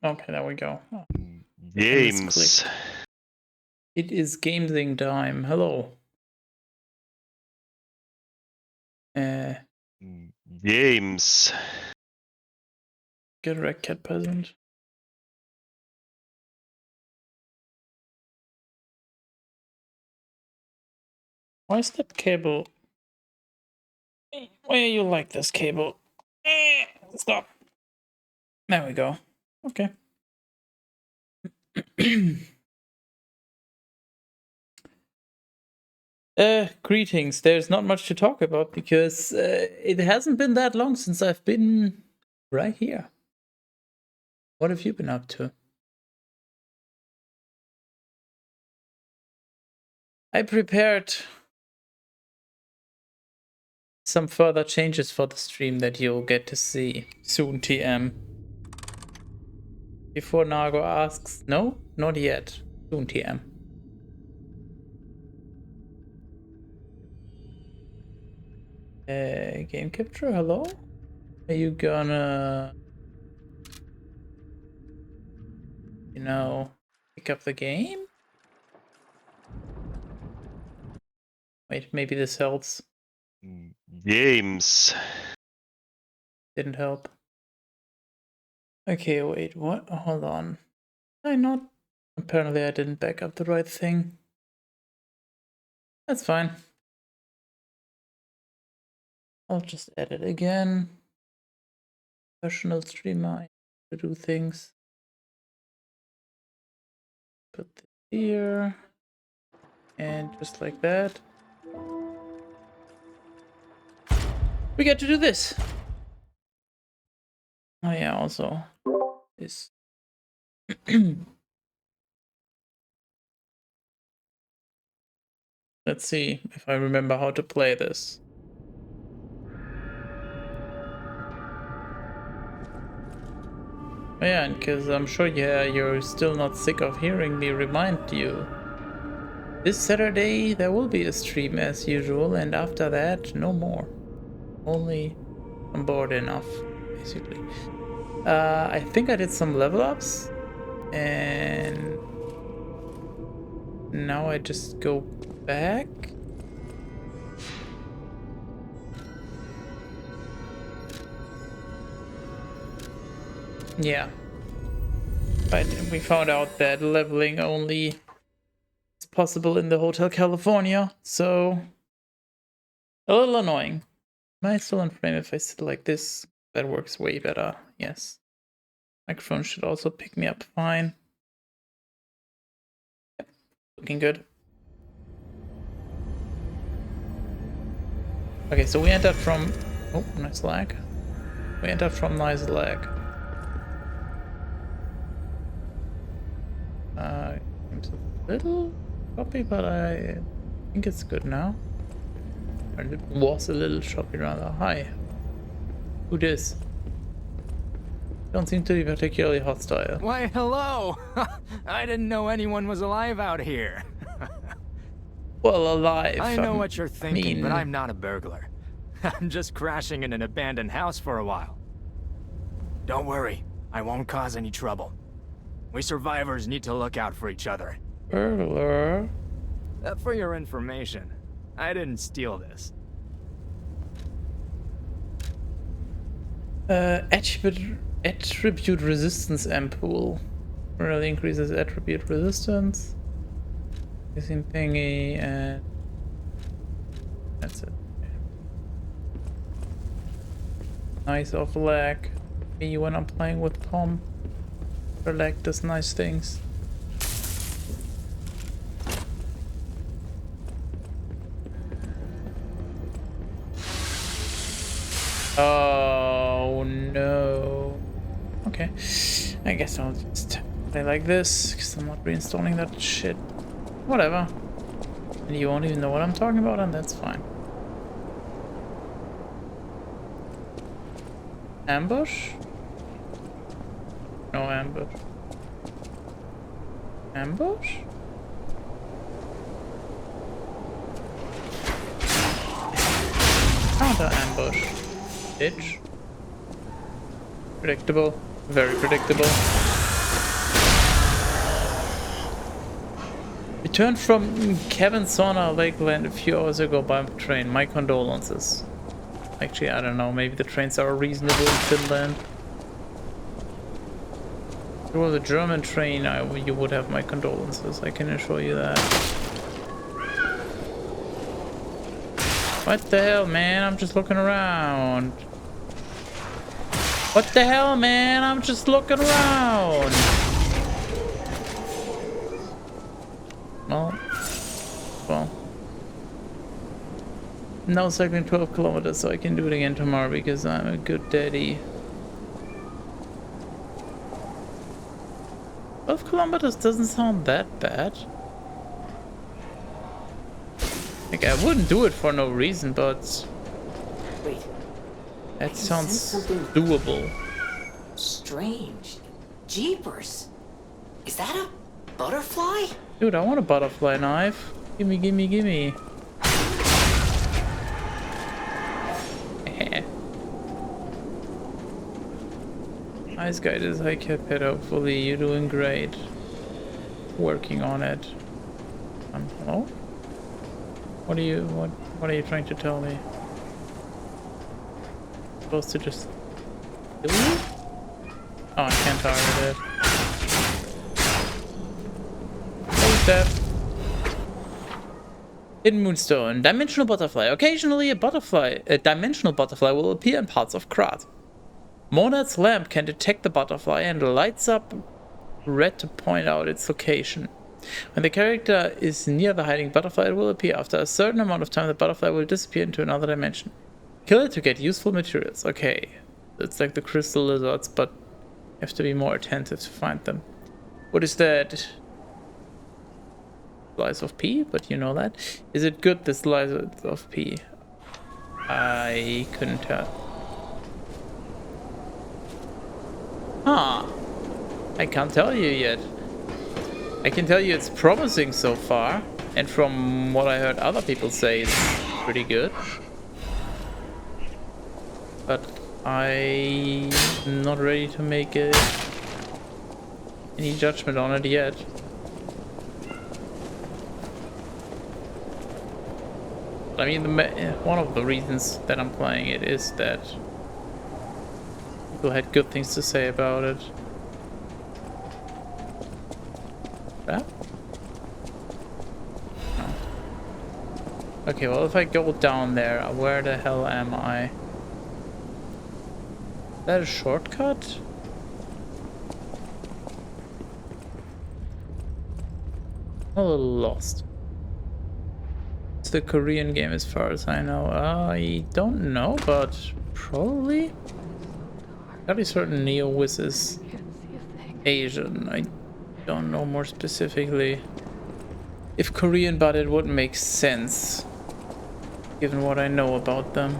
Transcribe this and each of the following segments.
Okay, there we go. Oh, Games. it is gaming time. Hello. Games. Get a red cat present. Why is that cable? Why are you like this cable? Stop. There we go. Okay. Greetings. There's not much to talk about because it hasn't been that long since I've been right here. What have you been up to? I prepared some further changes for the stream that you'll get to see soon, TM. Before Nargor asks, no, not yet. Soon, TM. Game capture, hello? Are you gonna, you know, pick up the game? Wait, maybe this helps. Games. Didn't help. Okay, wait, what? Hold on. I not? Apparently I didn't back up the right thing. That's fine. I'll just add it again. Professional streamer to do things. Put this here. And just like that. We get to do this. Oh yeah, also this. Let's see if I remember how to play this. Oh yeah, because I'm sure you're still not sick of hearing me remind you. This Saturday there will be a stream as usual, and after that, no more. Only I'm bored enough, basically. I think I did some level ups, and now I just go back. Yeah. But we found out that leveling only is possible in the Hotel California, so a little annoying. Am I still in frame if I sit like this? That works way better, yes. Microphone should also pick me up fine. Yep, looking good. Okay, so we entered from... Oh, nice lag. We entered from nice lag. Seems a little choppy, but I think it's good now. Or it was a little choppy rather. Hi. Who dis? Don't seem to be particularly hostile. Why, hello! I didn't know anyone was alive out here. Well, alive. I know what you're thinking, but mean- I'm not a burglar. I'm just crashing in an abandoned house for a while. Don't worry, I won't cause any trouble. We survivors need to look out for each other. Burglar. For your information, I didn't steal this. Attribute resistance ampoule. Really increases attribute resistance. Missing thingy, and that's it. Nice off lag. Me when I'm playing with Tom. Her lag does nice things. Oh no. Okay. I guess I'll just play like this, because I'm not reinstalling that shit. Whatever. And you won't even know what I'm talking about, and that's fine. Ambush? No ambush. Ambush? Counter ambush. Bitch. Predictable. Very predictable. Returned from Cabin Sauna Lakeland a few hours ago by train. My condolences. Actually, I don't know. Maybe the trains are reasonable in Finland. If it was a German train, you would have my condolences. I can assure you that. What the hell, man? I'm just looking around. What the hell, man? I'm just looking around. Well. Now cycling 12 kilometers, so I can do it again tomorrow because I'm a good daddy. 12 kilometers doesn't sound that bad. Like, I wouldn't do it for no reason, but... Wait. That sounds something doable. strange. Jeepers. Is that a butterfly? Dude, I want a butterfly knife. Gimme, gimme, gimme. Nice guy, this high cap head. Hopefully you're doing great. Working on it. Hello? What are you trying to tell me? Supposed to just kill you? Oh, I can't target it. Who's that? Hidden Moonstone. Dimensional butterfly. Occasionally a dimensional butterfly will appear in parts of Krat. Monad's lamp can detect the butterfly and lights up red to point out its location. When the character is near the hiding butterfly, it will appear. After a certain amount of time, the butterfly will disappear into another dimension. Kill it to get useful materials. Okay. It's like the crystal lizards, but you have to be more attentive to find them. What is that? Slice of pea, but you know that. Is it good, this slice of pea? I couldn't tell. Huh. I can't tell you yet. I can tell you it's promising so far, and from what I heard other people say, it's pretty good. But I'm not ready to make any judgment on it yet. I mean, one of the reasons that I'm playing it is that people had good things to say about it. Yeah? Oh. Okay, well, if I go down there, where the hell am I? Is that a shortcut? I'm a little lost. It's the Korean game as far as I know. I don't know, but probably. Gotta be certain Neo-Wiz is Asian. I don't know more specifically if Korean, but it would make sense given what I know about them.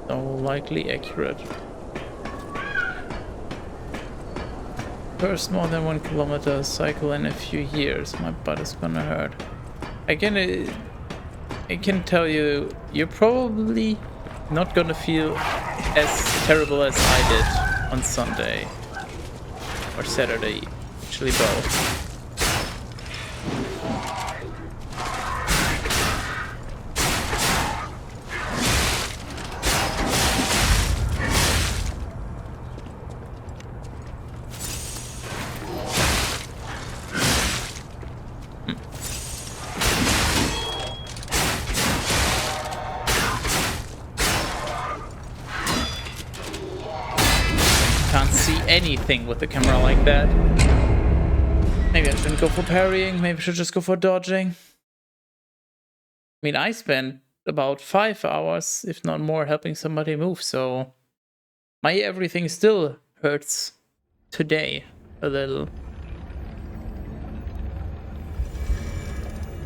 So likely accurate. First more than 1 kilometer cycle in a few years. My butt is gonna hurt. Again, I can tell you, you're probably not gonna feel as terrible as I did on Sunday or Saturday. Actually both. Can't see anything with the camera like that. Maybe I shouldn't go for parrying, maybe I should just go for dodging. I mean, I spent about 5 hours, if not more, helping somebody move, so my everything still hurts today a little.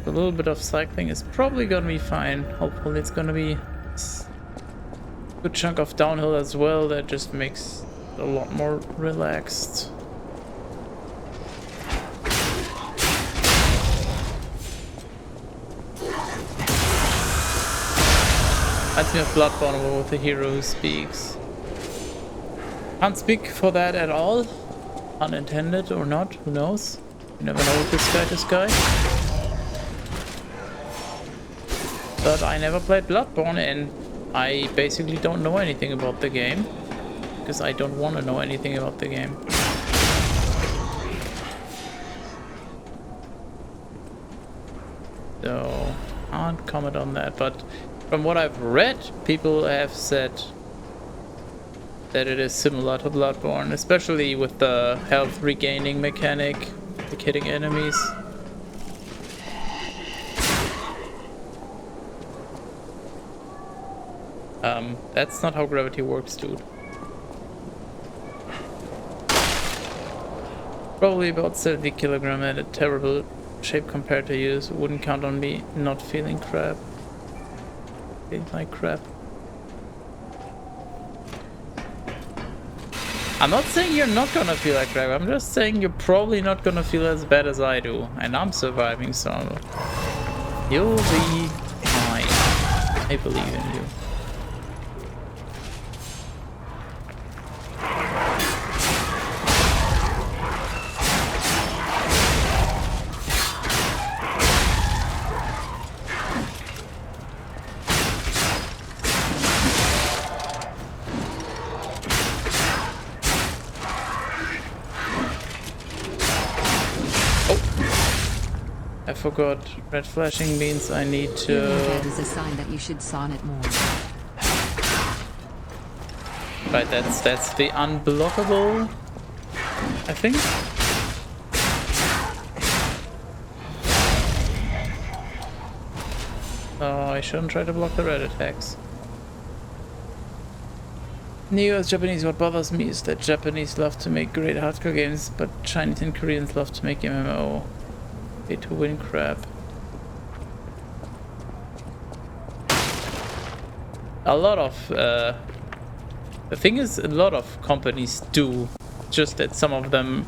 A little bit of cycling is probably gonna be fine. Hopefully it's gonna be a good chunk of downhill as well. That just makes it a lot more relaxed. Reminds me of Bloodborne with the hero who speaks. Can't speak for that at all. Unintended or not, who knows? You never know with this guy. But I never played Bloodborne and I basically don't know anything about the game. Because I don't want to know anything about the game. So, can't comment on that, but from what I've read, people have said that it is similar to Bloodborne, especially with the health regaining mechanic, like hitting enemies. That's not how gravity works, dude. Probably about 70 kilograms and a terrible shape compared to you, so wouldn't count on me not feeling crap. Feeling like crap. I'm not saying you're not gonna feel like crap, I'm just saying you're probably not gonna feel as bad as I do. And I'm surviving, so you'll be fine. I believe in you. I forgot. Red flashing means I need Hearing that to... is a sign that you should sonnet more. Right, that's the unblockable, I think. Oh, I shouldn't try to block the red attacks. In the US Japanese, what bothers me is that Japanese love to make great hardcore games, but Chinese and Koreans love to make MMO. Pay to win crap. A lot of, the thing is, a lot of companies do, just that some of them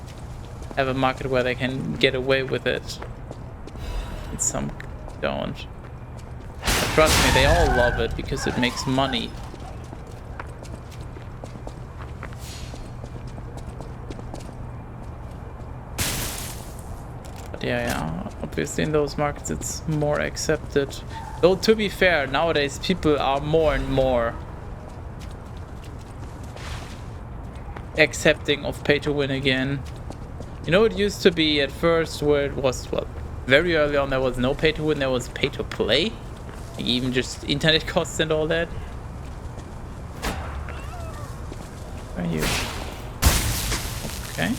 have a market where they can get away with it, and some don't. But trust me, they all love it because it makes money. But yeah, obviously in those markets it's more accepted. Though to be fair, nowadays people are more and more accepting of pay to win again. You know, it used to be at first where it was, well, very early on there was no pay to win, there was pay to play. Like even just internet costs and all that. Where are you? Okay.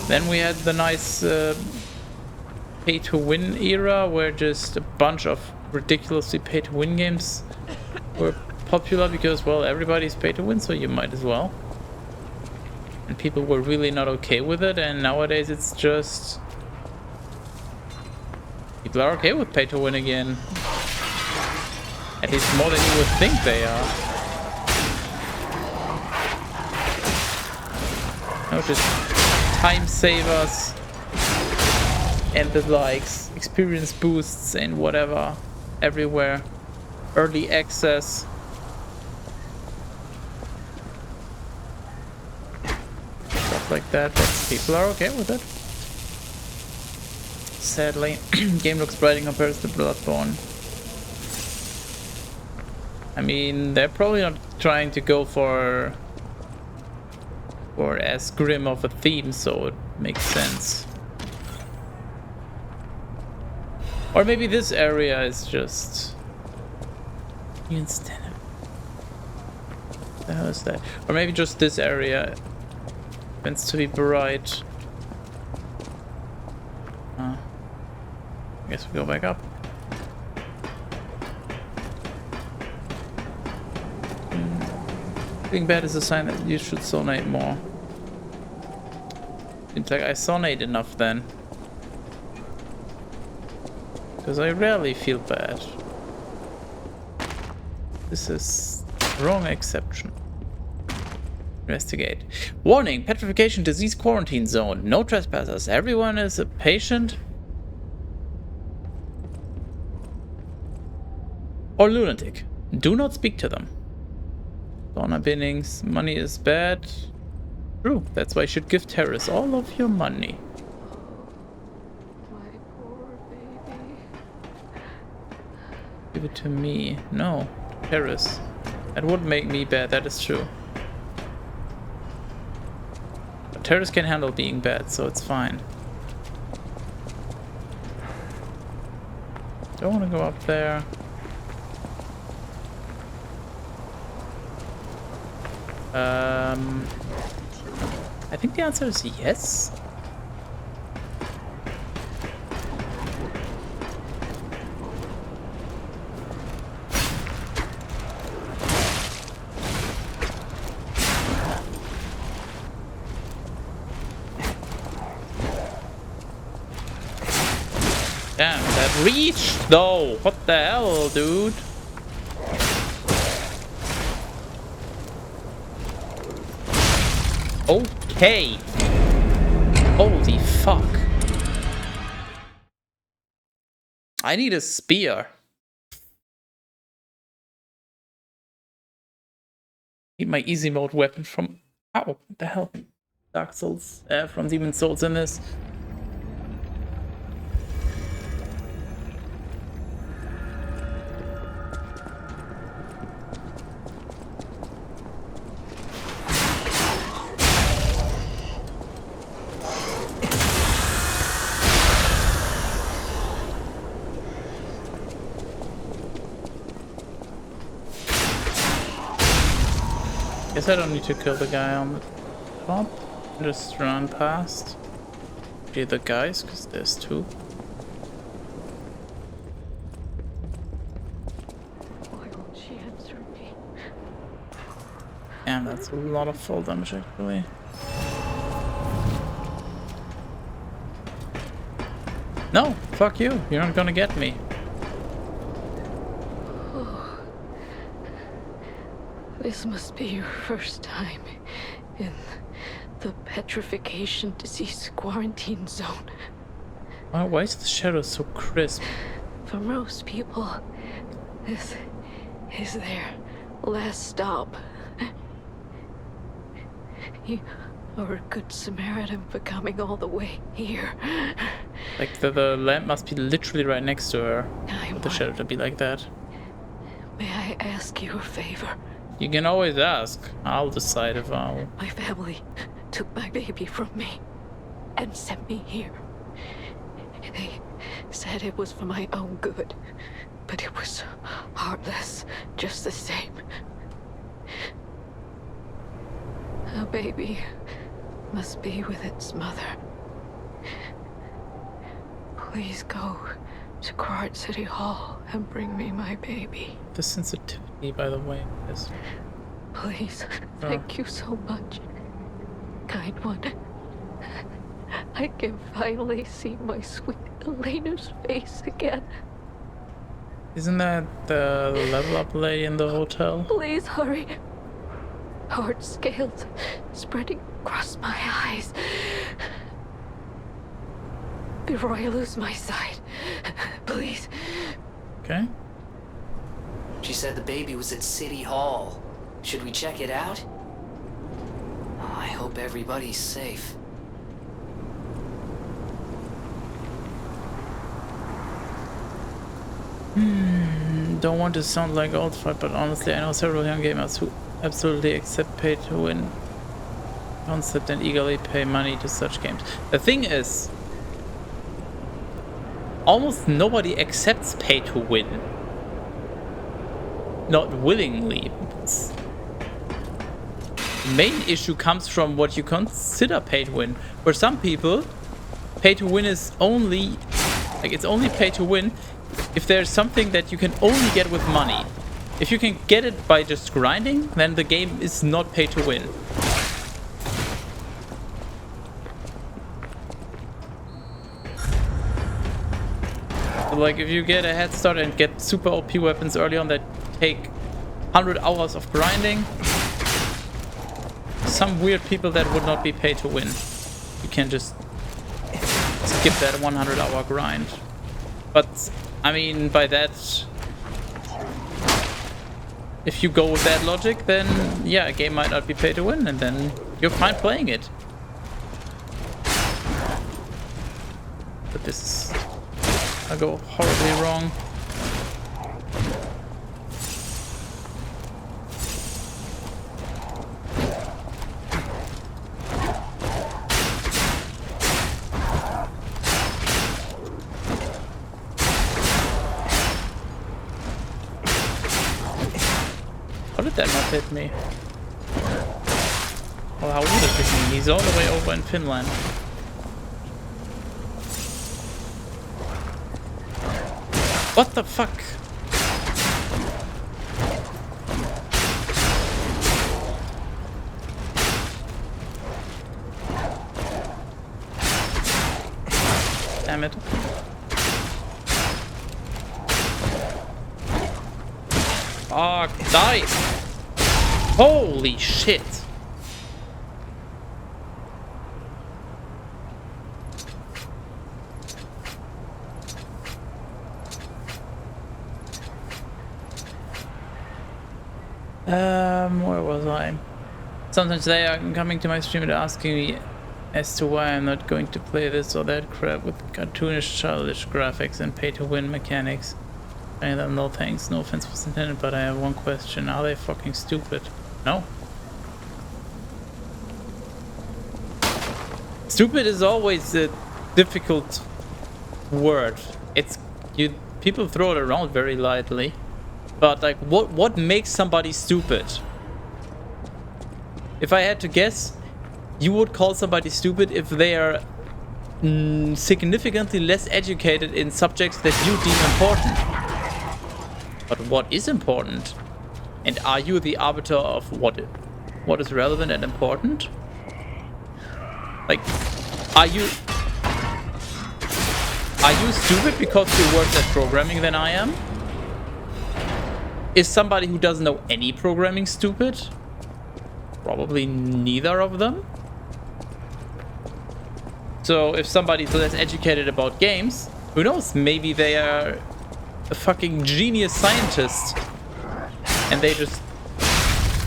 Then we had the nice pay-to-win era where just a bunch of ridiculously pay-to-win games were popular because, well, everybody's pay-to-win, so you might as well. And people were really not okay with it, and nowadays it's just... people are okay with pay-to-win again. At least more than you would think they are. No, just... time savers and the likes, experience boosts and whatever, everywhere, early access. Stuff like that, but people are okay with it. Sadly, game looks bright in comparison to Bloodborne. I mean, they're probably not trying to go for as grim of a theme, so it makes sense. Or maybe this area is just... Instead of... What the hell is that? Or maybe just this area happens to be bright. I guess we go back up. Being bad is a sign that you should sonate more. Seems like I sonate enough then. Because I rarely feel bad. This is wrong exception. Investigate. Warning! Petrification disease quarantine zone. No trespassers. Everyone is a patient or lunatic. Do not speak to them. Sauna binnings. Money is bad. True. That's why you should give terrorists all of your money. My poor baby. Give it to me. No. Terrorists. That would make me bad. That is true. But terrorists can handle being bad, so it's fine. Don't want to go up there. I think the answer is yes. Damn, that reached though. What the hell, dude? Okay. Holy fuck. I need a spear. Need my easy mode weapon from... Ow, what the hell? Dark Souls, from Demon Souls in this. guess I don't need to kill the guy on the top. Just run past. The guys, because there's two. Why won't she answer me? Damn, that's a lot of fall damage actually. No, fuck you. You're not gonna get me. Oh. This must be your first time in the petrification disease quarantine zone. Why is the shadow so crisp? For most people, this is their last stop. You are a good Samaritan for coming all the way here. Like the lamp must be literally right next to her. For the shadow to be like that. May I ask you a favor? You can always ask. I'll decide if I'll... My family took my baby from me and sent me here. They said it was for my own good, but it was heartless just the same. A baby must be with its mother. Please go to Quart City Hall and bring me my baby. The sensitivity, by the way, is... Please, thank you so much, kind one. I can finally see my sweet Elena's face again. Isn't that the level up lady in the hotel? Please hurry. Hard scales spreading across my eyes. Before I lose my sight, please. Okay. She said the baby was at City Hall. Should we check it out? Oh, I hope everybody's safe. Don't want to sound like old fart, but honestly, I know several young gamers who absolutely accept pay to win concept and eagerly pay money to such games. The thing is, almost nobody accepts pay to win. Not willingly. The main issue comes from what you consider pay to win. For some people, pay to win is only, like, it's only pay to win if there's something that you can only get with money. If you can get it by just grinding, then the game is not pay to win. So, like, if you get a head start and get super OP weapons early on that take 100 hours of grinding, some weird people that would not be pay to win. You can just skip that 100-hour grind. But I mean, by that, if you go with that logic, then yeah, a game might not be pay to win, and then you're fine playing it. But this is, I go horribly wrong. How did that not hit me? Well, how would it hit me? He's all the way over in Finland. What the fuck? Damn it. Fuck, die! Holy shit! Where was I? Sometimes they are coming to my stream and asking me as to why I'm not going to play this or that crap with cartoonish, childish graphics and pay-to-win mechanics. And no thanks, no offense was intended, but I have one question. Are they fucking stupid? No. Stupid is always a difficult word. It's people throw it around very lightly. But like what makes somebody stupid? if I had to guess, you would call somebody stupid if they are significantly less educated in subjects that you deem important. But what is important? And are you the arbiter of what is relevant and important? Like, are you stupid because you're worse at programming than I am? Is somebody who doesn't know any programming stupid? Probably neither of them. So if somebody's less educated about games, who knows? Maybe they are a fucking genius scientist and they just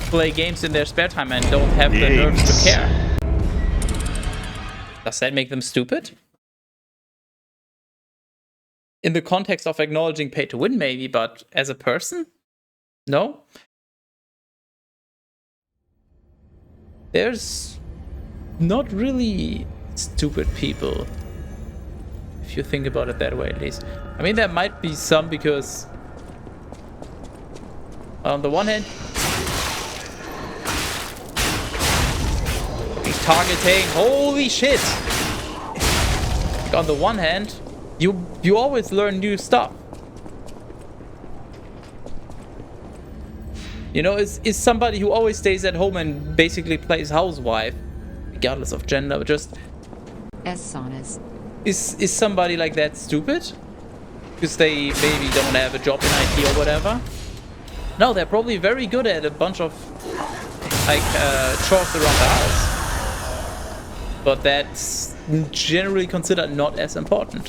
play games in their spare time and don't have the nerves to care. Does that make them stupid? In the context of acknowledging pay to win, maybe, but as a person? No? There's not really stupid people, if you think about it that way, at least. I mean, there might be some, because on the one hand, targeting, holy shit! Like, on the one hand, you always learn new stuff. You know, is somebody who always stays at home and basically plays housewife, regardless of gender, just is somebody like that stupid? Because they maybe don't have a job in IT or whatever? No, they're probably very good at a bunch of like chores around the house. But that's generally considered not as important.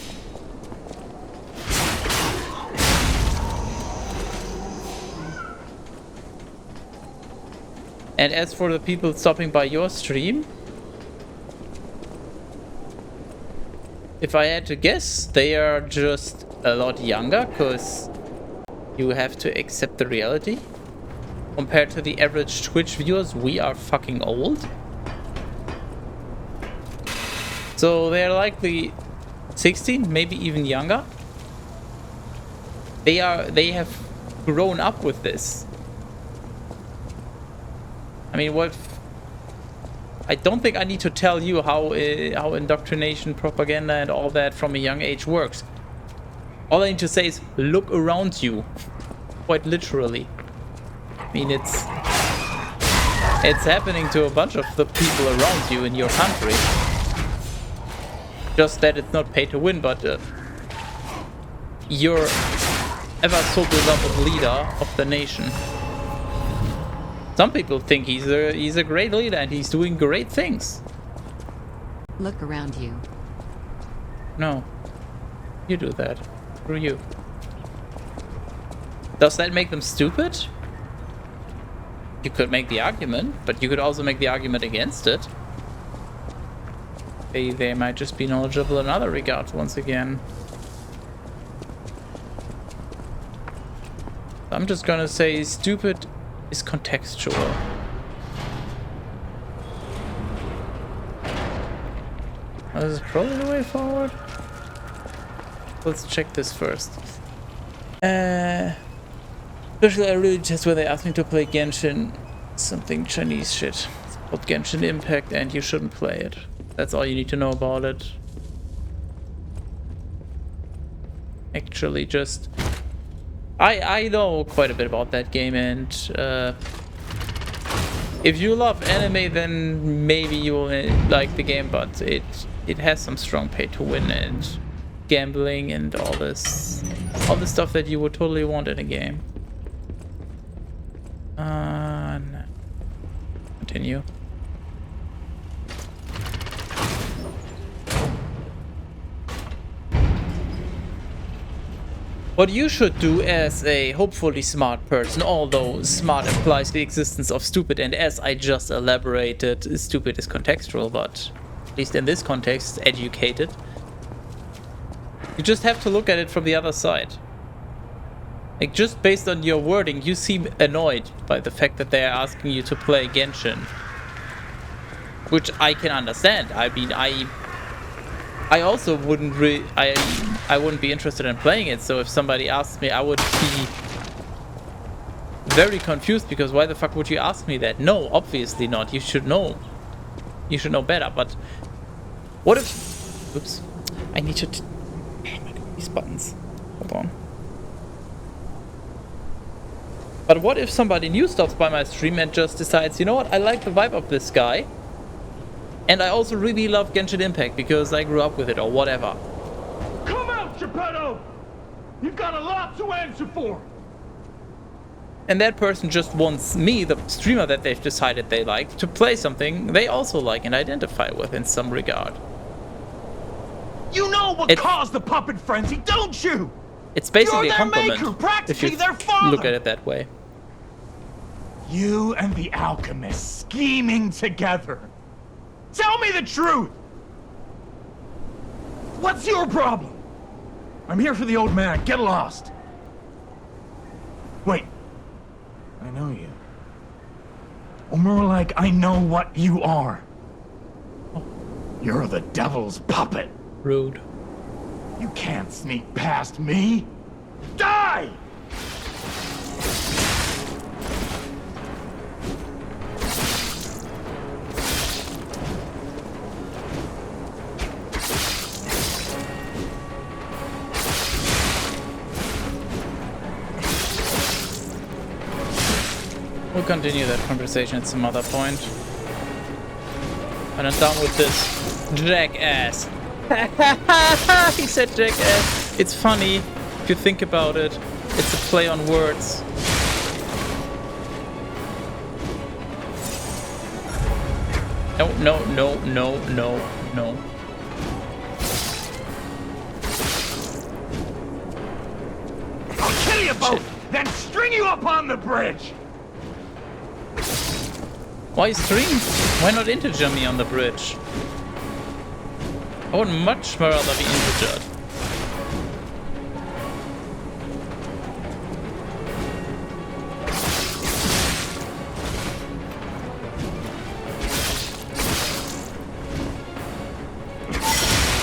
And as for the people stopping by your stream, if I had to guess, they are just a lot younger, because you have to accept the reality. Compared to the average Twitch viewers, we are fucking old. So they're likely 16, maybe even younger. They have grown up with this. I mean, what? I don't think I need to tell you how indoctrination, propaganda, and all that from a young age works. All I need to say is look around you, quite literally. I mean, it's happening to a bunch of the people around you in your country. Just that it's not pay to win, but you're ever so beloved leader of the nation. Some people think he's a great leader and he's doing great things. Look around you. No, you do that. Screw you. Does that make them stupid? You could make the argument, but you could also make the argument against it. They might just be knowledgeable in other regards once again. I'm just gonna say stupid is contextual. This is probably the way forward. Let's check this first. Especially I really just when they asked me to play Genshin, something Chinese shit. It's called Genshin Impact and you shouldn't play it. That's all you need to know about it. Actually just... I know quite a bit about that game, and if you love anime, then maybe you will like the game, but it has some strong pay to win and gambling and all the stuff that you would totally want in a game. No. Continue. What you should do as a hopefully smart person, although smart implies the existence of stupid, and as I just elaborated, stupid is contextual, but at least in this context, educated. You just have to look at it from the other side. Like, just based on your wording, you seem annoyed by the fact that they are asking you to play Genshin. Which I can understand. I mean, I also wouldn't I wouldn't be interested in playing it, so if somebody asked me, I would be very confused because why the fuck would you ask me that? No, obviously not. You should know. You should know better. But what if... Oops. I need to... Oh my God, these buttons. Hold on. But what if somebody new stops by my stream and just decides, you know what, I like the vibe of this guy. And I also really love Genshin Impact because I grew up with it or whatever. Come out, Geppetto! You've got a lot to answer for! And that person just wants me, the streamer that they've decided they like, to play something they also like and identify with in some regard. You know what caused the puppet frenzy, don't you? It's basically You're a their compliment maker, practically if you their father. look at it that way. You and the alchemist scheming together. Tell me the truth! What's your problem? I'm here for the old man. Get lost. Wait. I know you. Or more like, I know what you are. You're the devil's puppet. Rude. You can't sneak past me. Die! We'll continue that conversation at some other point. And I'm done with this jackass. He said jackass. It's funny if you think about it. It's a play on words. No, no, no, no, no, no. I'll kill you both, then string you up on the bridge. Why stream? Why not integer me on the bridge? I would much rather be integered.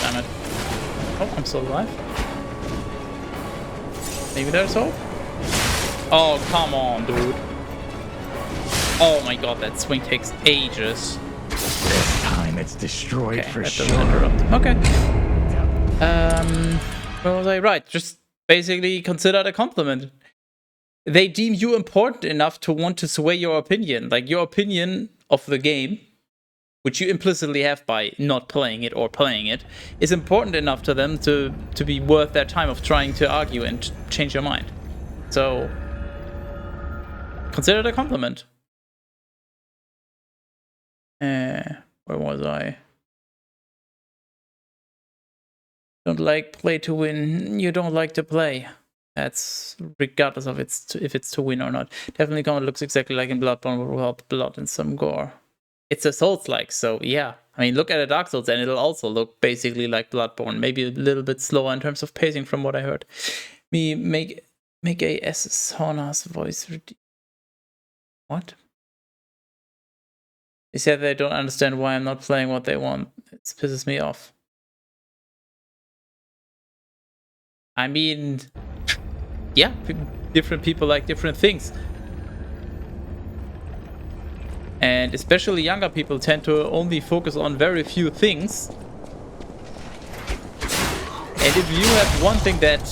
Damn it. Oh, I'm still alive. Maybe there's hope? Oh, come on, dude. Oh my god, that swing takes ages. This time it's destroyed Okay, for that sure. doesn't interrupt. Okay. Where was I? Right, just basically consider it a compliment. They deem you important enough to want to sway your opinion. Like your opinion of the game, which you implicitly have by not playing it or playing it, is important enough to them to be worth their time of trying to argue and change your mind. So, consider it a compliment. Where was I? Don't like play to win. You don't like to play. That's regardless of if it's to win or not. Definitely kind of looks exactly like in Bloodborne without blood and some gore. It's a Souls-like, so yeah. I mean, look at a Dark Souls and it'll also look basically like Bloodborne. Maybe a little bit slower in terms of pacing from what I heard. Me make a Sauna's voice. What? They said they don't understand why I'm not playing what they want. It pisses me off. I mean, yeah, different people like different things. And especially younger people tend to only focus on very few things. And if you have one thing that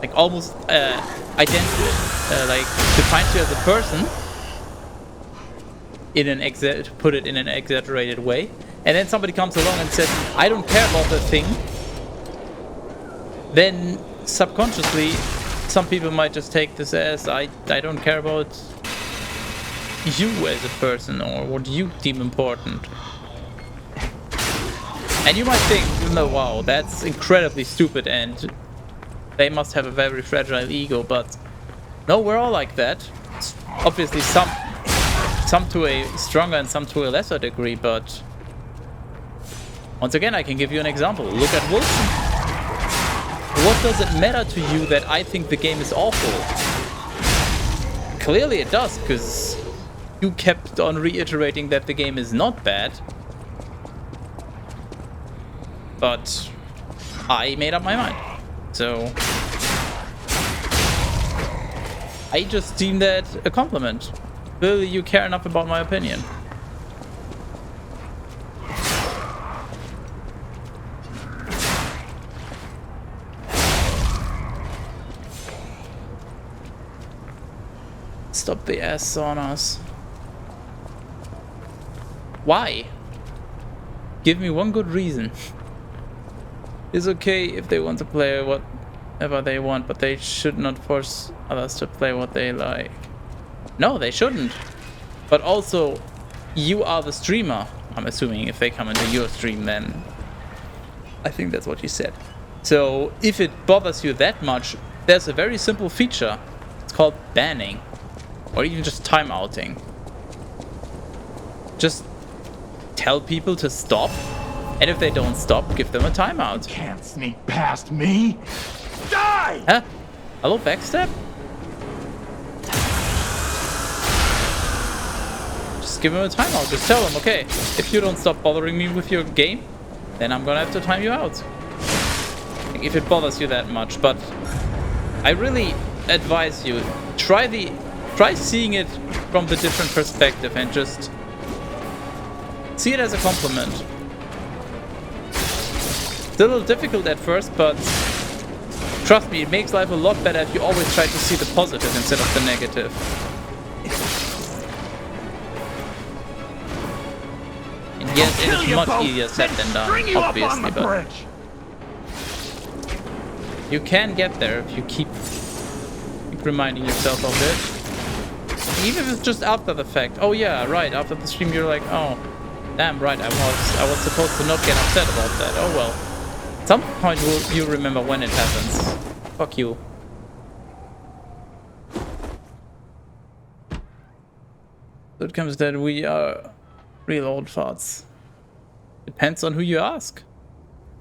like almost like defines you as a person, to put it in an exaggerated way, and then somebody comes along and says, I don't care about the thing, then subconsciously some people might just take this as I don't care about you as a person or what you deem important. And you might think, no, wow, that's incredibly stupid and they must have a very fragile ego, but no, we're all like that. Obviously some to a stronger and some to a lesser degree, but once again, I can give you an example. Look at Wilson. What does it matter to you that I think the game is awful? Clearly it does, because you kept on reiterating that the game is not bad. But I made up my mind. So I just deem that a compliment. Clearly you care enough about my opinion. Stop the ass saunas. Why? Give me one good reason. It's okay if they want to play whatever they want, but they should not force others to play what they like. No, they shouldn't. But also, you are the streamer. I'm assuming if they come into your stream, then I think that's what you said. So if it bothers you that much, there's a very simple feature. It's called banning. Or even just timeouting. Just tell people to stop, and if they don't stop, give them a timeout. Can't sneak past me. Die! Huh? Hello, backstab? Just give them a timeout. Just tell them, okay, if you don't stop bothering me with your game, then I'm gonna have to time you out. If it bothers you that much, but I really advise you, try seeing it from the different perspective and just see it as a compliment. It's a little difficult at first, but trust me, it makes life a lot better if you always try to see the positive instead of the negative. And yes, it is much easier said than done, obviously, but you can get there if you keep reminding yourself of it. Even if it's just after the fact. Oh yeah, right, after the stream you're like, oh, damn right, I was supposed to not get upset about that. Oh well. At some point you'll remember when it happens. Fuck you. So it comes that we are real old farts. Depends on who you ask.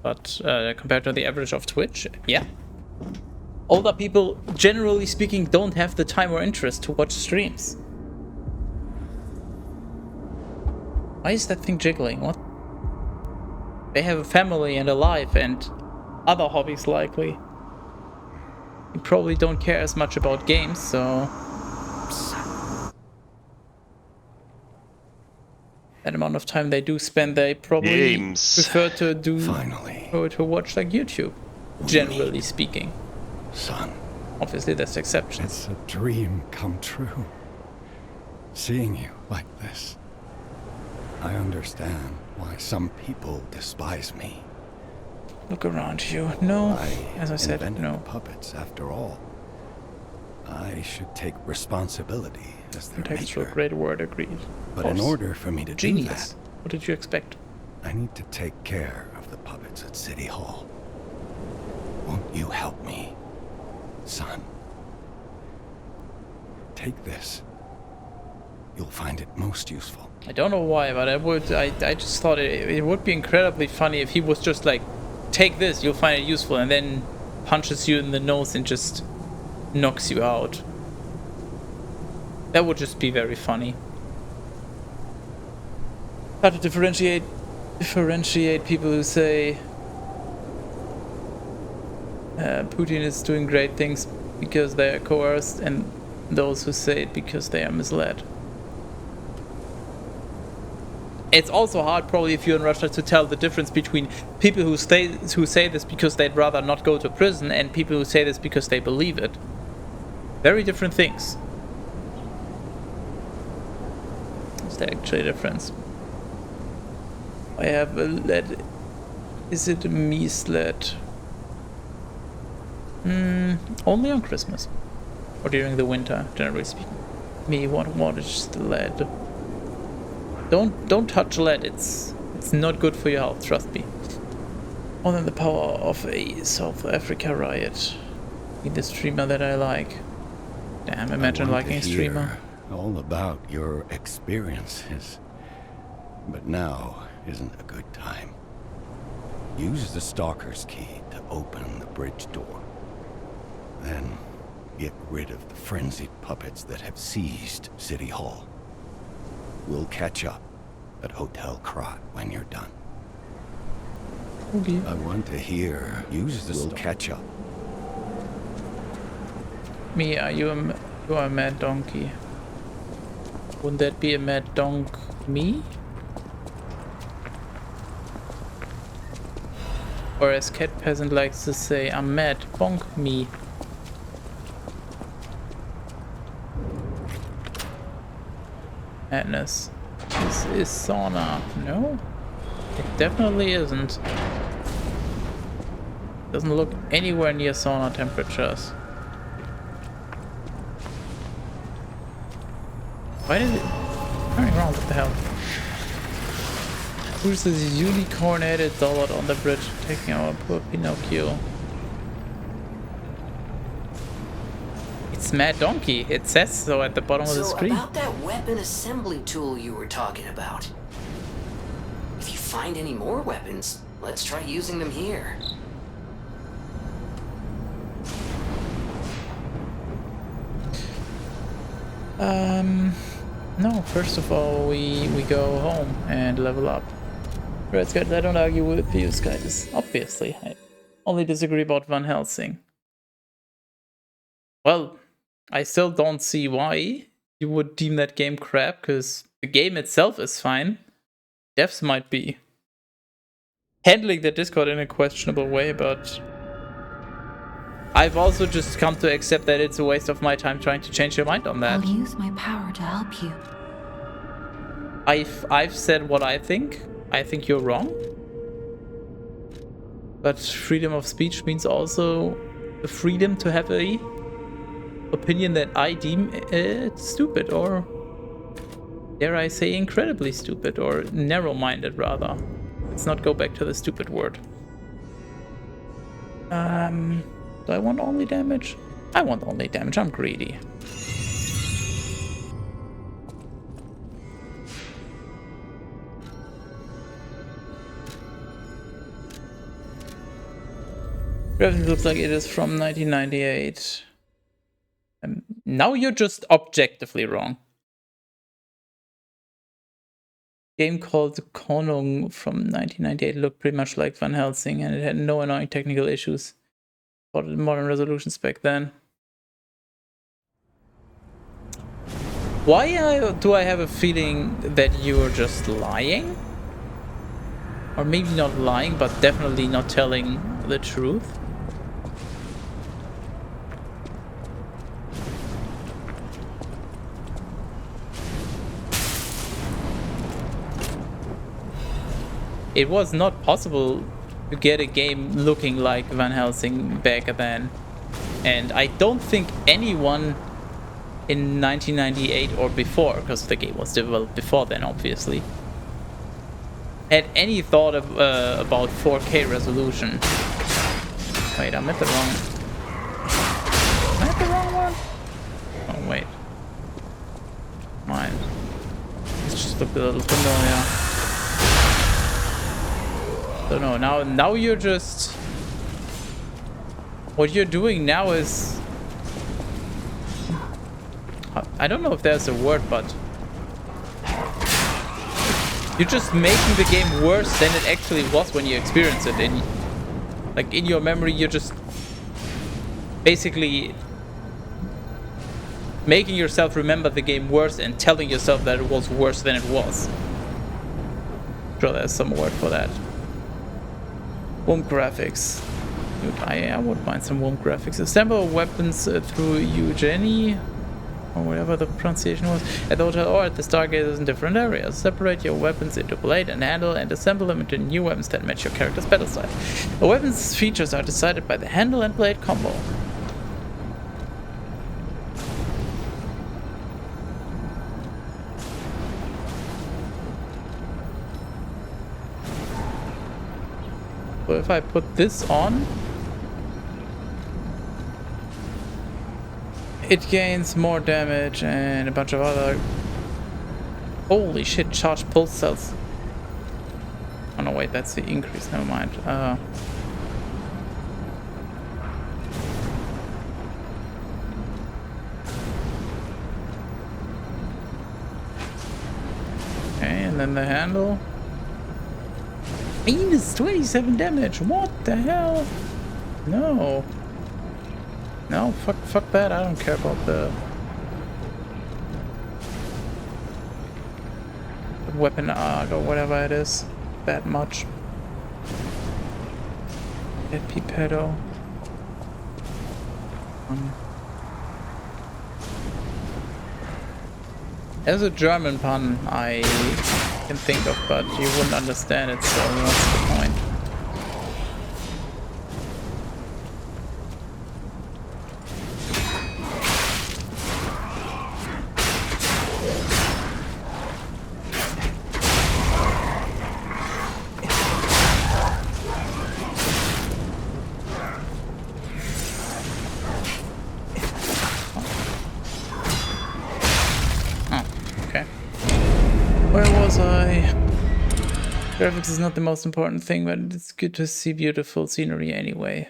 But compared to the average of Twitch, yeah. Older people, generally speaking, don't have the time or interest to watch streams. Why is that thing jiggling? What? They have a family and a life and other hobbies likely. You probably don't care as much about games, so... That amount of time they do spend, they probably prefer to do... Finally. Or to watch like YouTube, generally speaking. Son. Obviously, there's exceptions. It's a dream come true. Seeing you like this. I understand why some people despise me. Look around you. No, as I said, invented no. the puppets, after all. I should take responsibility as their Thanks for a maker. great word, agreed. But in order for me to do Genius. that, What did you expect? I need to take care of the puppets at City Hall. Won't you help me, son? Take this. You'll find it most useful. I don't know why, but I just thought it would be incredibly funny if he was just like, take this, you'll find it useful, and then punches you in the nose and just knocks you out. That would just be very funny. How to differentiate people who say Putin is doing great things because they are coerced, and those who say it because they are misled. It's also hard, probably, if you're in Russia, to tell the difference between people who say this because they'd rather not go to prison and people who say this because they believe it. Very different things. Is there actually a difference? I have a lead. Is it a me sled? Only on Christmas. Or during the winter, generally speaking. Me, what is the lead? Don't touch lead, it's not good for your health, trust me. More than the power of a South Africa riot. Be the streamer that I like. Damn, imagine liking a streamer. All about your experiences. But now isn't a good time. Use the Stalker's key to open the bridge door. Then get rid of the frenzied puppets that have seized City Hall. We'll catch up at Hotel Krat when you're done. Okay. I want to hear. Use the. We'll catch up. Me, are you You are a mad donkey. Wouldn't that be a mad donk me? Or as Cat Peasant likes to say, I'm mad, bonk me. Madness. This is sauna. No? It definitely isn't. Doesn't look anywhere near sauna temperatures. Why did it... Turning around, what the hell? Who's this unicorn-headed dollard on the bridge taking our poor Pinocchio? It's Mad Donkey. It says so at the bottom of the screen. So about that weapon assembly tool you were talking about. If you find any more weapons, let's try using them here. No, first of all, we go home and level up. That's good. I don't argue with you guys. Obviously, I only disagree about Van Helsing. Well, I still don't see why you would deem that game crap, because the game itself is fine. Devs might be handling their Discord in a questionable way, but I've also just come to accept that it's a waste of my time trying to change your mind on that. I'll use my power to help you. I've said what I think. I think you're wrong. But freedom of speech means also the freedom to have a opinion that I deem stupid, or dare I say incredibly stupid, or narrow-minded rather. Let's not go back to the stupid word. Do I want only damage? I want only damage. I'm greedy. Graphics looks like it is from 1998. Now you're just objectively wrong. Game called Konung from 1998 looked pretty much like Van Helsing, and it had no annoying technical issues for the modern resolutions back then. Why do I have a feeling that you're just lying? Or maybe not lying, but definitely not telling the truth? It was not possible to get a game looking like Van Helsing back then. And I don't think anyone in 1998 or before, because the game was developed before then obviously, had any thought of about 4K resolution. Wait, I'm at the wrong... Am I at the wrong one? Oh wait. Mine. This just looked a little familiar. So no, now you're just... What you're doing now is... I don't know if there's a word, but... You're just making the game worse than it actually was when you experienced it. Like, in your memory, you're just... basically... making yourself remember the game worse and telling yourself that it was worse than it was. I'm sure there's some word for that. Womb graphics. Dude, I wouldn't mind some womb graphics. Assemble weapons through Eugenie, or whatever the pronunciation was, at the hotel or at the Stargazers in different areas. Separate your weapons into blade and handle and assemble them into new weapons that match your character's battle style. The weapons' features are decided by the handle and blade combo. So if I put this on, it gains more damage and a bunch of other... Holy shit, charged pulse cells. Oh no, wait, that's the increase, never mind. Okay, and then the handle. Minus 27 damage, what the hell? No. No, fuck that, I don't care about the weapon arc or whatever it is that much. That Pipetto. There's a German pun I can think of, but you wouldn't understand it, so what's the point? Graphics is not the most important thing, but it's good to see beautiful scenery anyway.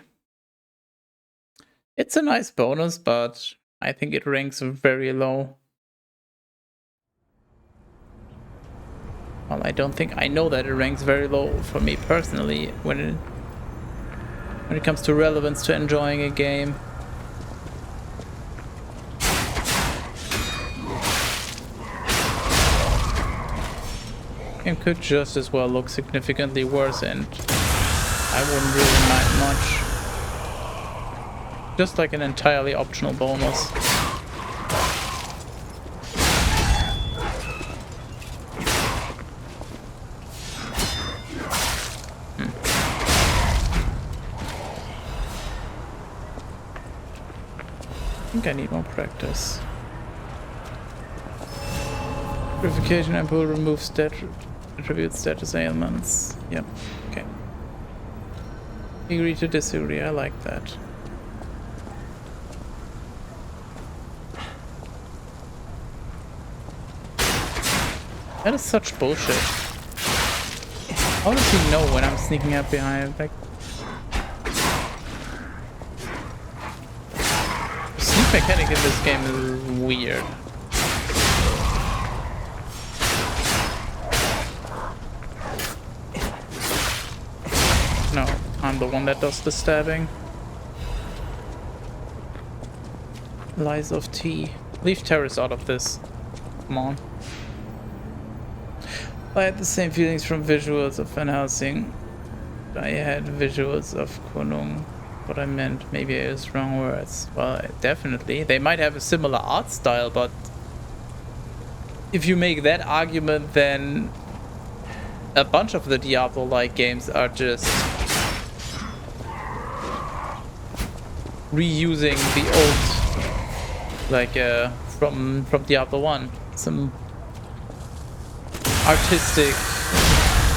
It's a nice bonus, but I think it ranks very low. Well, I don't think I know that it ranks very low for me personally when it comes to relevance to enjoying a game. Game could just as well look significantly worse, and I wouldn't really mind much. Just like an entirely optional bonus. I think I need more practice. Purification and will remove attribute status ailments. Yep, okay. Agree to disagree, I like that. That is such bullshit. How does he know when I'm sneaking up behind? Like, the sneak mechanic in this game is weird. No, I'm the one that does the stabbing. Lies of T. Leave terrorists out of this. Come on. I had the same feelings from visuals of Van Helsing. I had visuals of Konung. What I meant, maybe I used wrong words. Well, definitely. They might have a similar art style, but if you make that argument, then a bunch of the Diablo-like games are just reusing the old, like from Diablo 1, some artistic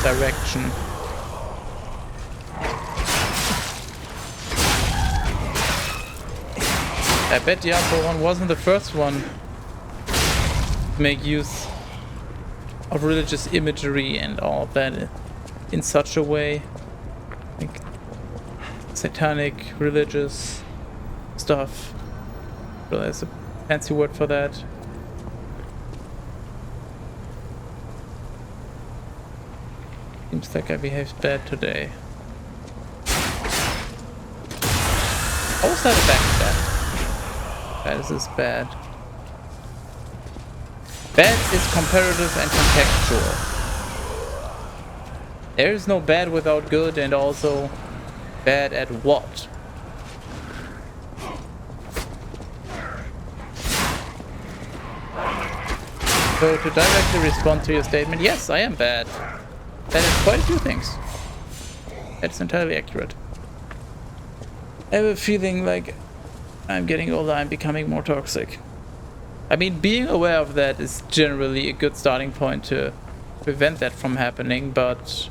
direction. I bet Diablo 1 wasn't the first one to make use of religious imagery and all of that in such a way, like satanic religious stuff. Well, there's a fancy word for that. Seems like I behaved bad today. How was that a backstab? Bad is bad. Bad is comparative and contextual. There is no bad without good, and also bad at what? So to directly respond to your statement, yes, I am bad. That is quite a few things. That's entirely accurate. I have a feeling like I'm getting older, I'm becoming more toxic. I mean, being aware of that is generally a good starting point to prevent that from happening, but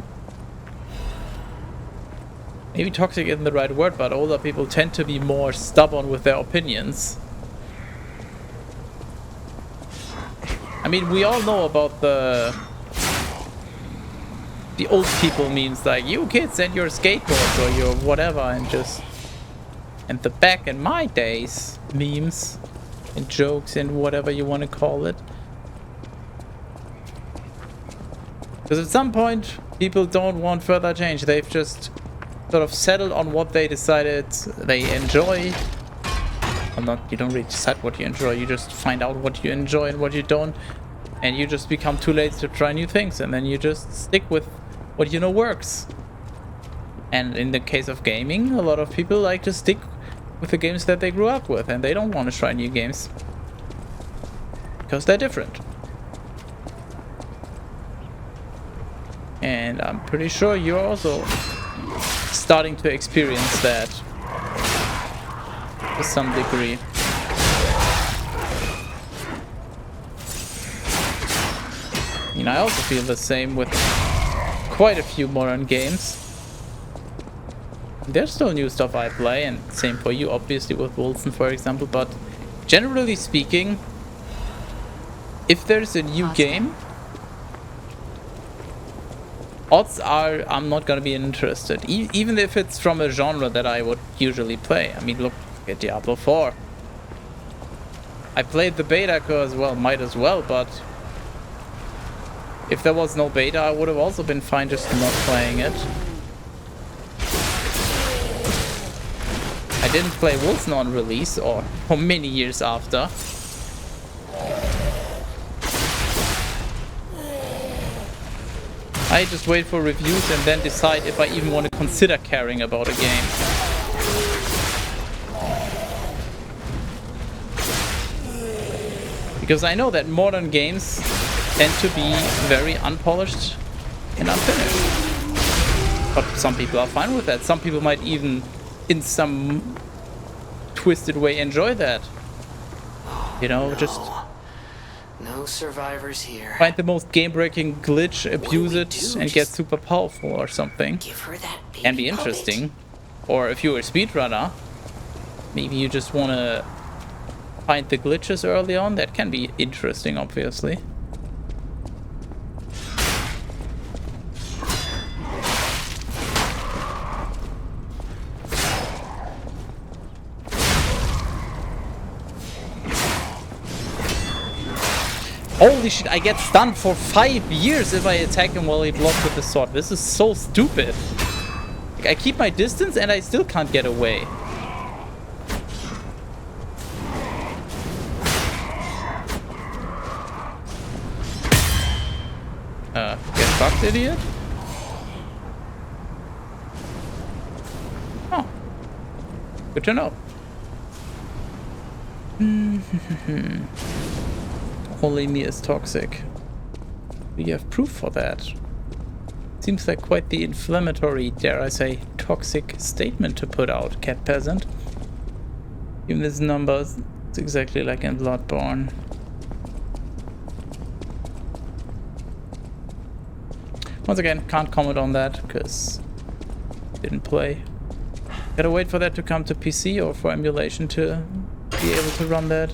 maybe toxic isn't the right word, but older people tend to be more stubborn with their opinions. I mean, we all know about the old people memes, like, you kids and your skateboards or your whatever, and the back in my days memes and jokes and whatever you want to call it. Because at some point, people don't want further change. They've just sort of settled on what they decided they enjoy. Well, not, you don't really decide what you enjoy, you just find out what you enjoy and what you don't. and you just become too lazy to try new things, and then you just stick with what you know works. And in the case of gaming, a lot of people like to stick with the games that they grew up with, and they don't want to try new games because they're different. And I'm pretty sure you're also starting to experience that to some degree. You know, I also feel the same with quite a few modern games. There's still new stuff I play, and same for you, obviously, with Wilson, for example. But generally speaking, if there's a new game, odds are I'm not gonna be interested, even if it's from a genre that I would usually play. I mean, look at Diablo 4. I played the beta because, well, might as well, but if there was no beta, I would have also been fine just not playing it. I didn't play Wilson on release or for many years after. I just wait for reviews and then decide if I even want to consider caring about a game. Because I know that modern games tend to be very unpolished and unfinished. But some people are fine with that. Some people might even, in some twisted way, enjoy that. You know, just no survivors here. find the most game-breaking glitch, abuse it, and get super powerful or something. Give her that baby Can be interesting. Or if you're a speedrunner, maybe you just want to find the glitches early on. That can be interesting, obviously. Holy shit, I get stunned for 5 years if I attack him while he blocks with the sword. This is so stupid. Like, I keep my distance and I still can't get away. Get fucked, idiot. Oh. Good to know. Only me is toxic. Do you have proof for that? Seems like quite the inflammatory, dare I say, toxic statement to put out, cat peasant. Even this number is exactly like in Bloodborne. Once again, can't comment on that, because didn't play. Gotta wait for that to come to PC or for emulation to be able to run that.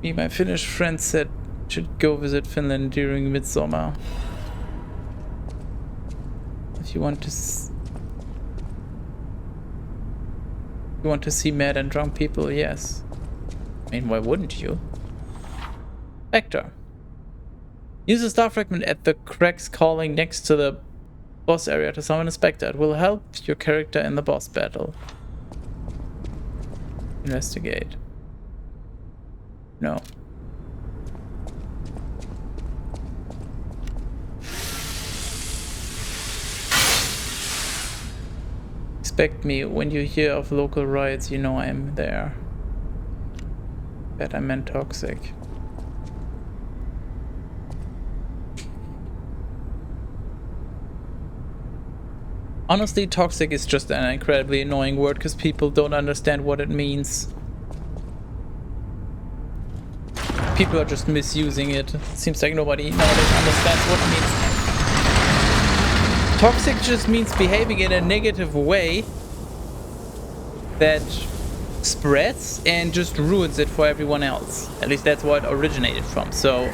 Me, my Finnish friend said should go visit Finland during midsummer. If you want to see mad and drunk people, yes. I mean, why wouldn't you? Vector. Use a star fragment at the cracks calling next to the boss area to summon a spectre. It will help your character in the boss battle. Investigate. No. Expect me. When you hear of local riots, you know I am there. That I meant toxic. Honestly, toxic is just an incredibly annoying word because people don't understand what it means. People are just misusing it. Seems like nobody nowadays understands what it means. Toxic just means behaving in a negative way that spreads and just ruins it for everyone else. At least that's where it originated from. So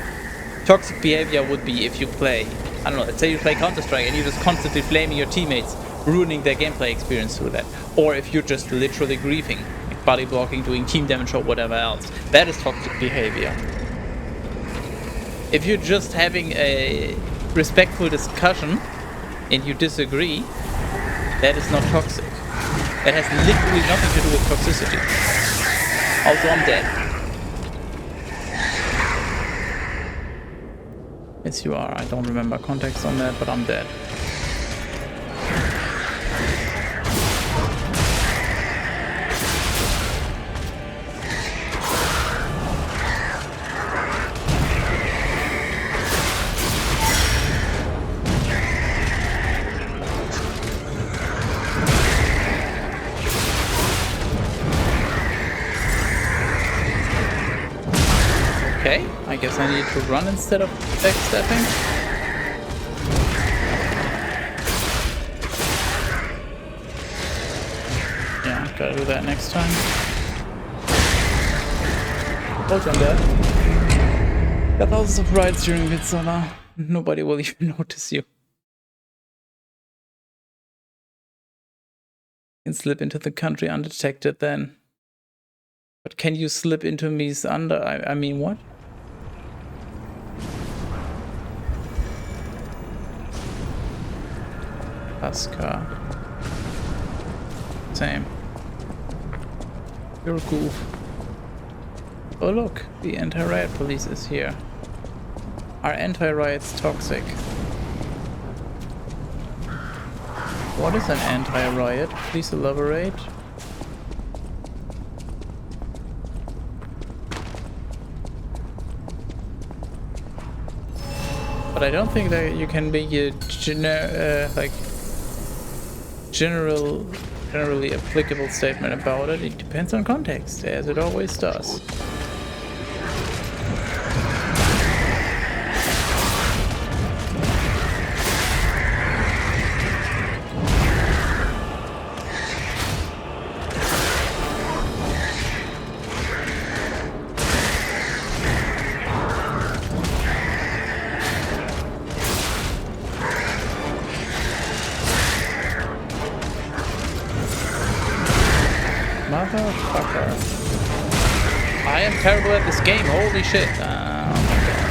toxic behavior would be if you play, I don't know, let's say you play Counter-Strike and you're just constantly blaming your teammates, ruining their gameplay experience through that. Or if you're just literally griefing, like body blocking, doing team damage or whatever else. That is toxic behavior. If you're just having a respectful discussion and you disagree, that is not toxic. That has literally nothing to do with toxicity. Also, I'm dead. Yes, you are. I don't remember context on that, but I'm dead. Okay, I guess I need to run instead of backstepping. Yeah, gotta do that next time. Hold on there. Got thousands of rides during Midsummer. Nobody will even notice you. You can slip into the country undetected then. But can you slip into me's under? I mean, what? Pascal. Same. You're a goof. Oh look, the anti-riot police is here. Are anti-riots toxic? What is an anti-riot? Please elaborate. But I don't think that you can make a generally applicable statement about it. It depends on context, as it always does. Motherfucker. I am terrible at this game, holy shit. Oh my god.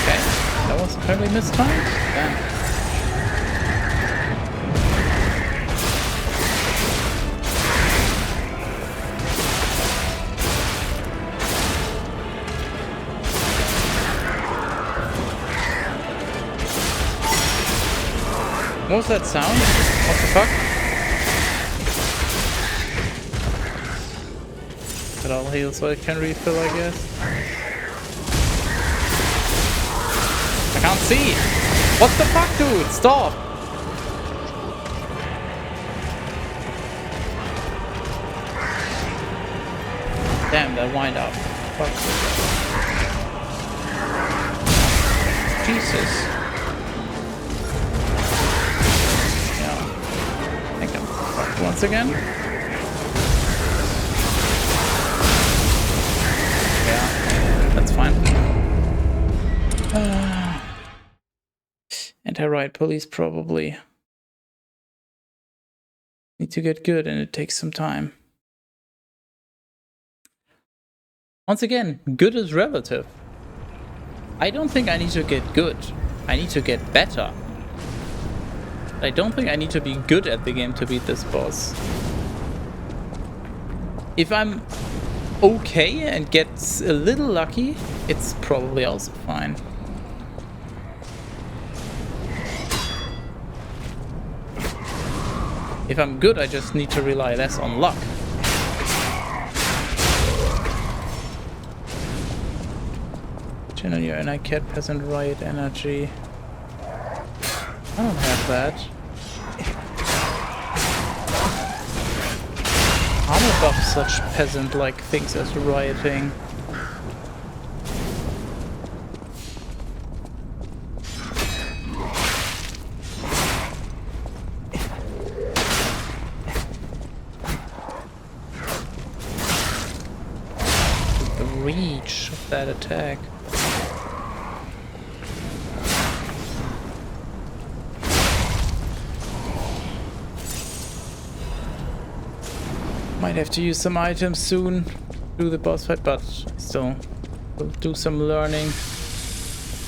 Okay, that was apparently mistimed. Damn. What was that sound? What the fuck? But I'll heal so I can refill, I guess. I can't see! What the fuck, dude? Stop! Damn, that wind up. Fuck. Jesus. Once again. Yeah, that's fine. Anti-riot police probably need to get good, and it takes some time. Once again, good is relative. I don't think I need to get good. I need to get better. I don't think I need to be good at the game to beat this boss. If I'm okay and get a little lucky, it's probably also fine. If I'm good, I just need to rely less on luck. Channel your inner cat peasant riot energy. I don't have that. I'm above such peasant-like things as rioting. The reach of that attack. Might have to use some items soon to do the boss fight, but still will do some learning.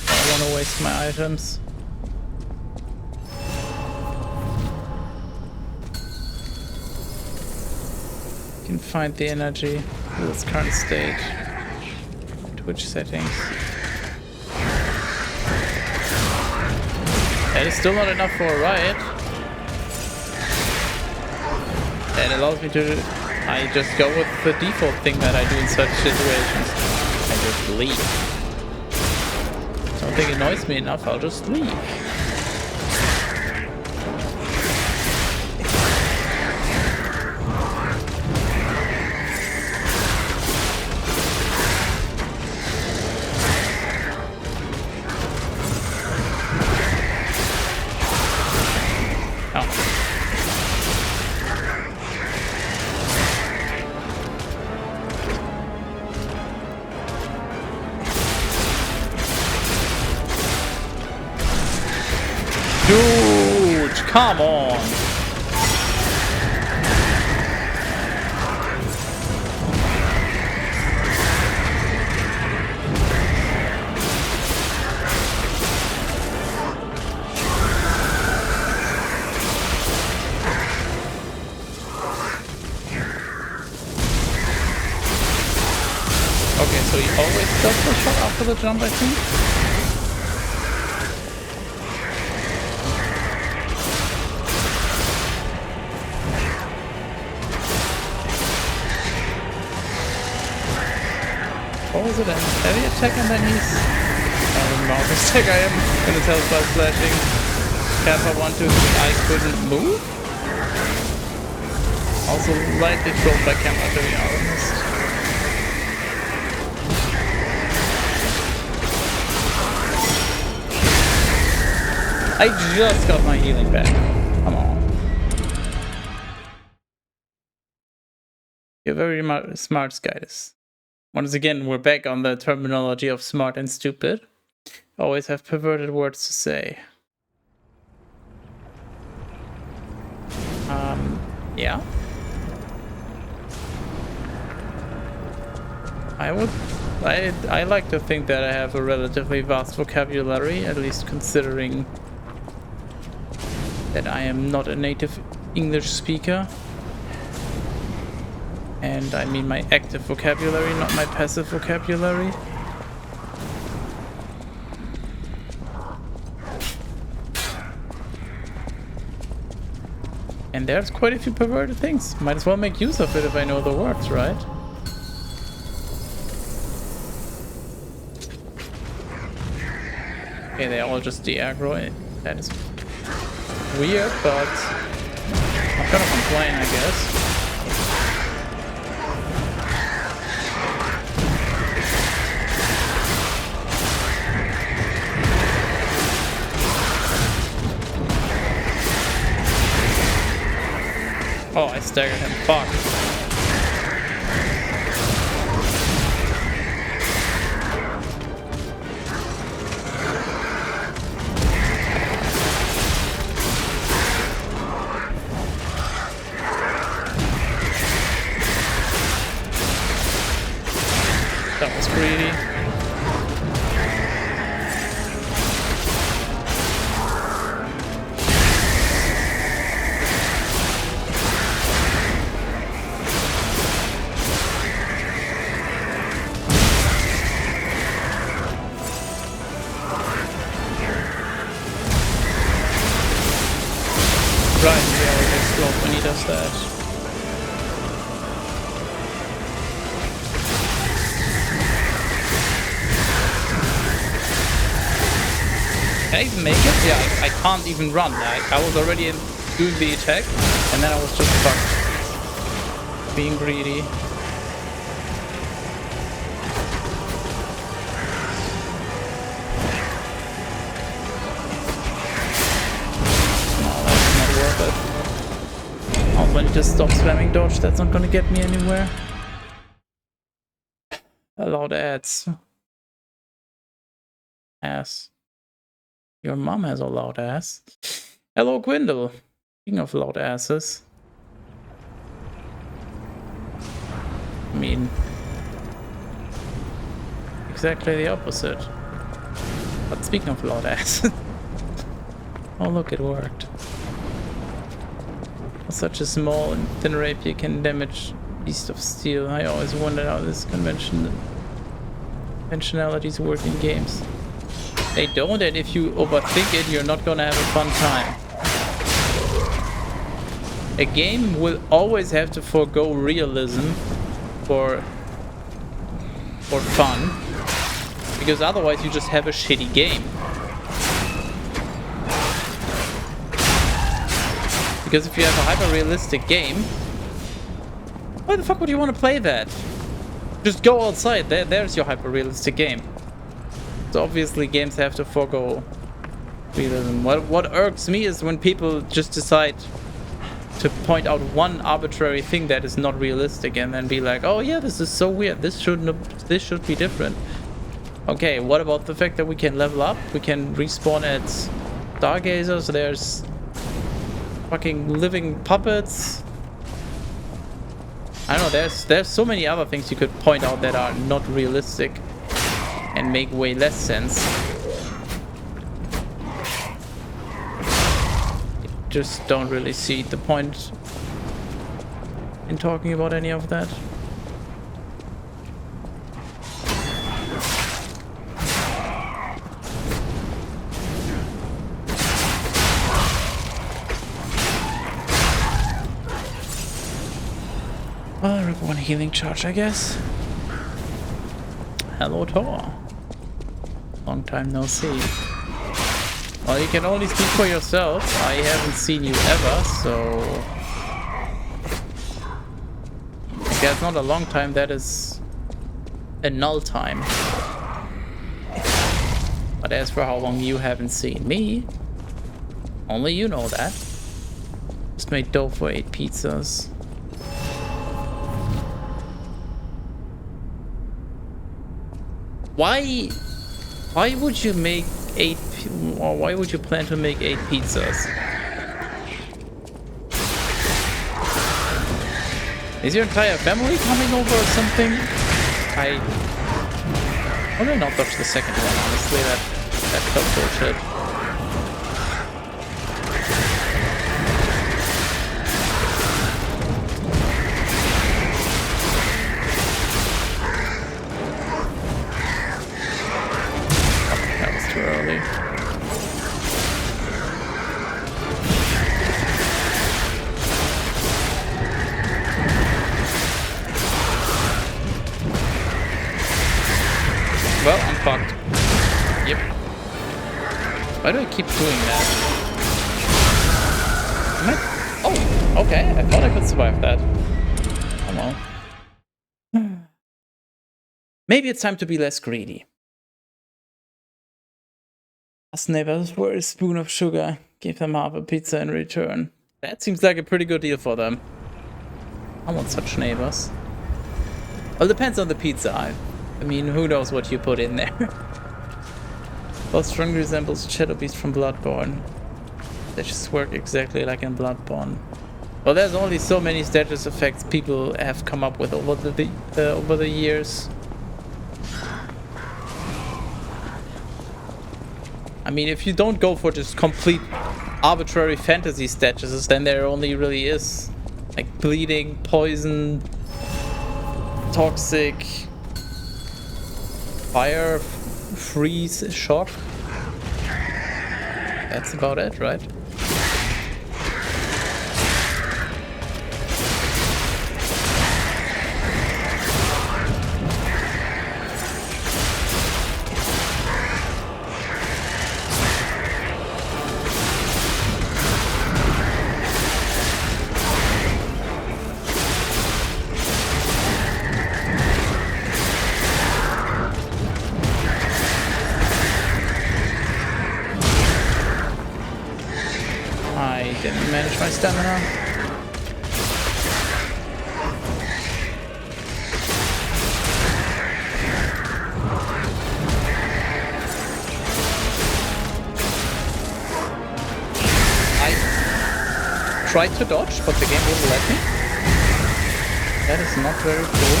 I don't want to waste my items. can find the energy with its current state. Twitch settings. That is still not enough for a ride. It allows me to... I just go with the default thing that I do in such situations. I just leave. Something annoys me enough, I'll just leave. Dude, come on. Okay, so he always does the shot after the jump, I think. What was it? A heavy attack and then he's... mouse attack I am gonna tell by flashing. Kappa 1, 2, 3, I couldn't move? Also lightly trolled by camera, to be honest. I just got my healing back. Come on. You're very smart, Skydus. Once again, we're back on the terminology of smart and stupid. Always have perverted words to say. Yeah. I like to think that I have a relatively vast vocabulary, at least considering that I am not a native English speaker. And I mean my active vocabulary, not my passive vocabulary. And there's quite a few perverted things. Might as well make use of it if I know the words, right? Okay, they all just de-aggro it. That is weird, but I'm not gonna complain, I guess. Oh, I staggered him. Fuck. That was greedy. Right, he always explodes when he does that. Can I even make it? Yeah, I can't even run. I was already doing the attack, and then I was just fucked. Being greedy. When you just stop spamming dodge, that's not gonna get me anywhere. Allowed ads. Ass. Your mom has a loud ass. Hello, Gwendol. Speaking of loud asses. I mean... exactly the opposite. But speaking of loud ass. Oh look, it worked. Such a small and thin rapier can damage Beast of Steel. I always wondered how this conventionalities work in games. They don't, and if you overthink it, you're not gonna have a fun time. A game will always have to forego realism for fun, because otherwise you just have a shitty game. Because if you have a hyper-realistic game, why the fuck would you want to play that? Just go outside. There's your hyper-realistic game. So obviously games have to forego realism. What irks me is when people just decide to point out one arbitrary thing that is not realistic and then be like, oh yeah, this is so weird. This should be different. Okay, what about the fact that we can level up? We can respawn at Stargazers. There's fucking living puppets. I don't know, there's so many other things you could point out that are not realistic and make way less sense. Just don't really see the point in talking about any of that. Well, I rip one healing charge, I guess. Hello, Tor. Long time no see. Well, you can only speak for yourself. I haven't seen you ever, so... I guess not a long time, that is a null time. But as for how long you haven't seen me, only you know that. Just made dough for 8 pizzas. Why would you make 8, or why would you plan to make 8 pizzas? Is your entire family coming over or something? I will not dodge the second one, honestly. That felt bullshit. Well, I'm fucked. Yep. Why do I keep doing that? Oh, okay. I thought I could survive that. Oh well. Maybe it's time to be less greedy. Us neighbors were a spoon of sugar. Give them half a pizza in return. That seems like a pretty good deal for them. I want such neighbors. Well, depends on the pizza. I mean, who knows what you put in there. Both strongly resembles Shadow Beast from Bloodborne. They just work exactly like in Bloodborne. Well, there's only so many status effects people have come up with over the years. I mean, if you don't go for just complete arbitrary fantasy statuses, then there only really is like bleeding, poison, toxic, fire, freeze, shock. That's about it, right? Didn't manage my stamina. I tried to dodge, but the game wouldn't let me. That is not very cool.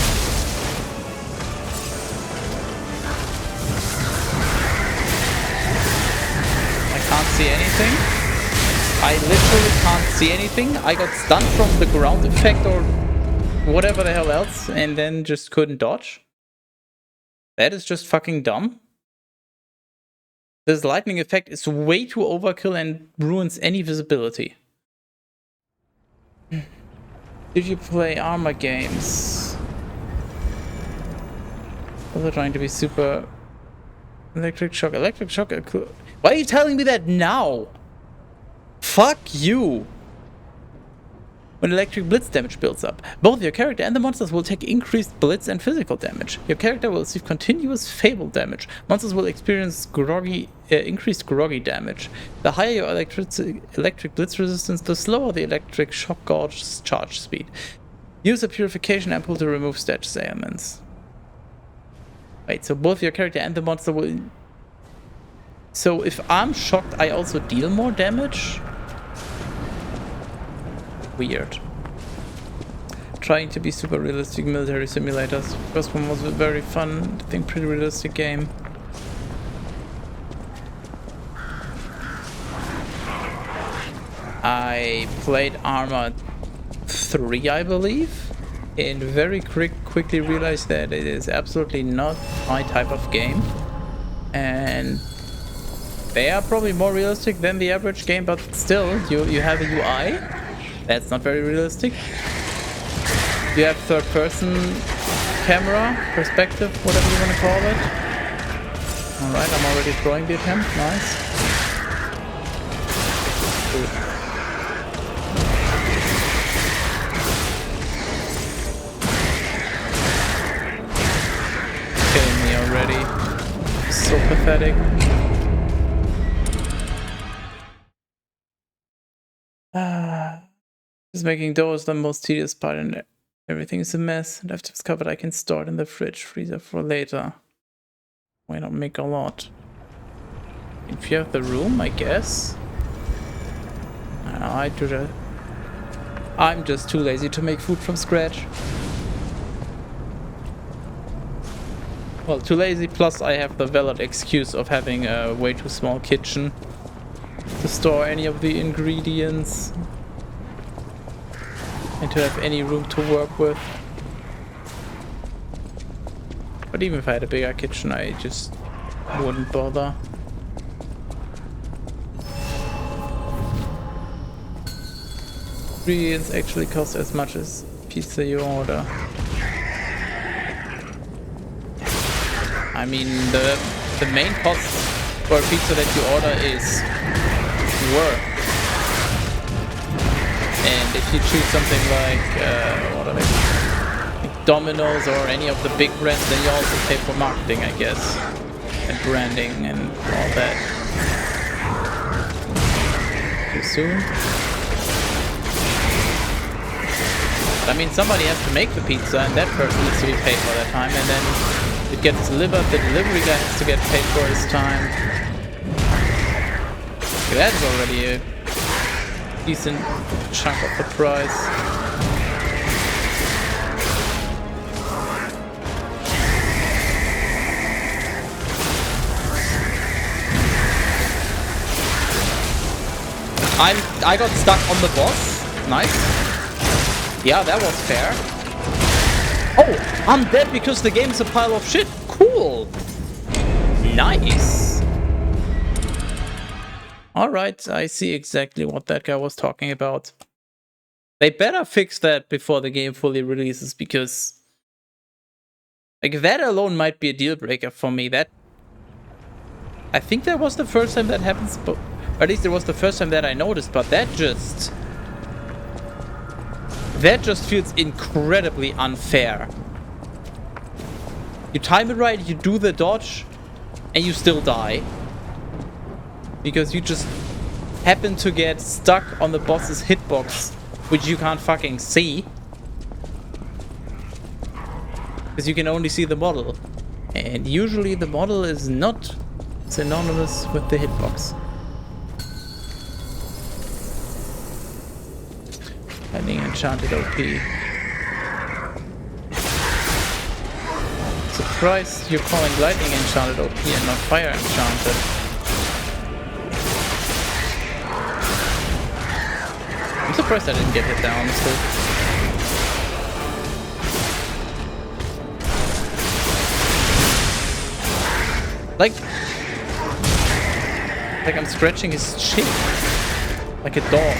I can't see anything. I literally can't see anything. I got stunned from the ground effect or whatever the hell else and then just couldn't dodge. That is just fucking dumb. This lightning effect is way too overkill and ruins any visibility. Did you play armor games? Also trying to be super... Electric shock. Electric shock... Why are you telling me that now? Fuck you! When electric blitz damage builds up, both your character and the monsters will take increased blitz and physical damage. Your character will receive continuous fable damage. Monsters will experience increased groggy damage. The higher your electric blitz resistance, the slower the electric shock gauge's charge speed. Use a purification ampoule to remove status ailments. Wait, so both your character and the monster will... So if I'm shocked, I also deal more damage? Weird. Trying to be super realistic military simulators. First one was a very fun, I think pretty realistic game. I played Arma 3, I believe, and very quickly realized that it is absolutely not my type of game. And they are probably more realistic than the average game, but still, you have a UI. That's not very realistic. You have third-person camera, perspective, whatever you want to call it. Alright, I'm already throwing the attempt. Nice. Good. Killing me already. So pathetic. Just making dough is the most tedious part, and everything is a mess. And I've discovered I can store it in the fridge freezer for later. Why not make a lot? If you have the room, I guess. I do that. I'm just too lazy to make food from scratch. Well, too lazy, plus I have the valid excuse of having a way too small kitchen to store any of the ingredients. And to have any room to work with. But even if I had a bigger kitchen, I just wouldn't bother. Ingredients actually cost as much as pizza you order. I mean, the main cost for a pizza that you order is work. And if you choose something like, what are they? Like Domino's or any of the big brands, then you also pay for marketing, I guess. And branding and all that. Too soon? I mean, somebody has to make the pizza, and that person needs to be paid for that time, and then it gets delivered, the delivery guy has to get paid for his time. That's already a decent chunk of the price. I got stuck on the boss. Nice. Yeah, that was fair. Oh, I'm dead because the game is a pile of shit. Cool. Nice. Alright, I see exactly what that guy was talking about. They better fix that before the game fully releases, because like that alone might be a deal breaker for me. That I think that was the first time that happens, but or at least it was the first time that I noticed, but that just feels incredibly unfair. You time it right, you do the dodge, and you still die. Because you just happen to get stuck on the boss's hitbox, which you can't fucking see. Because you can only see the model. And usually the model is not synonymous with the hitbox. Lightning enchanted OP. Surprised you're calling lightning enchanted OP and not fire enchanted. I'm surprised I didn't get hit down still. Like I'm scratching his chin. Like a dog.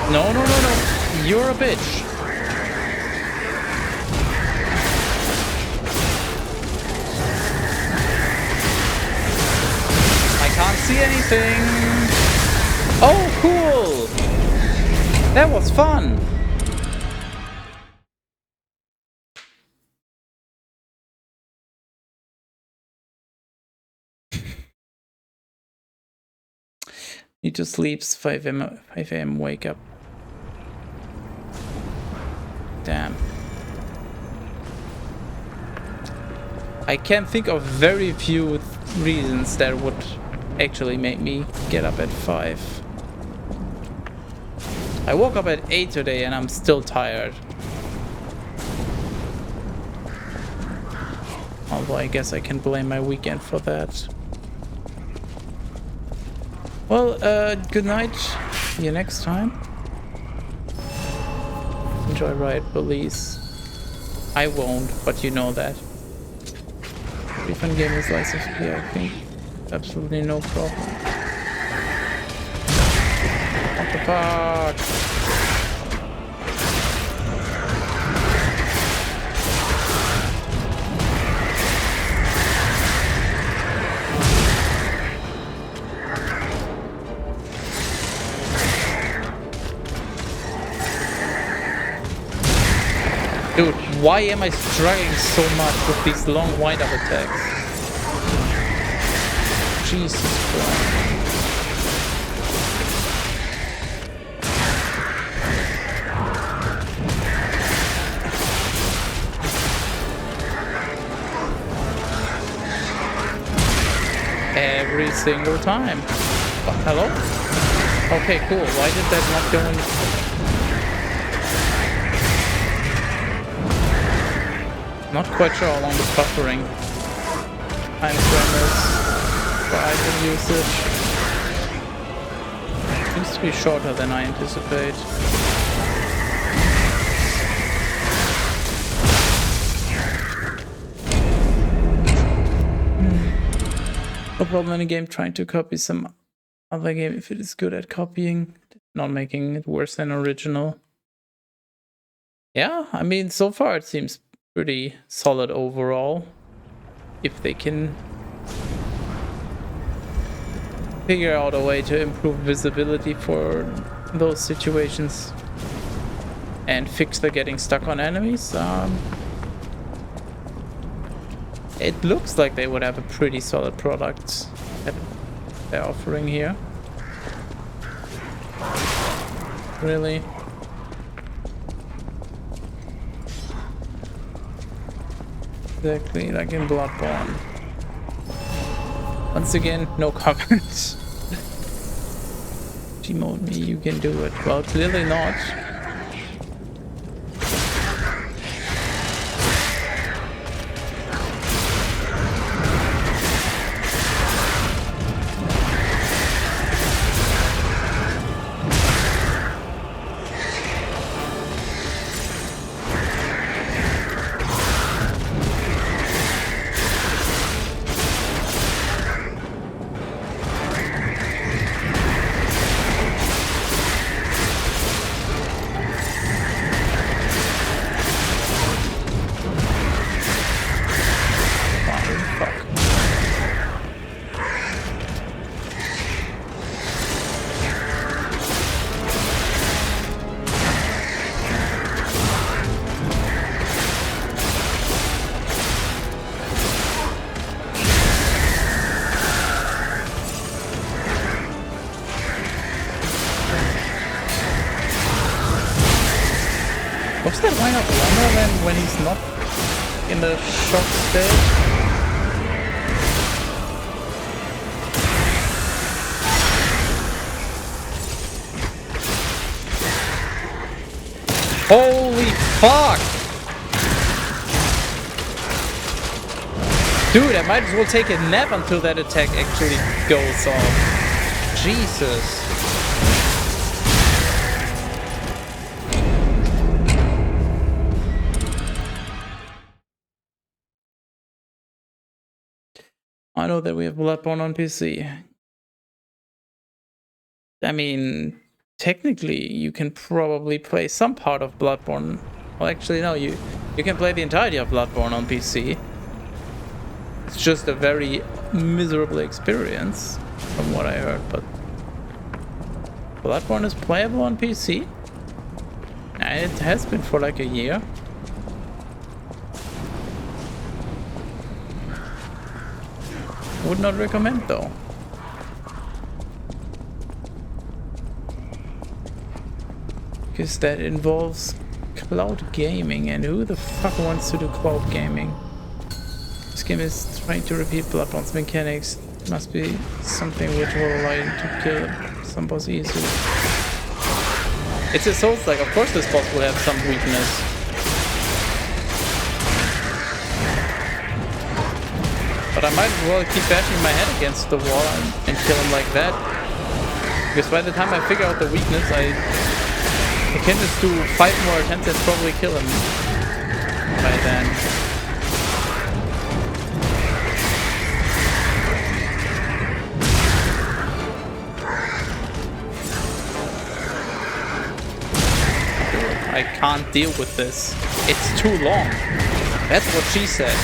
No. You're a bitch. I can't see anything. Oh, cool. That was fun. Need to sleep. 5 a.m. wake up. Damn. I can think of very few reasons that would actually make me get up at 5. I woke up at 8 today and I'm still tired. Although I guess I can blame my weekend for that. Well, good night. See you next time. Enjoy Riot Police. I won't, but you know that. Pretty fun game is Lies of P, I think. Absolutely no problem. What the fuck? Dude, why am I struggling so much with these long wind-up attacks? Jesus Christ. Every single time. Oh, hello? Okay, cool. Why did that not go in? Not quite sure how long the buffering time frame is for item usage. Seems to be shorter than I anticipate. No problem in a game trying to copy some other game if it is good at copying, not making it worse than original. Yeah, I mean, so far it seems pretty solid overall. If they can figure out a way to improve visibility for those situations and fix the getting stuck on enemies, it looks like they would have a pretty solid product that they're offering here. Really. Exactly like in Bloodborne. Once again, no comment. Demote me, you can do it. Well, clearly not. Was that why not longer than when he's not in the shock state? Holy fuck! Dude, I might as well take a nap until that attack actually goes off. Jesus. I know that we have Bloodborne on PC. I mean, technically, you can probably play some part of Bloodborne. Well, actually, no, you can play the entirety of Bloodborne on PC. It's just a very miserable experience, from what I heard, but Bloodborne is playable on PC? And it has been for like a year. Would not recommend though. Because that involves cloud gaming, and who the fuck wants to do cloud gaming? This game is trying to repeat Bloodborne's mechanics. It must be something which will allow you to kill some boss easily. It's a Souls-like, of course this boss will have some weakness. But I might as well keep bashing my head against the wall and kill him like that. Because by the time I figure out the weakness, I can just do 5 more attempts and probably kill him by then. I can't deal with this. It's too long. That's what she said.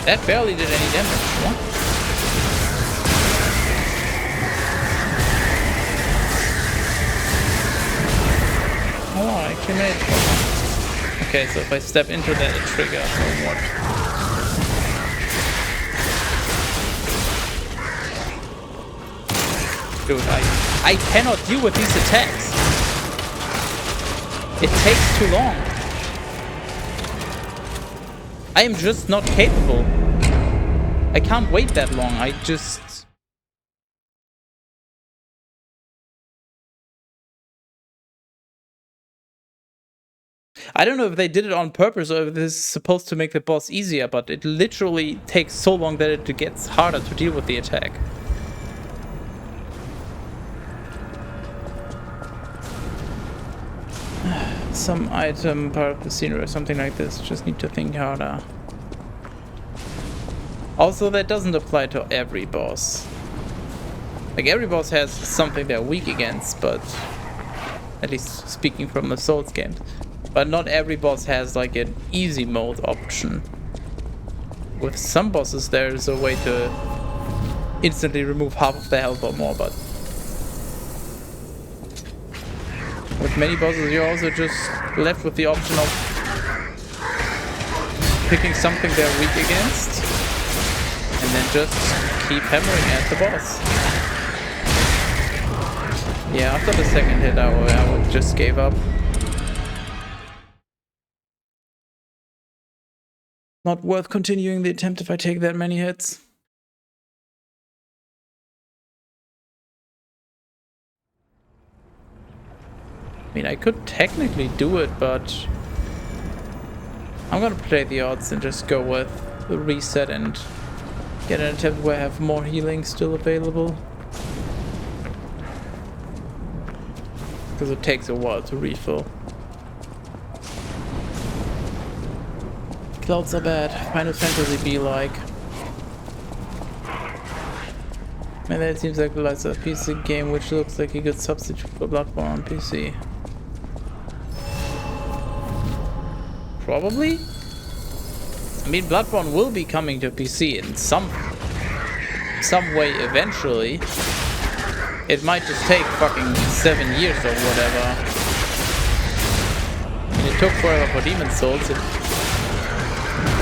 That barely did any damage. What? Oh, I actually made it. Okay, so if I step into that, it triggers or what? Dude, I cannot deal with these attacks. It takes too long. I am just not capable. I can't wait that long. I don't know if they did it on purpose or if this is supposed to make the boss easier, but it literally takes so long that it gets harder to deal with the attack. Some item, part of the scenery or something like this. Just need to think harder. Also, that doesn't apply to every boss. Like, every boss has something they're weak against, but at least speaking from the Souls games. But not every boss has like an easy mode option. With some bosses there's a way to instantly remove half of their health or more, but with many bosses you're also just left with the option of picking something they're weak against and then just keep hammering at the boss. Yeah, after the second hit I would just gave up. Not worth continuing the attempt if I take that many hits. I mean, I could technically do it, but I'm gonna play the odds and just go with the reset and get an attempt where I have more healing still available. Because it takes a while to refill. Clouds are bad. Final Fantasy be like. Man, that seems like a PC game which looks like a good substitute for Bloodborne on PC. Probably? I mean, Bloodborne will be coming to PC in some way eventually. it might just take fucking 7 years or whatever. And it took forever for Demon Souls. It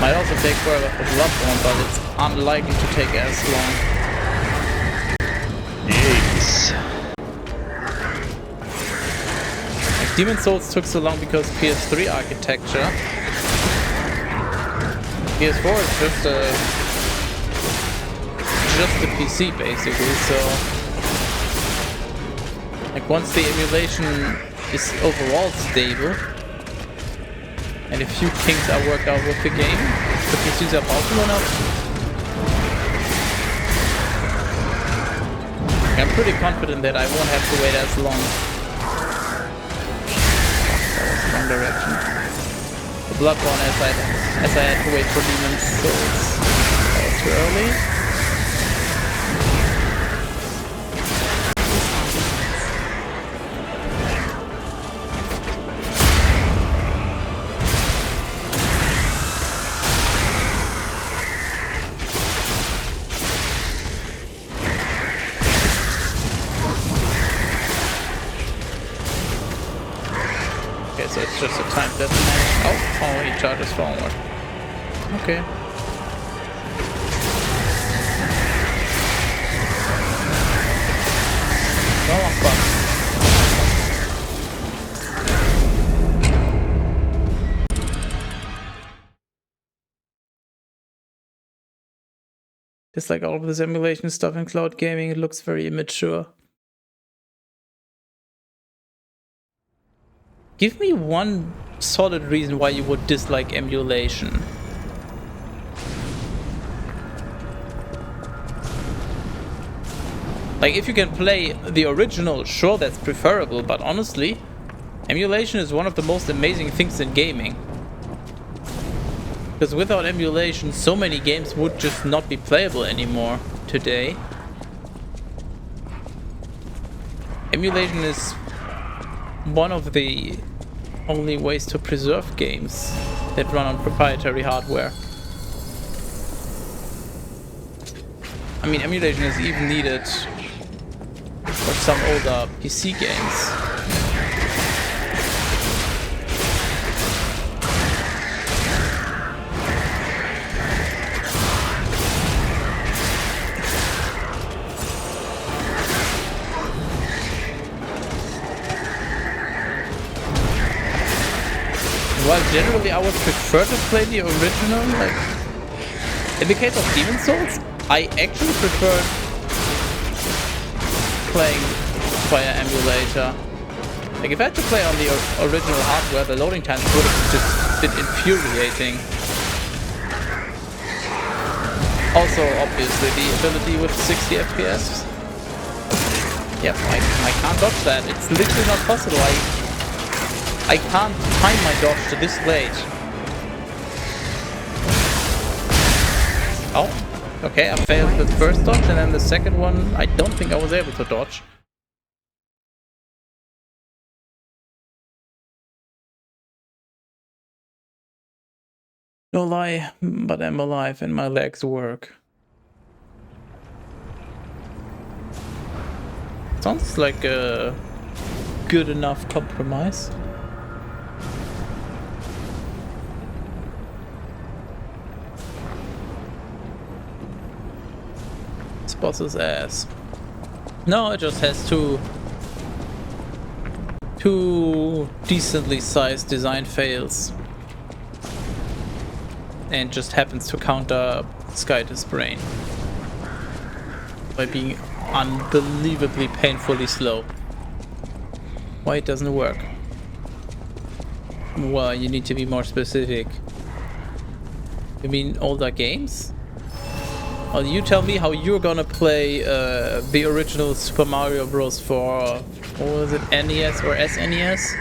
might also take forever for Bloodborne, but it's unlikely to take as long. Games. Like, Demon Souls took so long because PS3 architecture. PS4 is just a PC basically, so like once the emulation is overall stable and a few kinks are worked out with the game, the PCs are powerful enough. I'm pretty confident that I won't have to wait as long. That was the wrong direction. The Bloodborne as I had to wait for Demon Souls. That was too early. Okay, so it's just a time deathmatch. Oh, he charges forward. Okay. Oh, fuck. Just like all of this emulation stuff in cloud gaming, it looks very immature. Give me one solid reason why you would dislike emulation. Like, if you can play the original, sure, that's preferable, but honestly, emulation is one of the most amazing things in gaming. Because without emulation, so many games would just not be playable anymore today. Emulation is one of the only ways to preserve games that run on proprietary hardware. I mean, emulation is even needed for some older PC games. While generally I would prefer to play the original, like in the case of Demon Souls, I actually prefer playing via emulator. Like, if I had to play on the original hardware, the loading times would have just been infuriating. Also, obviously, the ability with 60 FPS. Yep, I can't dodge that. It's literally not possible. I can't time my dodge to this late. Oh, okay, I failed the first dodge, and then the second one, I don't think I was able to dodge. No lie, but I'm alive and my legs work. Sounds like a good enough compromise. This boss's ass. No, it just has two decently sized design fails. And just happens to counter Sky's brain by being unbelievably painfully slow. Why it doesn't work? Well, you need to be more specific. You mean older games? Well, you tell me how you're gonna play the original Super Mario Bros. For, what was it, NES or SNES?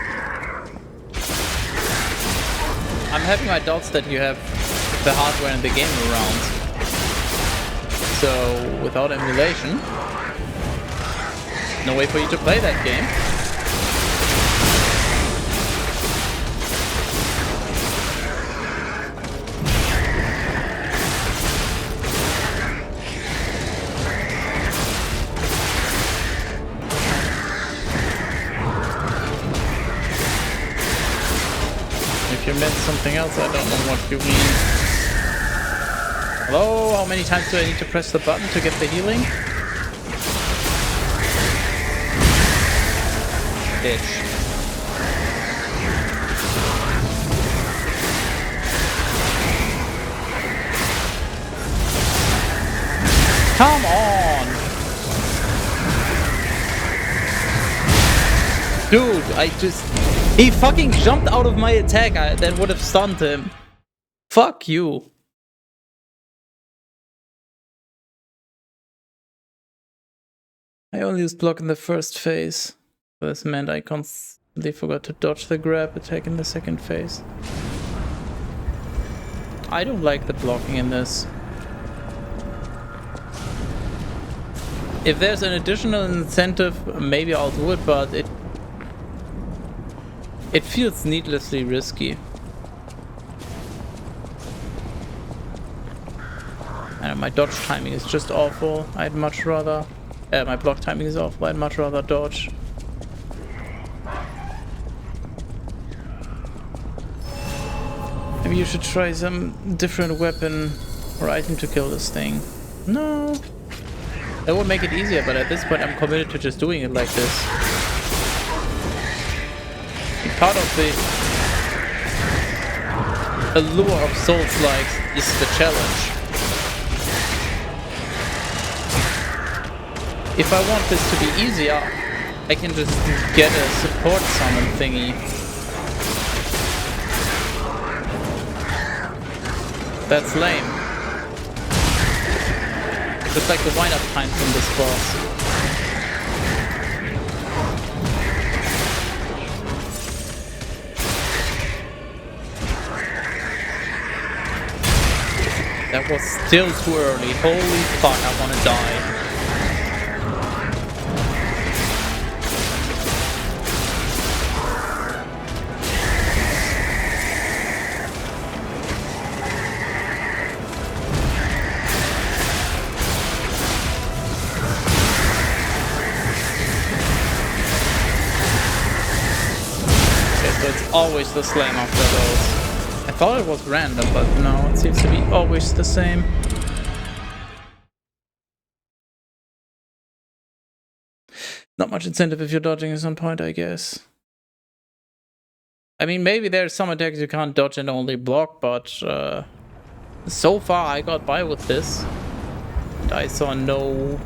I'm having my doubts that you have the hardware and the game around. So, without emulation, no way for you to play that game. meant something else. I don't know what you mean. Hello? How many times do I need to press the button to get the healing? Bitch. Come on! Dude, he fucking jumped out of my attack. That would have stunned him. Fuck you. I only used block in the first phase. This meant I constantly forgot to dodge the grab attack in the second phase. I don't like the blocking in this. If there's an additional incentive, maybe I'll do it, but it feels needlessly risky. And my dodge timing is just awful. I'd much rather... my block timing is awful. I'd much rather dodge. Maybe you should try some different weapon or item to kill this thing. No. That would make it easier, but at this point I'm committed to just doing it like this. And part of the allure of Souls-likes is the challenge. If I want this to be easier, I can just get a support summon thingy. That's lame. Just like the wind-up time from this boss. That was still too early. Holy fuck, I wanna die. Always the slam after those. I thought it was random, but no, it seems to be always the same. Not much incentive if you're dodging is on point, I guess. I mean, maybe there's some attacks you can't dodge and only block, but so far I got by with this. And I saw no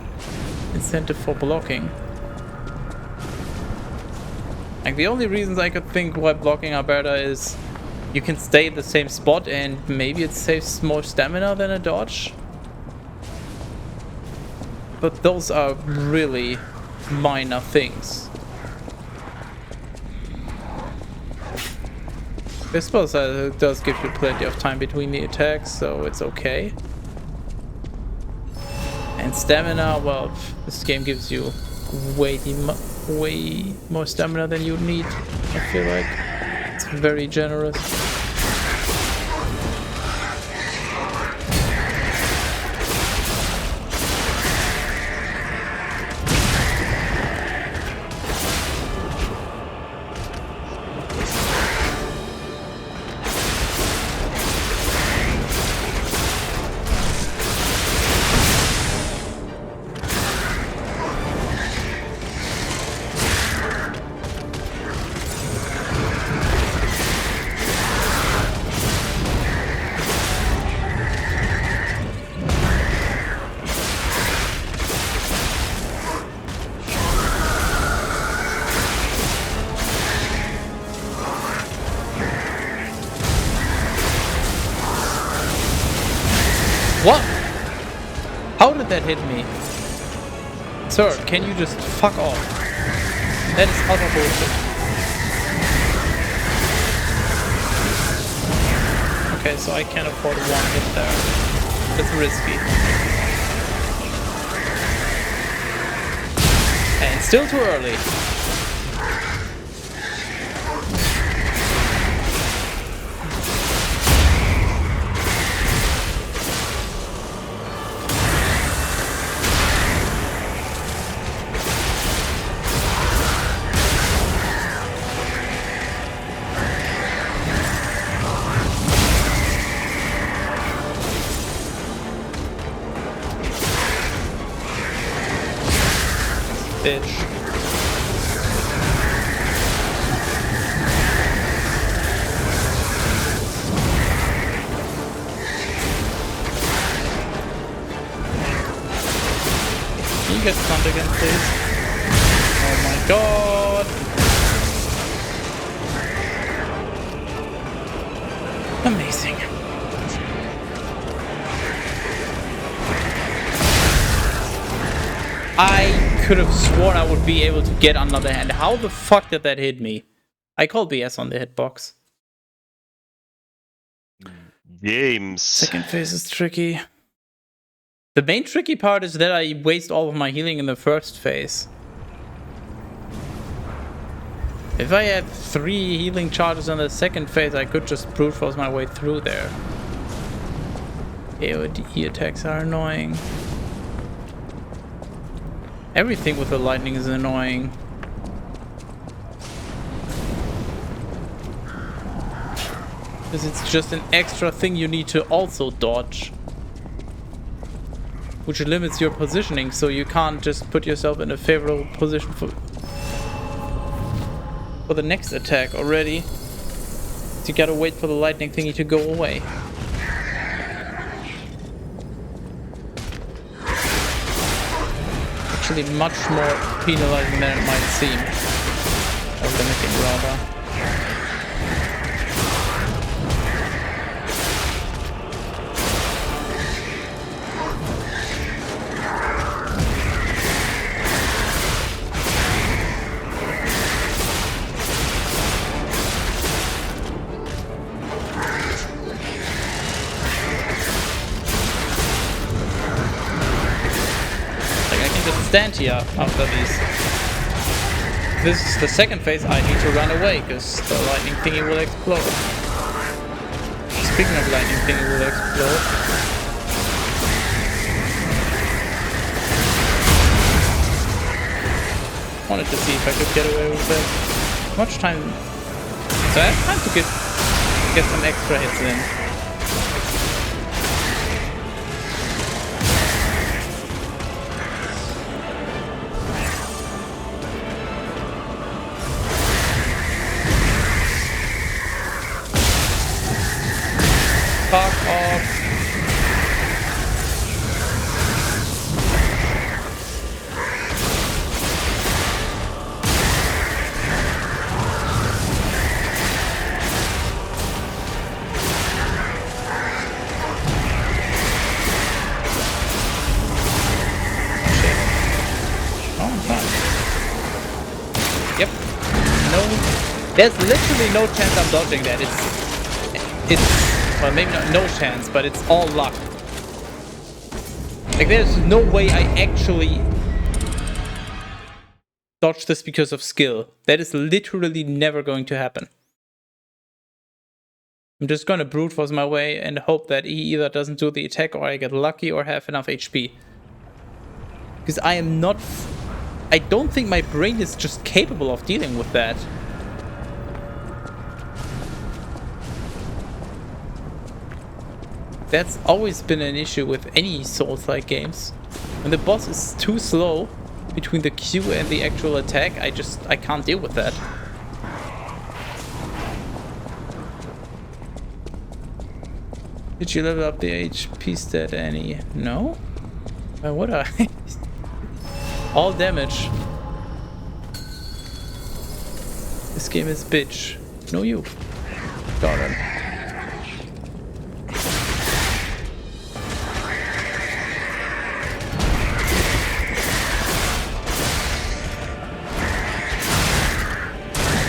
incentive for blocking. Like, the only reasons I could think why blocking are better is you can stay in the same spot and maybe it saves more stamina than a dodge. But those are really minor things. I suppose it does give you plenty of time between the attacks, so it's okay. And stamina, well, this game gives you way more stamina than you need. I feel like it's very generous. What? How did that hit me? Sir, can you just fuck off? That is utter bullshit. Okay, so I can't afford one hit there. It's risky. And still too early. bitch. Can you get stunned again, please? Oh my god! Amazing. I could have sworn I would be able to get another hand. How the fuck did that hit me? I call BS on the hitbox. James. Second phase is tricky. The main tricky part is that I waste all of my healing in the first phase. If I had 3 healing charges in the second phase, I could just brute force my way through there. AoE attacks are annoying. Everything with the lightning is annoying. Because it's just an extra thing you need to also dodge. Which limits your positioning, so you can't just put yourself in a favorable position for the next attack already. So you gotta wait for the lightning thingy to go away. Actually much more penalizing than it might seem. Or limiting rather. Stand here after these. This is the second phase. I need to run away because the lightning thingy will explode. Speaking of lightning thingy will explode. Wanted to see if I could get away with it. Much time. So I have time to get some extra hits in. Fuck off. Oh, I'm fine. Yep. No. There's literally no chance I'm dodging that. It's well, maybe not no chance, but it's all luck. Like, there's no way I actually dodge this because of skill. That is literally never going to happen. I'm just gonna brute force my way and hope that he either doesn't do the attack or I get lucky or have enough HP. Because I am not... I don't think my brain is just capable of dealing with that. That's always been an issue with any Souls-like games. When the boss is too slow between the Q and the actual attack, I can't deal with that. Did you level up the HP stat any? No? Why would I? All damage. This game is bitch. No you. Got him.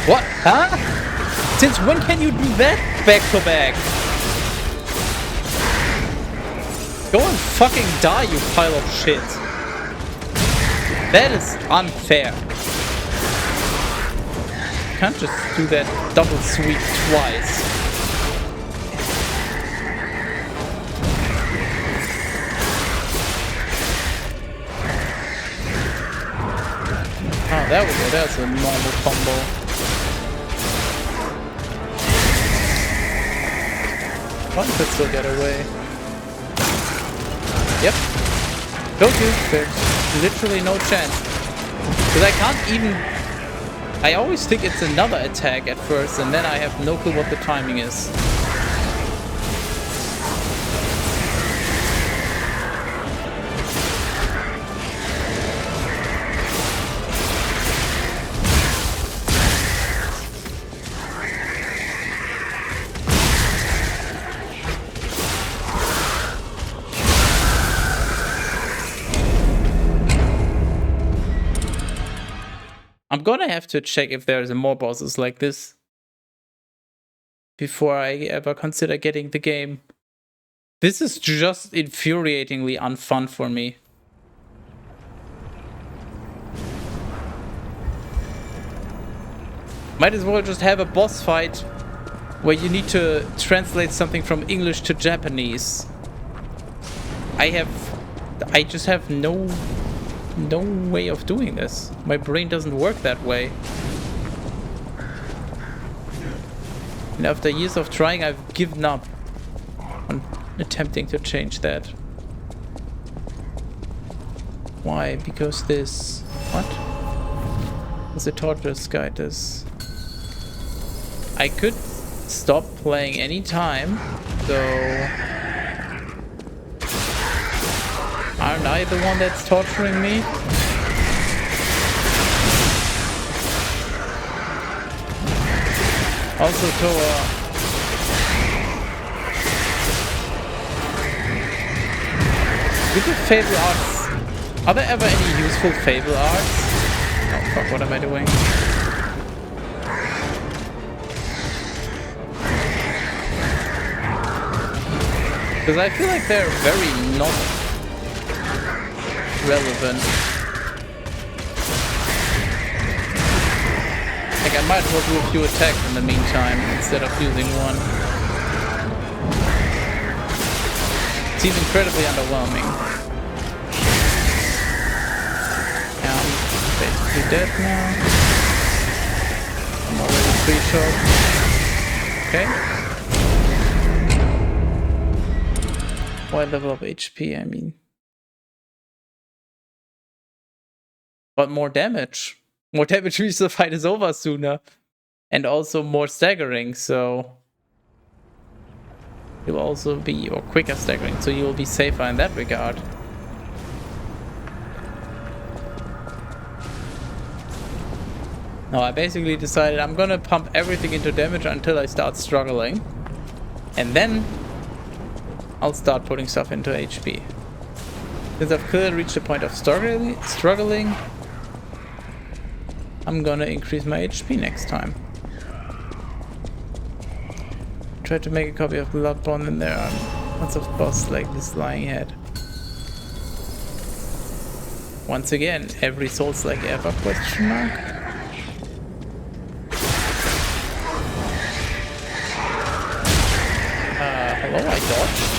What? Huh? Since when can you do that back to back? Go and fucking die, you pile of shit. That is unfair. You can't just do that double sweep twice. Oh, there we go. That's a normal combo. One could still get away. Yep. Don't you? There's literally no chance. Because I can't even... I always think it's another attack at first, and then I have no clue what the timing is. I'm gonna have to check if there's more bosses like this before I ever consider getting the game. This is just infuriatingly unfun for me. Might as well just have a boss fight where you need to translate something from English to Japanese. I just have no way of doing this. My brain doesn't work that way. And after years of trying, I've given up on attempting to change that. Why? Because this... What? There's a torturous guide. This... I could stop playing any time, though... Aren't I the one that's torturing me? Also, Toa. With the Fable Arts, are there ever any useful Fable Arts? Oh fuck, what am I doing? Because I feel like they're very not relevant. Like, I might as well do a few attacks in the meantime instead of using one. It seems incredibly underwhelming. Yeah, I'm basically dead now. I'm already 3 shot. Okay. Why level up HP, I mean. But more damage. More damage means the fight is over sooner. And also more staggering, so... You'll also be... or quicker staggering, so you'll be safer in that regard. No, I basically decided I'm gonna pump everything into damage until I start struggling. And then... I'll start putting stuff into HP. Since I've clearly reached the point of struggling, I'm gonna increase my HP next time. Try to make a copy of Bloodborne, and there are lots of bosses like this lying ahead. Once again, every Souls like ever, question mark? Hello, I dodged.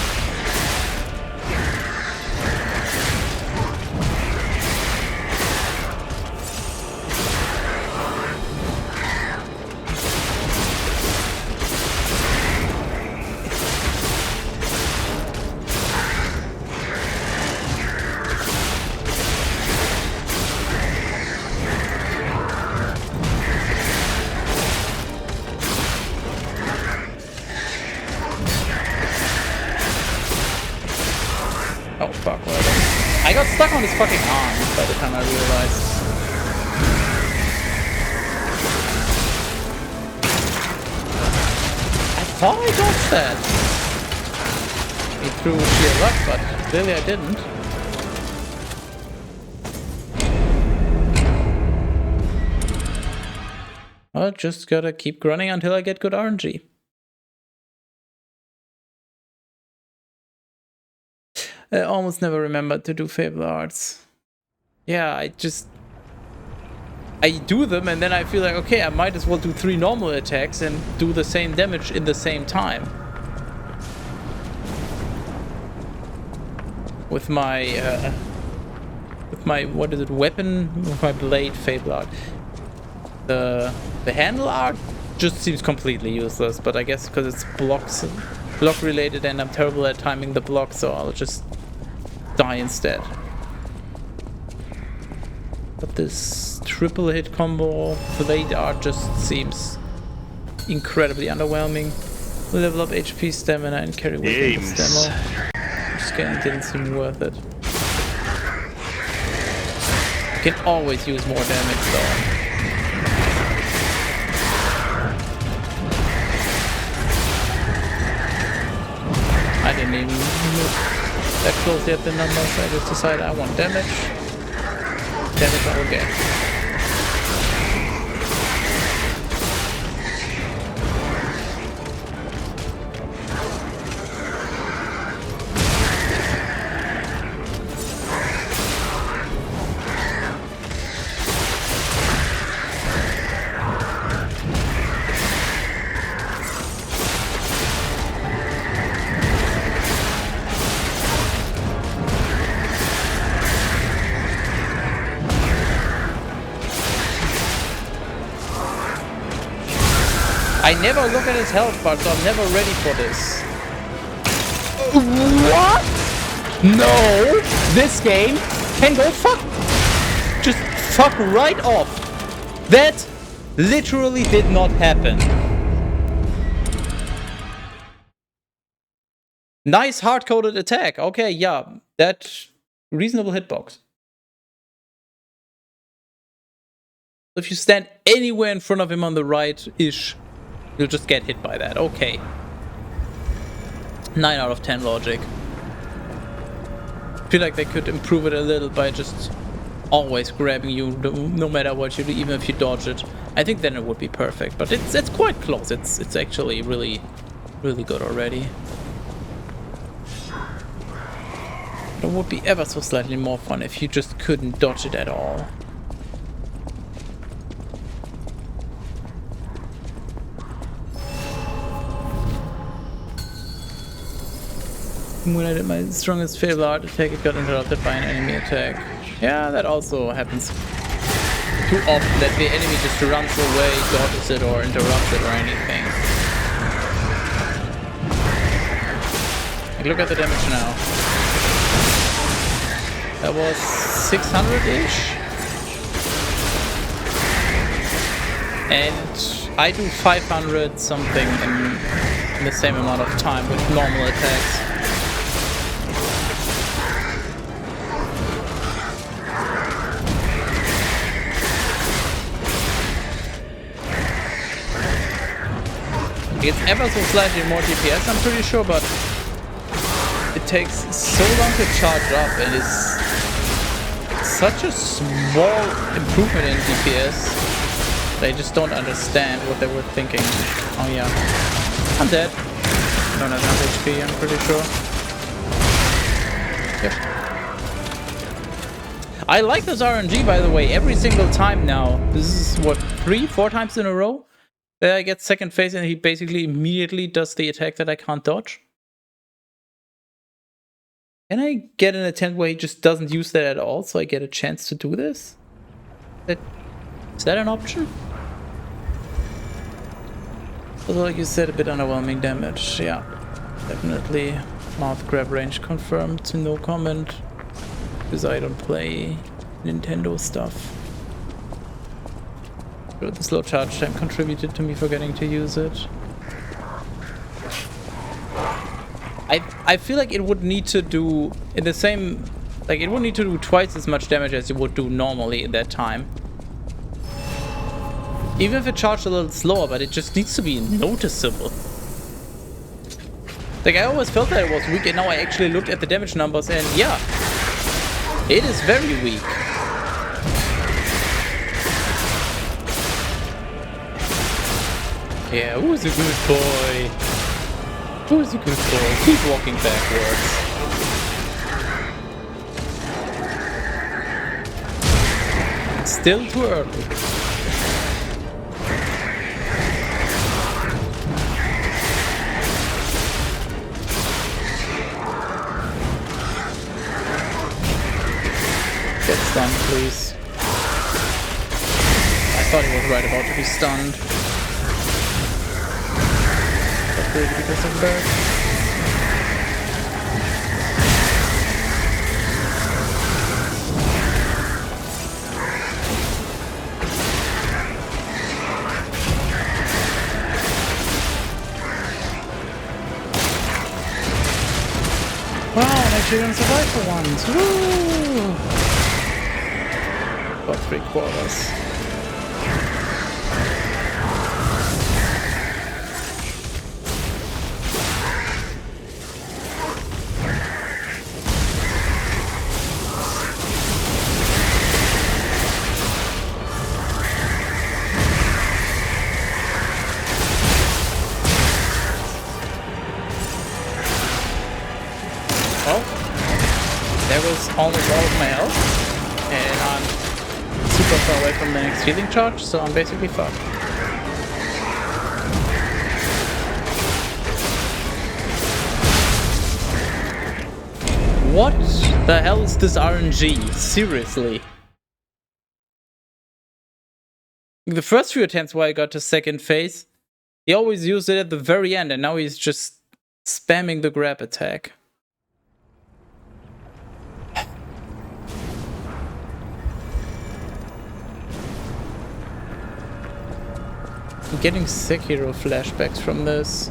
Oh fuck, what I got stuck on his fucking arm by the time I realized. I thought I dodged that. He threw sheer luck, but clearly I didn't. Well, just gotta keep grunting until I get good RNG. I almost never remembered to do Fable Arts. Yeah, I do them and then I feel like, okay, I might as well do 3 normal attacks and do the same damage in the same time. With my, what is it, weapon? With my blade Fable Art. The handle art just seems completely useless, but I guess because it's block related and I'm terrible at timing the block, so I'll just die instead. But this triple hit combo blade art just seems incredibly underwhelming. Level up HP, stamina, and carry weight in this demo. Scaling didn't seem worth it. You can always use more damage though. I didn't even look that closely at the numbers. I just decided I want damage. Damage I will get. I never look at his health bar, so I'm never ready for this. What? No! This game can go fuck. Just fuck right off. That literally did not happen. Nice hard-coded attack. Okay, yeah. That reasonable hitbox. If you stand anywhere in front of him on the right-ish, you'll just get hit by that. Okay. 9 out of 10 logic. I feel like they could improve it a little by just always grabbing you no matter what you do, even if you dodge it. I think then it would be perfect, but it's quite close. It's actually really good already. It would be ever so slightly more fun if you just couldn't dodge it at all. When I did my strongest fatal art attack, it got interrupted by an enemy attack. Yeah, that also happens too often, that the enemy just runs away, dodges it, or interrupts it, or anything. Like, look at the damage now. That was 600-ish. And I do 500 something in the same amount of time with normal attacks. It's ever so slightly more DPS, I'm pretty sure, but it takes so long to charge up and it's such a small improvement in DPS. They just don't understand what they were thinking. Oh yeah, I'm dead. I don't have enough HP, I'm pretty sure. Yep. I like this RNG, by the way, every single time now. This is what, 3-4 times in a row? That I get second phase and he basically immediately does the attack that I can't dodge. Can I get an attempt where he just doesn't use that at all, so I get a chance to do this? Is that an option? Also, like you said, a bit underwhelming damage. Yeah, definitely. Mouth grab range confirmed, no comment. Because I don't play Nintendo stuff. The slow charge time contributed to me forgetting to use it. I feel like it would need to do in the same, like it would need to do twice as much damage as you would do normally in that time. Even if it charged a little slower, but it just needs to be noticeable. Like I always felt that it was weak, and now I actually looked at the damage numbers and yeah, it is very weak. Yeah, who's a good boy? Who's a good boy? Keep walking backwards. It's still too early. Get stunned, please. I thought he was right about to be stunned. Because of that. Wow, I'm actually gonna survive for once. Woo! About 3/4. Well, there was almost all of my health, and I'm super far away from the next healing charge, so I'm basically fucked. What the hell is this RNG? Seriously. The first few attempts where I got to second phase, he always used it at the very end, and now he's just spamming the grab attack. I'm getting Sekiro flashbacks from this.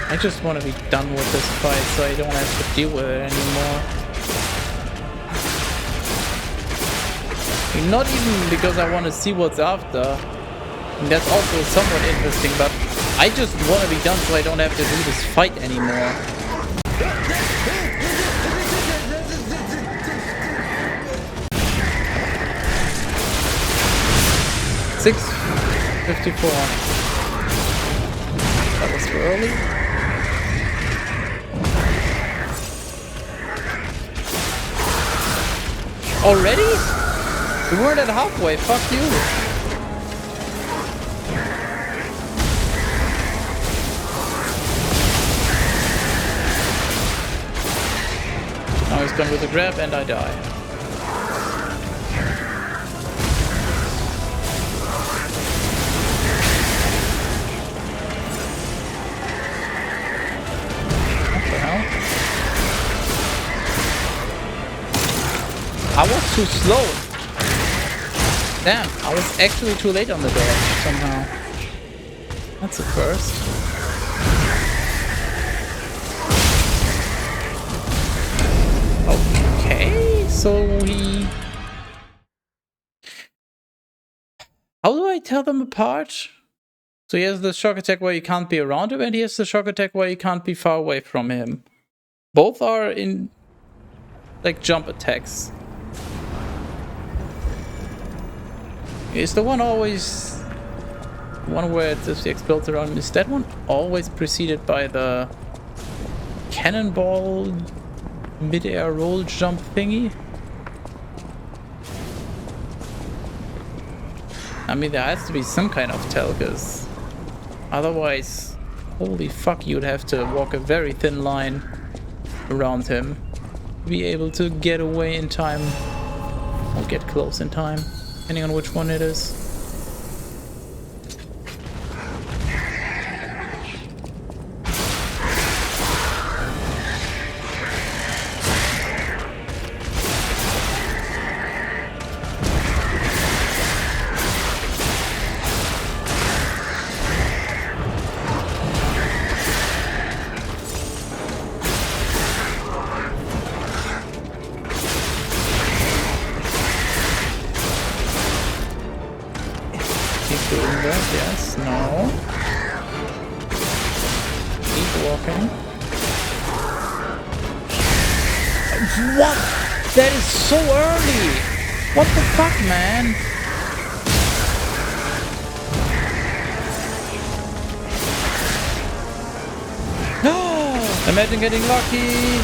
I just want to be done with this fight so I don't have to deal with it anymore. Not even because I want to see what's after. And that's also somewhat interesting, but I just want to be done so I don't have to do this fight anymore. $6.54. That was too early. Already? We weren't at halfway, fuck you. Now he's gone with the grab and I die. What the hell? I was too slow. Damn, I was actually too late on the dodge somehow. That's a first. Okay, so he... How do I tell them apart? So he has the shock attack where you can't be around him, and he has the shock attack where you can't be far away from him. Both are in, like, jump attacks. Is the one always... one where it just explodes around him, is that one always preceded by the cannonball mid-air roll jump thingy? I mean, there has to be some kind of tell, because otherwise, holy fuck, you'd have to walk a very thin line around him to be able to get away in time or get close in time, depending on which one it is. Yes, no. Keep walking. What? That is so early! What the fuck, man? Imagine getting lucky!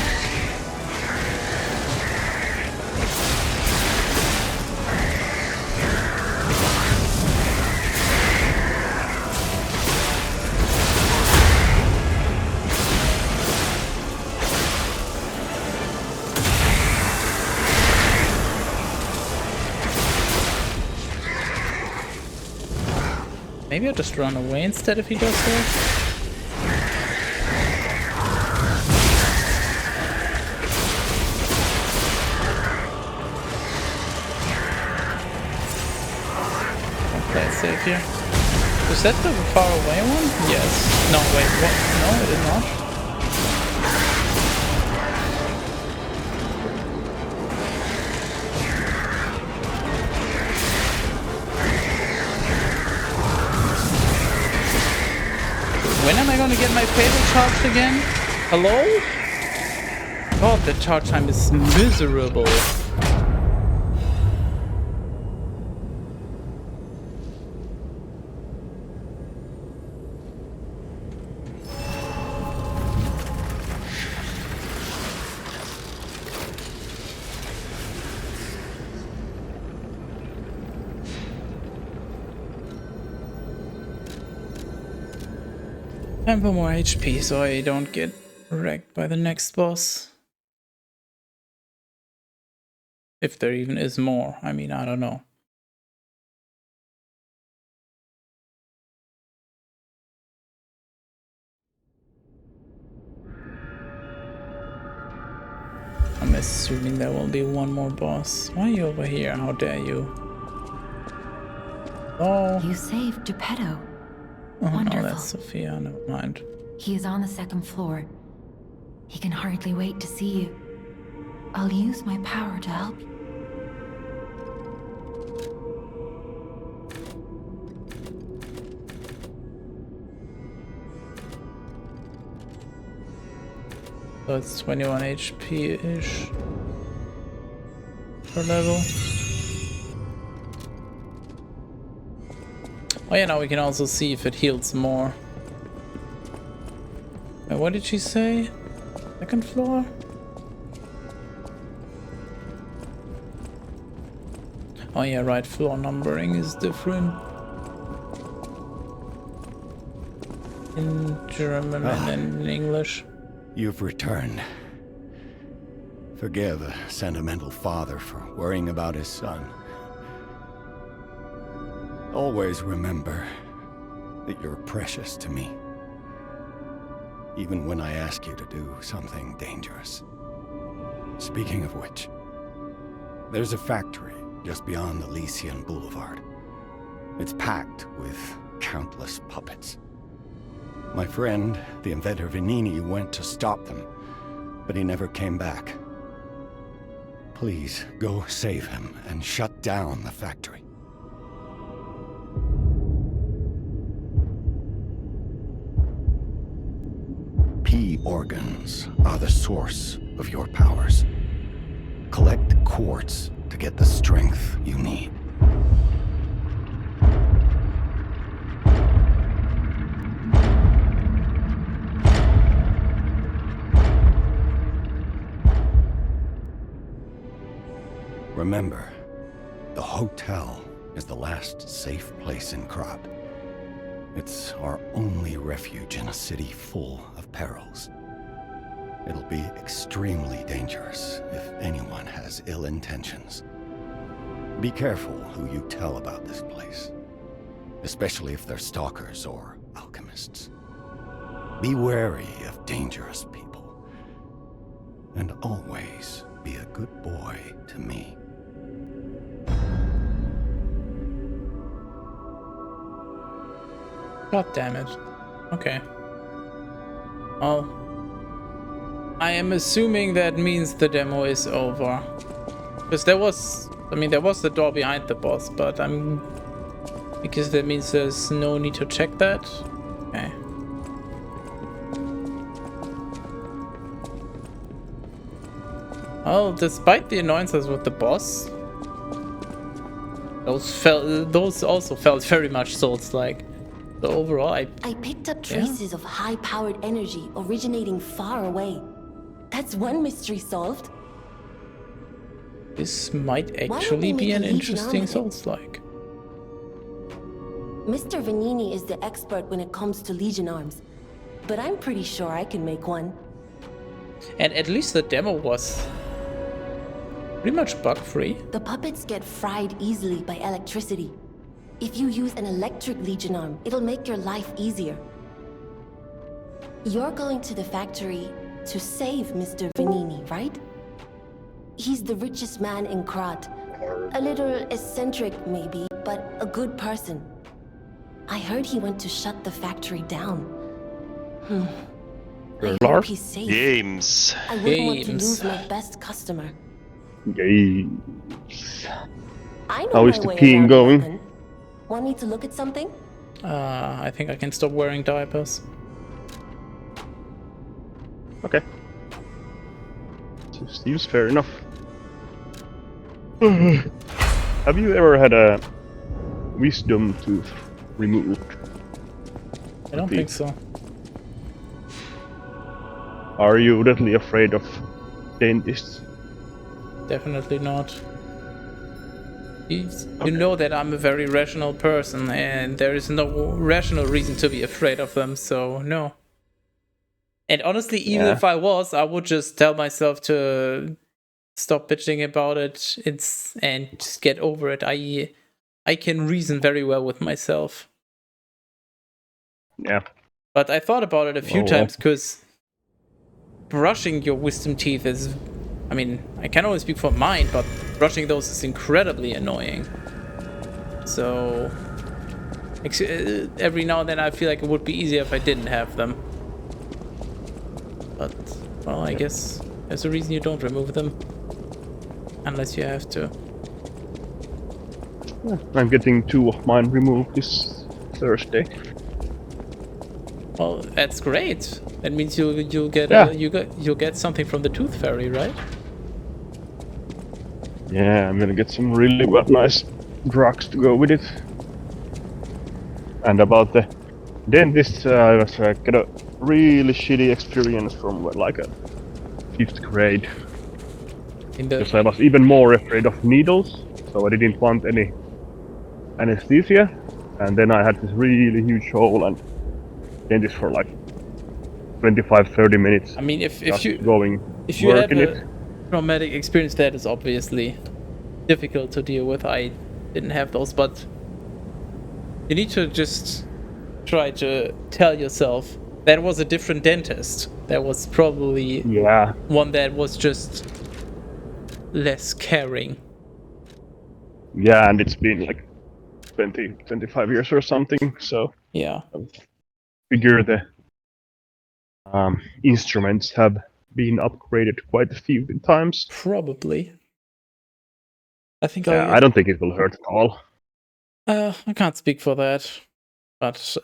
Maybe I'll just run away instead if he does that. I'll play it safe here. Was that the far away one? Yes. No, wait, what? No, it is not. When am I gonna get my fatal charged again? Hello? God, the charge time is miserable. Time for more HP so I don't get wrecked by the next boss. If there even is more. I mean, I don't know. I'm assuming there will be one more boss. Why are you over here? How dare you? Oh. You saved Geppetto. Oh no, Wonderful. that's Sophia. Never mind. He is on the second floor. He can hardly wait to see you. I'll use my power to help you. So it's 21 HP-ish per level. Oh yeah, now we can also see if it heals more. Wait, what did she say? Second floor? Oh yeah, right, floor numbering is different. In German and in English. You've returned. Forgive a sentimental father for worrying about his son. Always remember that you're precious to me. Even when I ask you to do something dangerous. Speaking of which, there's a factory just beyond the Elysian Boulevard. It's packed with countless puppets. My friend, the inventor Vanini, went to stop them, but he never came back. Please, go save him and shut down the factory. P organs are the source of your powers. Collect quartz to get the strength you need. Remember, the hotel is the last safe place in Krab. It's our only refuge in a city full of perils. It'll be extremely dangerous if anyone has ill intentions. Be careful who you tell about this place, especially if they're stalkers or alchemists. Be wary of dangerous people, and always be a good boy to me. God damn it. Okay. Well, I am assuming that means the demo is over. Because there was the door behind the boss, but because that means there's no need to check that. Okay. Well, despite the annoyances with the boss, those also felt very much Souls-like. So overall, I picked up traces of high-powered energy originating far away. That's one mystery solved. This might actually be an interesting Souls-like. Mr. Vanini is the expert when it comes to Legion arms, but I'm pretty sure I can make one. And at least the demo was pretty much bug-free. The puppets get fried easily by electricity. If you use an electric Legion arm, it'll make your life easier. You're going to the factory to save Mr. Vanini, right? He's the richest man in Krat. A little eccentric, maybe, but a good person. I heard he went to shut the factory down. I hope he's safe. Games. I wouldn't want to Games. lose my best customer. Games. I know How is my the way peeing around going? a weapon. Want me to look at something? I think I can stop wearing diapers. Okay. Seems fair enough. Have you ever had a wisdom tooth removed? I don't think so. Are you deadly afraid of dentists? Definitely not. You know that I'm a very rational person, and there is no rational reason to be afraid of them, so no. And honestly, even if I was, I would just tell myself to stop bitching about it and just get over it. I can reason very well with myself. Yeah. But I thought about it a few times, because brushing your wisdom teeth is... I mean, I can only speak for mine, but brushing those is incredibly annoying. So... every now and then I feel like it would be easier if I didn't have them. But, well, I guess there's a reason you don't remove them. Unless you have to. I'm getting 2 of mine removed this Thursday. Well, that's great. That means you'll get you'll get something from the Tooth Fairy, right? Yeah, I'm gonna get some really nice drugs to go with it. And about the dentist, I was got a really shitty experience from like a 5th grade. Because I was even more afraid of needles, so I didn't want any anesthesia. And then I had this really huge hole and dentist for like 25-30 minutes. I mean, if you have a traumatic experience, that is obviously difficult to deal with. I didn't have those, but you need to just try to tell yourself that was a different dentist. That was probably one that was just less caring. Yeah, and it's been like 25 years or something, so yeah. I figure the instruments have been upgraded quite a few times. Probably. I think I don't think it will hurt at all. I can't speak for that, but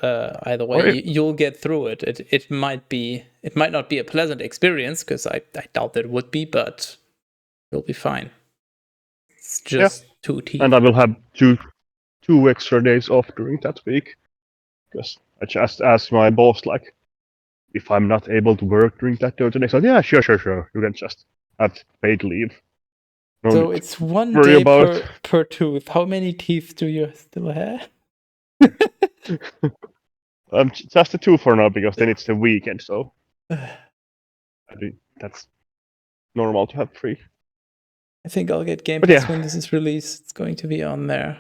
either way, you'll get through it. It might not be a pleasant experience, because I doubt that it would be, but you'll be fine. It's just 2 teeth. And I will have two extra days off during that week, because I just asked my boss, like, if I'm not able to work during that day, the next one, yeah, sure, you can just have paid leave. No, so it's 1 day per tooth. How many teeth do you still have? Just the 2 for now, because then it's the weekend, so that's normal to have 3. I think I'll get Game Pass when this is released. It's going to be on there.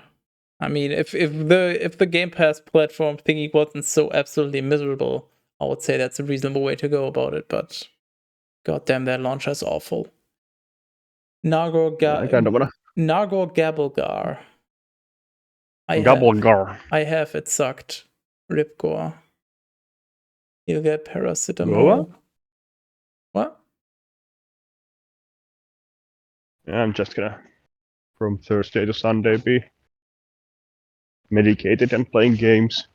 I mean, if the Game Pass platform thingy wasn't so absolutely miserable, I would say that's a reasonable way to go about it. But goddamn, that launcher is awful. Nargor Gabblegar. I have it sucked. Ripgore. You'll get paracetamol. What? Yeah, I'm just gonna, from Thursday to Sunday, be medicated and playing games.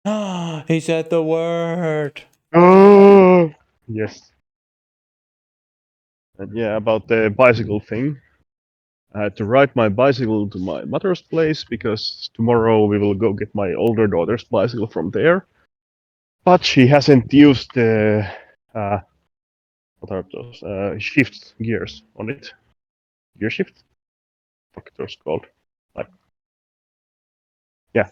Ah, he said the word. Oh, yes. And yeah, about the bicycle thing. I had to ride my bicycle to my mother's place, because tomorrow we will go get my older daughter's bicycle from there. But she hasn't used the what are those shift gears on it? Gear shift? What are those called? Like, yeah.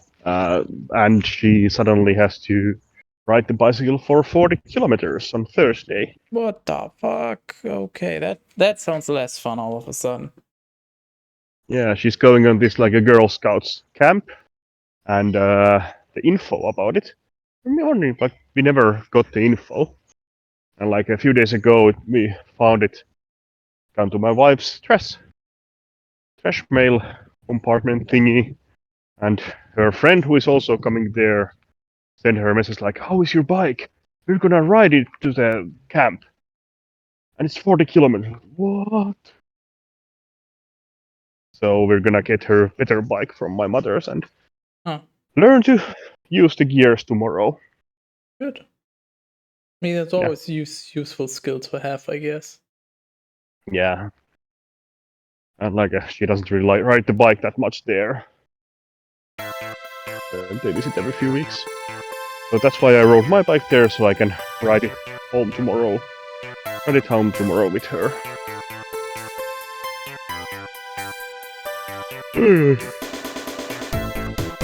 And she suddenly has to ride the bicycle for 40 kilometers on Thursday. What the fuck? Okay, that sounds less fun all of a sudden. Yeah, she's going on this like a Girl Scouts camp. and the info about it. I'm wondering, but we never got the info. And like a few days ago, we found it down to my wife's trash mail compartment thingy, and her friend, who is also coming there, sent her a message like, "How is your bike? We're gonna ride it to the camp, and it's 40 kilometers." What? So we're gonna get her better bike from my mother's and learn to use the gears tomorrow. Good. I mean, that's always useful skill to have, I guess. Yeah. And like she doesn't really ride the bike that much there. They visit every few weeks. So that's why I rode my bike there, so I can ride it home tomorrow. Ride it home tomorrow with her. I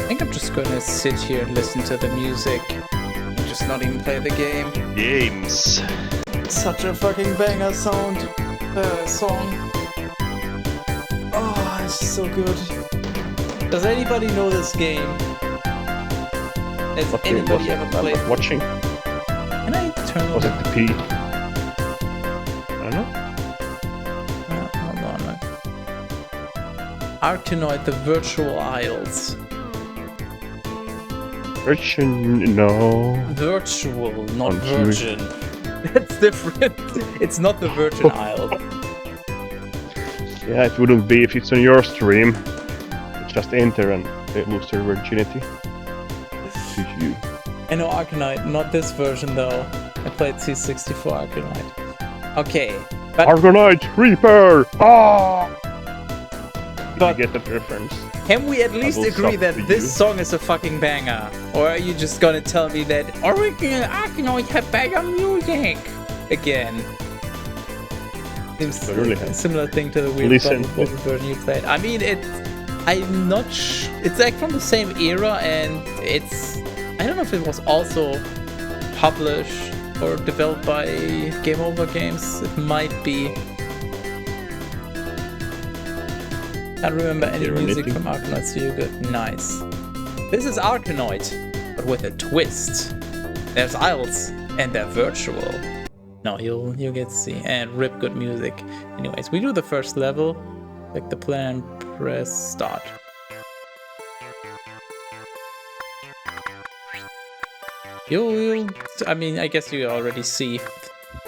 think I'm just gonna sit here and listen to the music. And just not even play the game. Games. Such a fucking banger song. Oh, it's so good. Does anybody know this game? Has anybody ever played? I'm watching. Can I turn on? Was it the P? I don't know. Hold on. Arkanoid, the Virtual Isles. Virgin? No. Virtual, not Virgin. That's different. It's not the Virgin Isle. Yeah, it wouldn't be if it's on your stream. Just enter and they lose their virginity. You. I know Arkanoid, not this version though. I played C64 Arkanoid. Okay, but Arkanoid Reaper! Ah! Did you get that reference? Can we at least agree that this song is a fucking banger? Or are you just gonna tell me that original Arkanoid have banger music again? Seems a similar thing to the weird bubble version you played. I mean, I'm not it's like from the same era, and I don't know if it was also published or developed by Game Over Games. It might be. Can't remember any music from Arkanoid, so you're good. Nice. This is Arkanoid, but with a twist. There's isles, and they're virtual. No, you'll get to see. And rip good music. Anyways, we do the first level. Click the plan, press start. I mean, I guess you already see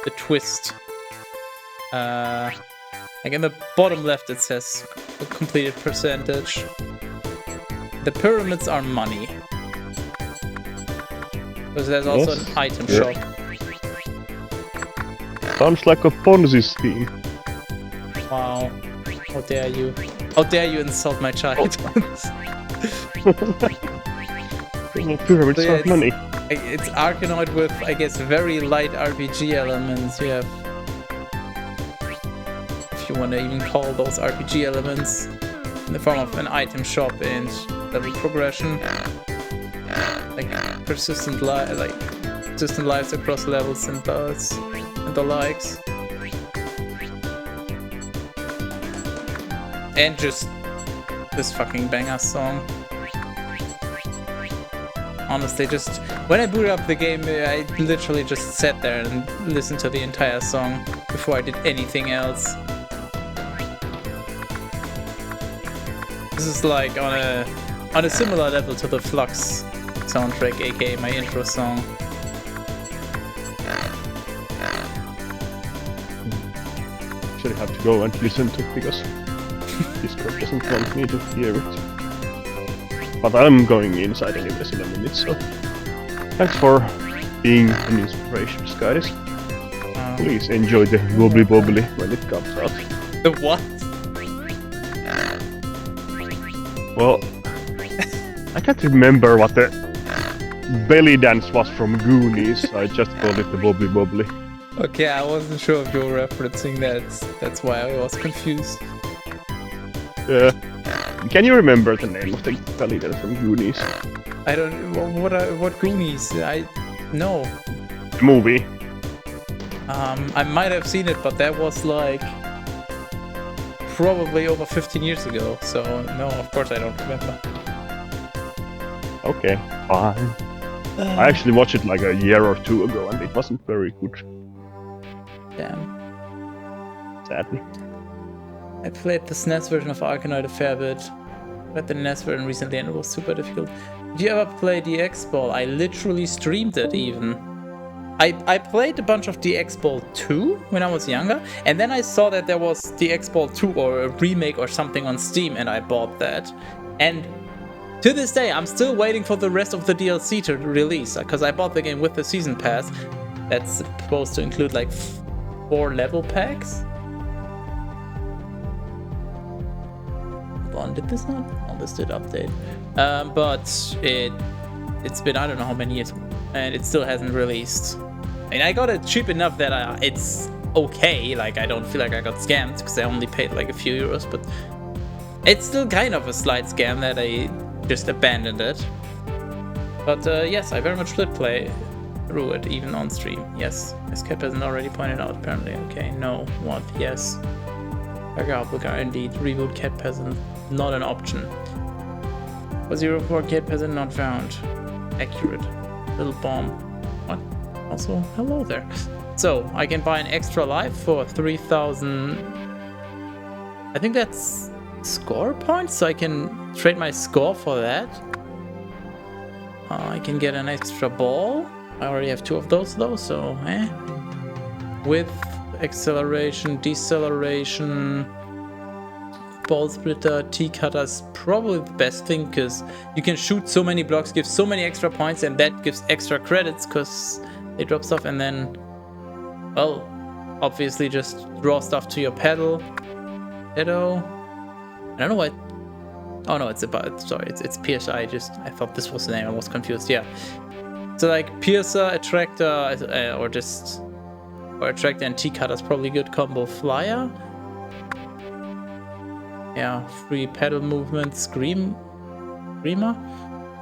the twist. Like in the bottom left it says completed percentage. The pyramids are money. Because there's also an item shop. Sounds like a Ponzi scheme. Wow. How dare you? How dare you insult my child? Pyramids are money. It's Arkanoid with, I guess, very light RPG elements. You have, if you want to even call those RPG elements, in the form of an item shop and level progression, like persistent lives across levels and the likes, and just this fucking banger song. Honestly, just when I booted up the game, I literally just sat there and listened to the entire song before I did anything else. This is like on a similar level to the Flux soundtrack, aka my intro song. Actually have to go and listen to it because Discord doesn't want me to hear it. But I'm going inside anyways in a minute, so thanks for being an inspiration, guys. Please enjoy the wobbly bobbly when it comes out. The what? Well, I can't remember what the belly dance was from Goonies. I just called it the wobbly bobbly. Okay, I wasn't sure if you were referencing that. That's why I was confused. Can you remember the name of the belly dance from Goonies? I don't. What Goonies? No. The movie. I might have seen it, but that was like probably over 15 years ago. So no, of course I don't remember. Okay, fine. I actually watched it like a year or two ago, and it wasn't very good. Damn. Sadly. I played the SNES version of Arkanoid a fair bit. But the NES version recently and it was super difficult. Did you ever play DX Ball? I literally streamed it even. I played a bunch of DX Ball 2 when I was younger, and then I saw that there was DX Ball 2 or a remake or something on Steam, and I bought that. And to this day, I'm still waiting for the rest of the DLC to release, because I bought the game with the season pass. That's supposed to include like 4 level packs. Did this not? Oh, this did update. But it's been I don't know how many years, and it still hasn't released. I mean, I got it cheap enough that it's okay. Like, I don't feel like I got scammed because I only paid like a few euros, but it's still kind of a slight scam that I just abandoned it. But yes, I very much did play through it, even on stream. Yes, as Cap hasn't already pointed out, apparently. Okay, no, what? Yes. Burger, indeed. Reboot Cat Peasant. Not an option. Was your report Cat Peasant not found? Accurate. Little bomb. What? Also, hello there. So, I can buy an extra life for 3,000... I think that's score points, so I can trade my score for that. I can get an extra ball. I already have 2 of those though, so with acceleration, deceleration, ball splitter, T-cutters, probably the best thing, because you can shoot so many blocks, give so many extra points, and that gives extra credits because they drop stuff, and then, well, obviously just draw stuff to your pedal. I don't know what. Oh no, it's about. Sorry, it's Piercer. I thought this was the name. I was confused. Yeah. So like Piercer, Attractor, or Attractor and T-cutter is probably a good combo. Flyer. Yeah, free pedal movement. Screamer.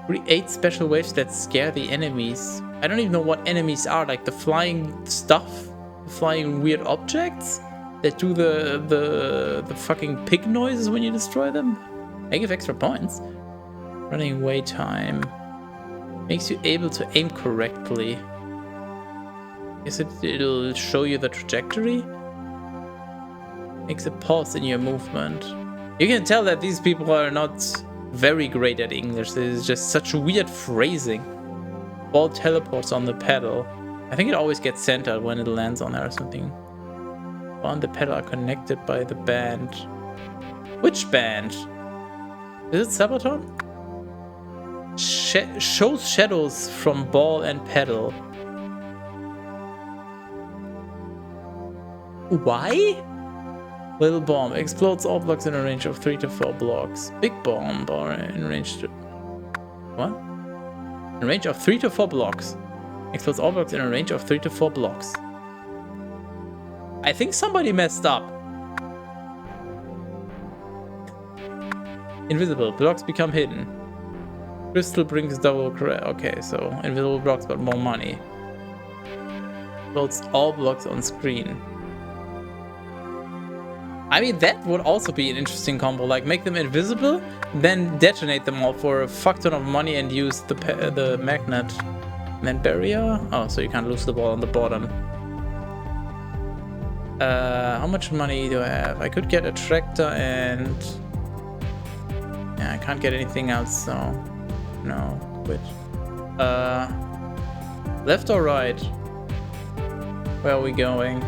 Create special waves that scare the enemies. I don't even know what enemies are. Like the flying stuff, flying weird objects that do the fucking pig noises when you destroy them. I give extra points. Running away time makes you able to aim correctly. It'll show you the trajectory. Makes a pause in your movement. You can tell that these people are not very great at English. There's just such weird phrasing. Ball teleports on the pedal. I think it always gets centered when it lands on there or something. Ball and the pedal are connected by the band. Which band? Is it Sabaton? Shows shadows from ball and pedal. Why? Little bomb explodes all blocks in a range of 3 to 4 blocks. Big bomb or in range to... What? In range of 3 to 4 blocks. Explodes all blocks in a range of 3 to 4 blocks. I think somebody messed up. Invisible. Blocks become hidden. Crystal brings double credit. Okay, so invisible blocks but more money. Explodes all blocks on screen. I mean, that would also be an interesting combo. Like, make them invisible, then detonate them all for a fuck ton of money and use the magnet. And then barrier? Oh, so you can't lose the ball on the bottom. How much money do I have? I could get a tractor and... Yeah, I can't get anything else, so... No, quit. Left or right? Where are we going?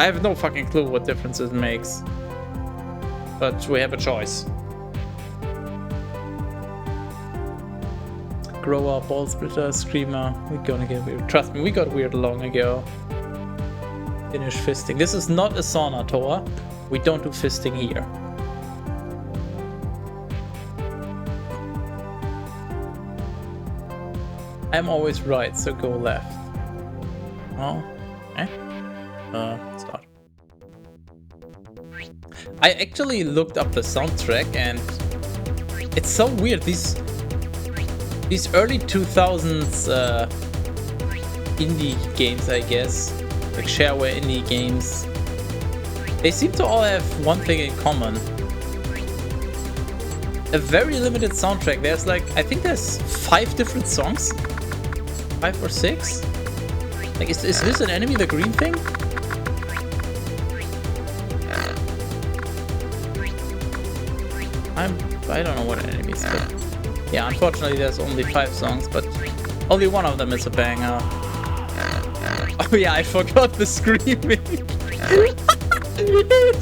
I have no fucking clue what difference it makes. But we have a choice. Grower, ball splitter, screamer. We're gonna get weird. Trust me, we got weird long ago. Finish fisting. This is not a sauna tour. We don't do fisting here. I'm always right, so go left. Oh, okay. Start. I actually looked up the soundtrack and it's so weird. These early 2000s indie games, I guess, like shareware indie games, they seem to all have one thing in common. a very limited soundtrack. There's like, I think there's 5 different songs. 5 or 6? Like, is this an enemy, the green thing? I don't know what an enemy is, but yeah, unfortunately there's only 5 songs, but only one of them is a banger. Oh yeah, I forgot the screaming.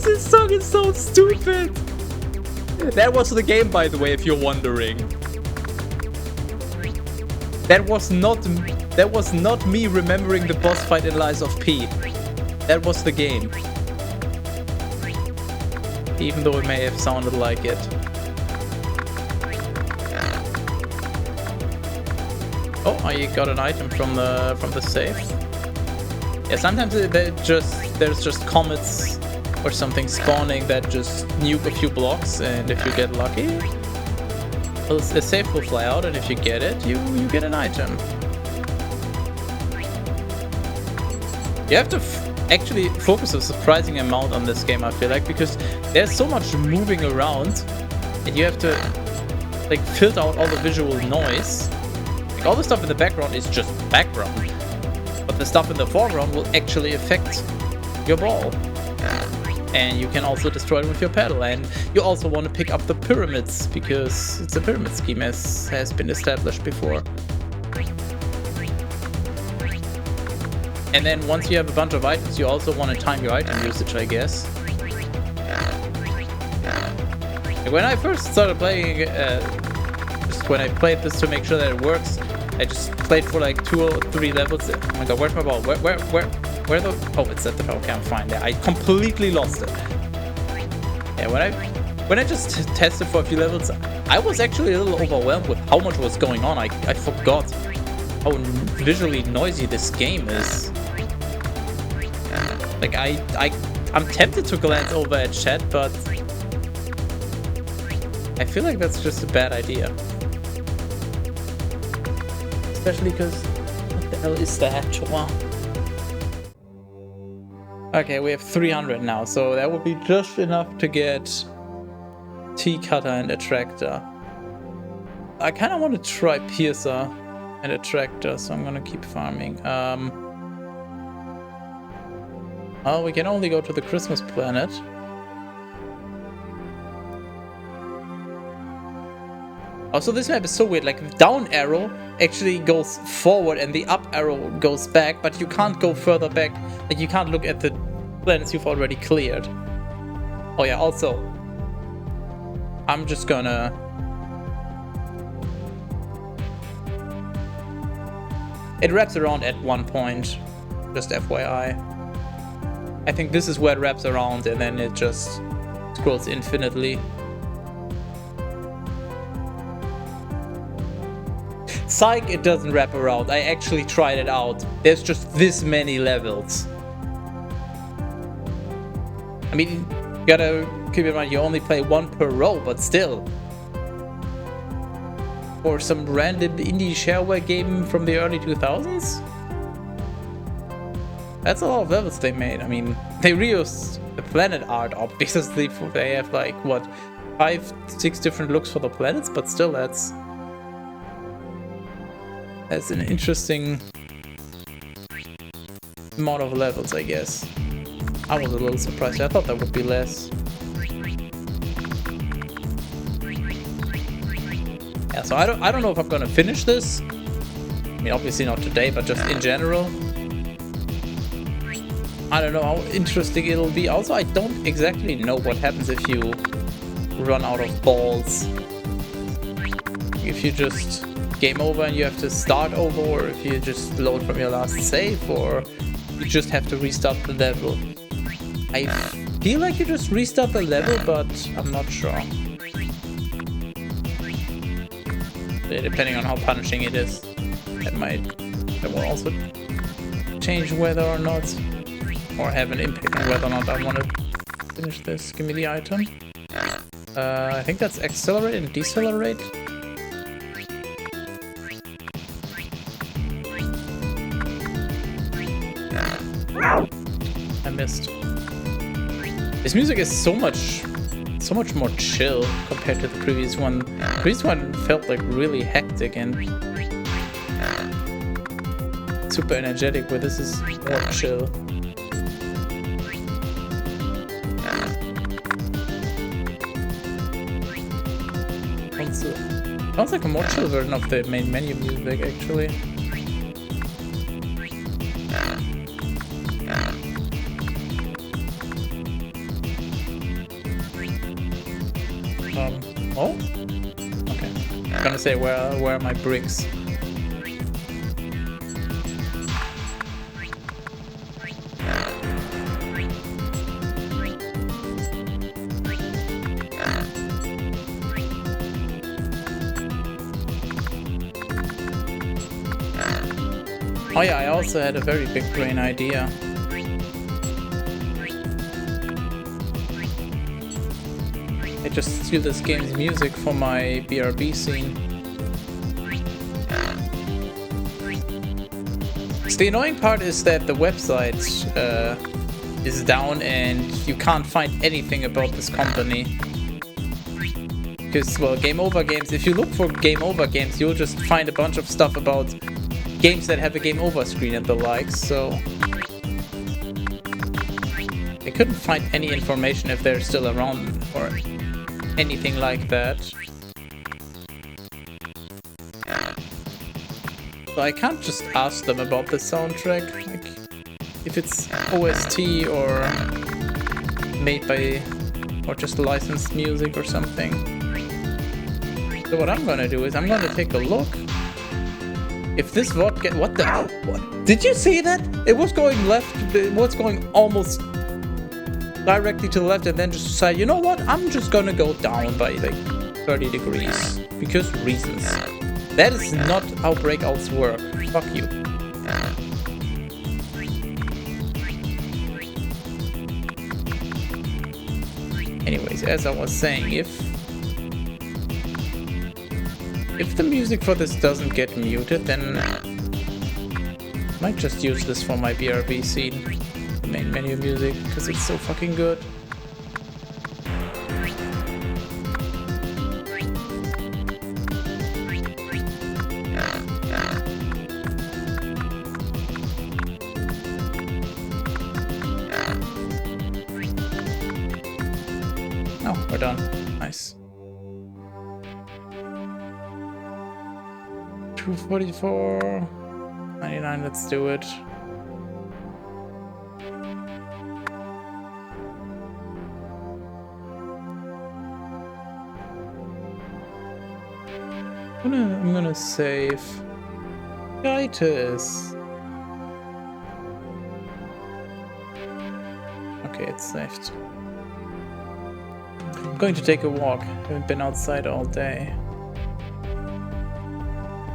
This song is so stupid. That was the game, by the way, if you're wondering. That was not me remembering the boss fight in Lies of P. That was the game. Even though it may have sounded like it. Oh, I got an item from the safe. Yeah, sometimes there's just comets or something spawning that just nuke a few blocks, and if you get lucky, a safe will fly out, and if you get it, you get an item. You have to actually focus a surprising amount on this game, I feel like, because there's so much moving around, and you have to like filter out all the visual noise. Like, all the stuff in the background is just background, but the stuff in the foreground will actually affect your ball. And you can also destroy it with your pedal, and you also want to pick up the pyramids, because it's a pyramid scheme, as has been established before. And then once you have a bunch of items, you also want to time your item usage, I guess. When I first started playing, just when I played this to make sure that it works, I just played for like 2 or 3 levels. Oh my god, where's my ball? Where the... Oh, it's at the top. Okay, I'm fine there. I completely lost it. Yeah, when I just tested for a few levels, I was actually a little overwhelmed with how much was going on. I forgot how visually noisy this game is. Like, I'm tempted to glance over at chat, but I feel like that's just a bad idea. Especially because, what the hell is that? Wow. Okay, we have 300 now, so that would be just enough to get T-Cutter and Attractor. I kind of want to try Piercer and Attractor, so I'm gonna keep farming. Oh, we can only go to the Christmas planet. Oh, so this map is so weird. Like, the down arrow actually goes forward and the up arrow goes back, but you can't go further back. Like, you can't look at the planets you've already cleared. Oh yeah, also, I'm just gonna... It wraps around at one point, just FYI. I think this is where it wraps around, and then it just scrolls infinitely. Psych, it doesn't wrap around. I actually tried it out. There's just this many levels. I mean, you gotta keep in mind you only play 1 per row, but still. For some random indie shareware game from the early 2000s? That's a lot of levels they made. I mean, they reused the planet art, obviously. They have like, what, 5-6 different looks for the planets, but still, that's an interesting amount of levels, I guess. I was a little surprised. I thought that would be less. Yeah, so I don't know if I'm gonna finish this. I mean, obviously not today, but just in general. I don't know how interesting it'll be. Also, I don't exactly know what happens if you run out of balls. If you just game over and you have to start over, or if you just load from your last save, or you just have to restart the level. I feel like you just restart the level, but I'm not sure. Depending on how punishing it is, that will also change whether or not, or have an impact on whether or not I want to finish this. Give me the item. I think that's accelerate and decelerate. I missed. This music is so much so much more chill compared to the previous one. The previous one felt like really hectic and super energetic, but this is more chill. Also, sounds like a more chill version of the main menu music, actually. Oh? Okay. I'm gonna say, where are my bricks? Oh yeah, I also had a very big brain idea. I just steal this game's music for my BRB scene. So the annoying part is that the website is down and you can't find anything about this company. Because, well, Game Over Games, if you look for Game Over Games, you'll just find a bunch of stuff about games that have a game over screen and the likes, so I couldn't find any information if they're still around or anything like that. So I can't just ask them about the soundtrack, like if it's OST or made by, or just licensed music or something. So what I'm gonna do is I'm gonna take a look. If this vodka, what the hell? What? Did you see that? It was going left, it was going almost directly to the left and then just decide, you know what? I'm just gonna go down by like 30 degrees. Because reasons. That is not how breakouts work. Fuck you. Anyways, as I was saying, if the music for this doesn't get muted, then I might just use this for my BRB scene, the main menu music, because it's so fucking good. Oh, we're done. Nice. 244, 99, let's do it. I'm gonna save Titus. Okay, it's saved. I'm going to take a walk. Haven't been outside all day.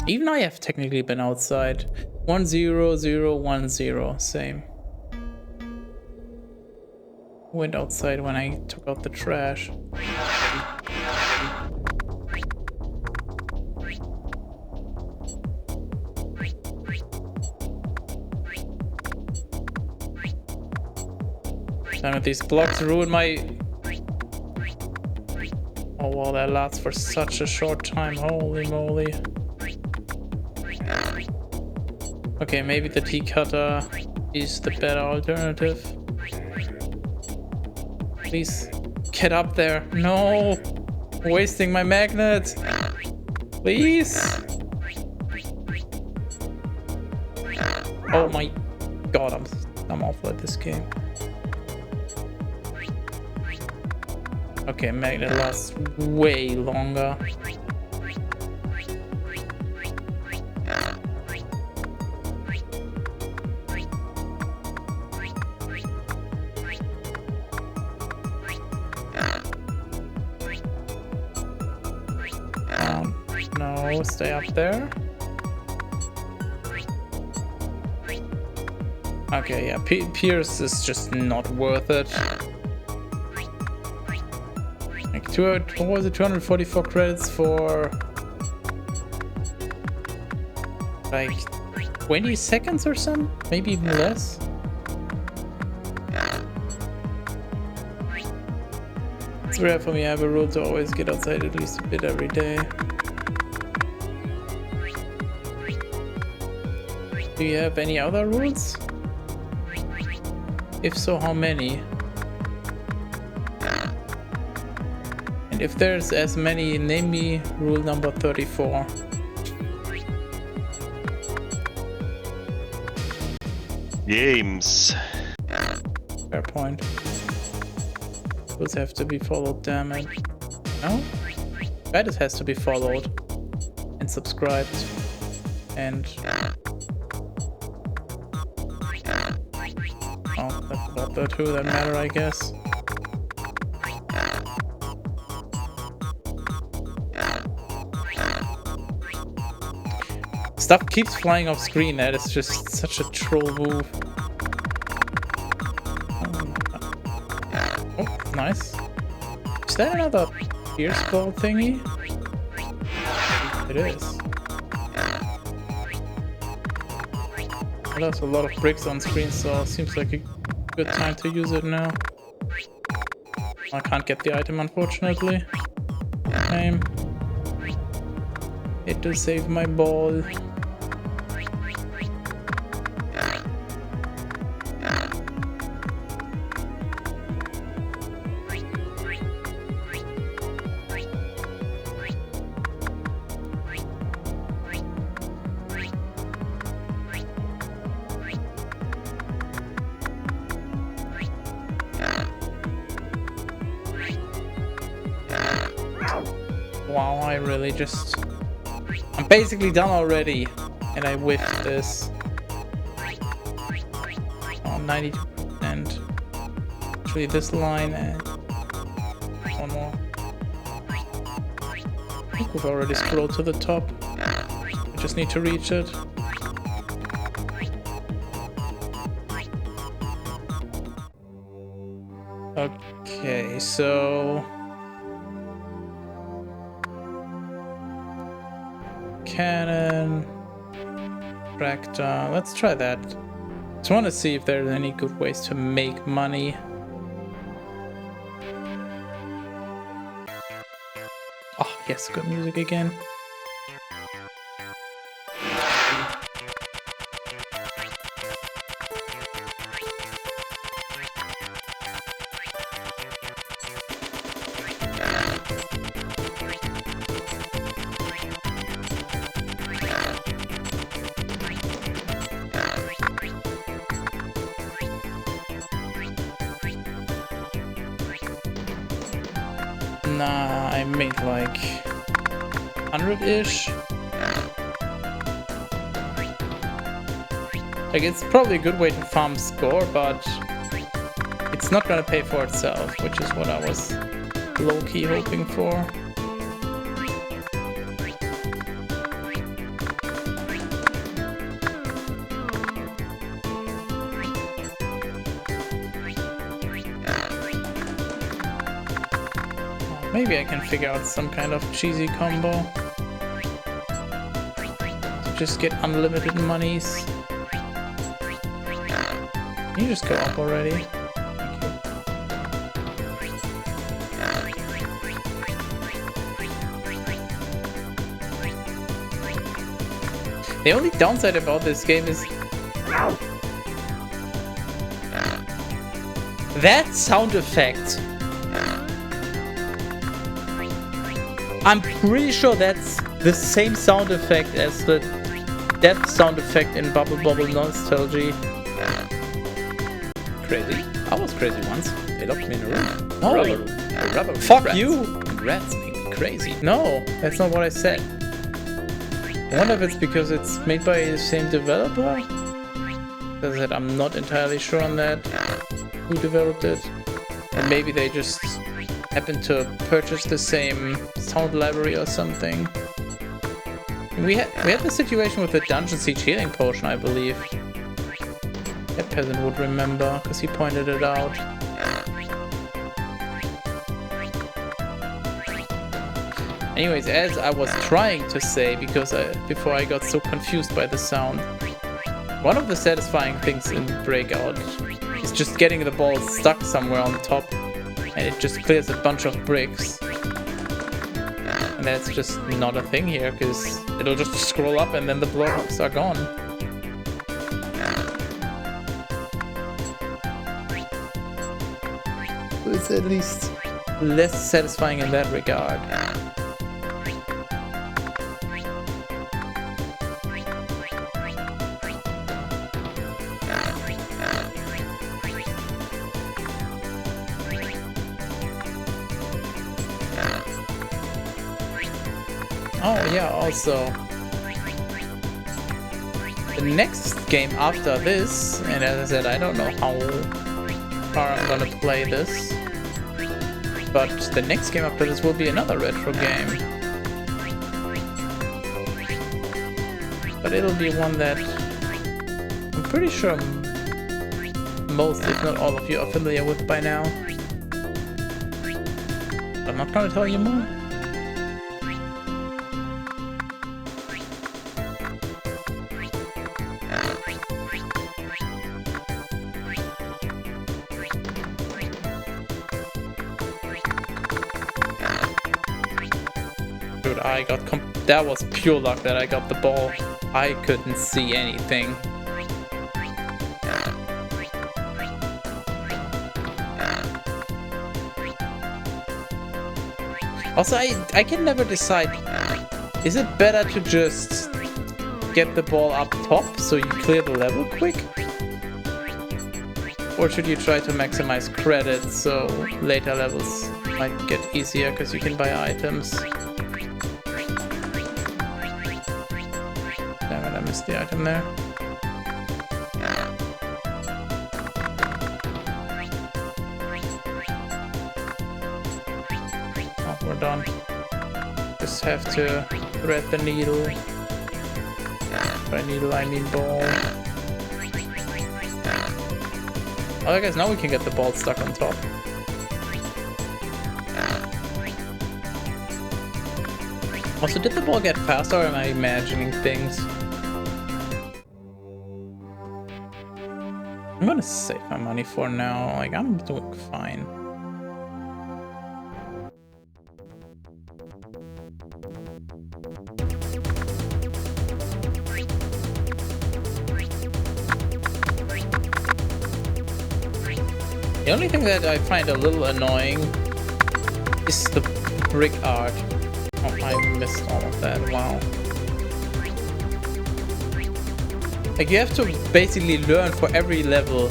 Even I have technically been outside. 10010, same. Went outside when I took out the trash. Damn it, these blocks ruin my... Oh well, that lasts for such a short time, holy moly. Okay, maybe the tea cutter is the better alternative. Please, get up there. No! Wasting my magnet! Please! Oh my god, I'm awful at this game. Okay, magnet lasts way longer. No, stay up there. Okay, yeah, Pierce is just not worth it. Like, what was it, 244 credits for like 20 seconds or something? Maybe even less? It's rare for me. I have a rule to always get outside at least a bit every day. Do you have any other rules? If so, how many? And if there's as many, name me rule number 34. Games. Fair point. Rules have to be followed, damn it. No? That has to be followed. And subscribed. And... oh, that's about the two that matter, I guess. Stuff keeps flying off screen. That is just such a troll move. Oh, nice. Is that another pierce ball thingy? It is. Well, there's a lot of bricks on screen, so it seems like a good time to use it now. I can't get the item, unfortunately. Name. It to save my ball. Wow, I really just... I'm basically done already, and I whiffed this. Oh, 92%. Actually, this line and one more. I think we've already scrolled to the top. I just need to reach it. Okay, so... cannon, tractor. Let's try that. Just want to see if there's any good ways to make money. Oh yes, good music again. Nah, I made like 100-ish. Like, it's probably a good way to farm score, but it's not gonna pay for itself, which is what I was low-key hoping for. Maybe I can figure out some kind of cheesy combo to just get unlimited monies. Can you just go up already? Thank you. The only downside about this game is that sound effect. I'm pretty sure that's the same sound effect as the death sound effect in Bubble Bobble Nostalgia. Crazy. I was crazy once. They locked me in a room. Holy. Rubber. Fuck rats. You! Rats make me crazy. No, that's not what I said. I wonder if it's because it's made by the same developer? As I said, I'm not entirely sure on that. Who developed it? And maybe they just happened to purchase the same sound library or something. We had the situation with the Dungeon Siege healing potion, I believe. That peasant would remember, because he pointed it out. Anyways, as I was trying to say, because before I got so confused by the sound, one of the satisfying things in Breakout is just getting the ball stuck somewhere on top and it just clears a bunch of bricks. And that's just not a thing here, because it'll just scroll up and then the blocks are gone. It's at least less satisfying in that regard. Oh yeah, also the next game after this, and as I said, I don't know how far I'm gonna play this, but the next game after this will be another retro game. But it'll be one that I'm pretty sure most, if not all of you, are familiar with by now. I'm not gonna tell you more. Dude, that was pure luck that I got the ball. I couldn't see anything. Also, I can never decide, is it better to just get the ball up top so you clear the level quick? Or should you try to maximize credits so later levels might get easier because you can buy items? Damn it, I missed the item there. Oh, we're done. Just have to thread the needle. By needle, I mean ball. Oh, I guess now we can get the ball stuck on top. Also, did the ball get faster, or am I imagining things? I'm gonna save my money for now. Like, I'm doing fine. The only thing that I find a little annoying is the brick art. Oh, I missed all of that. Wow. Like, you have to basically learn for every level,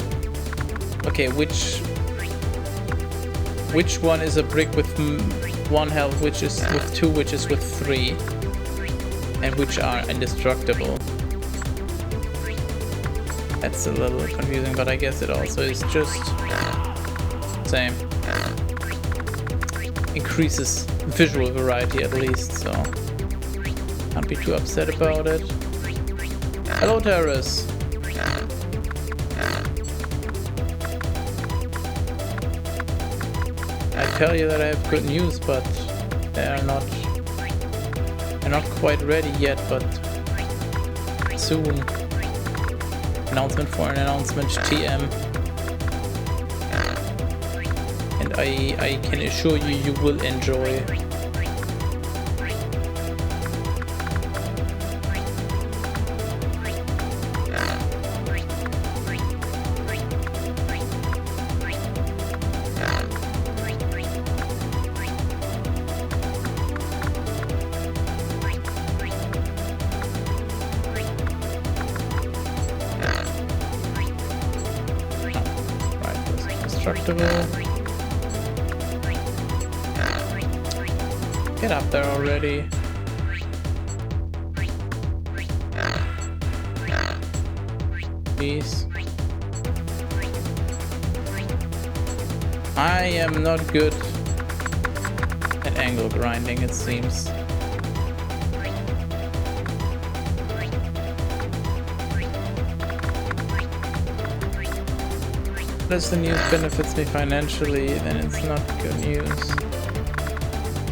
okay, which one is a brick with 1 health, which is with 2, which is with 3, and which are indestructible. That's a little confusing, but I guess it also is just same. Increases visual variety at least, so can't be too upset about it. Hello, Terrace. I tell you that I have good news, but they're not quite ready yet, but soon. Announcement for an announcement, TM. And I can assure you, you will enjoy. Get up there already. Please. I am not good at angle grinding, it seems. Unless the news benefits me financially, then it's not good news.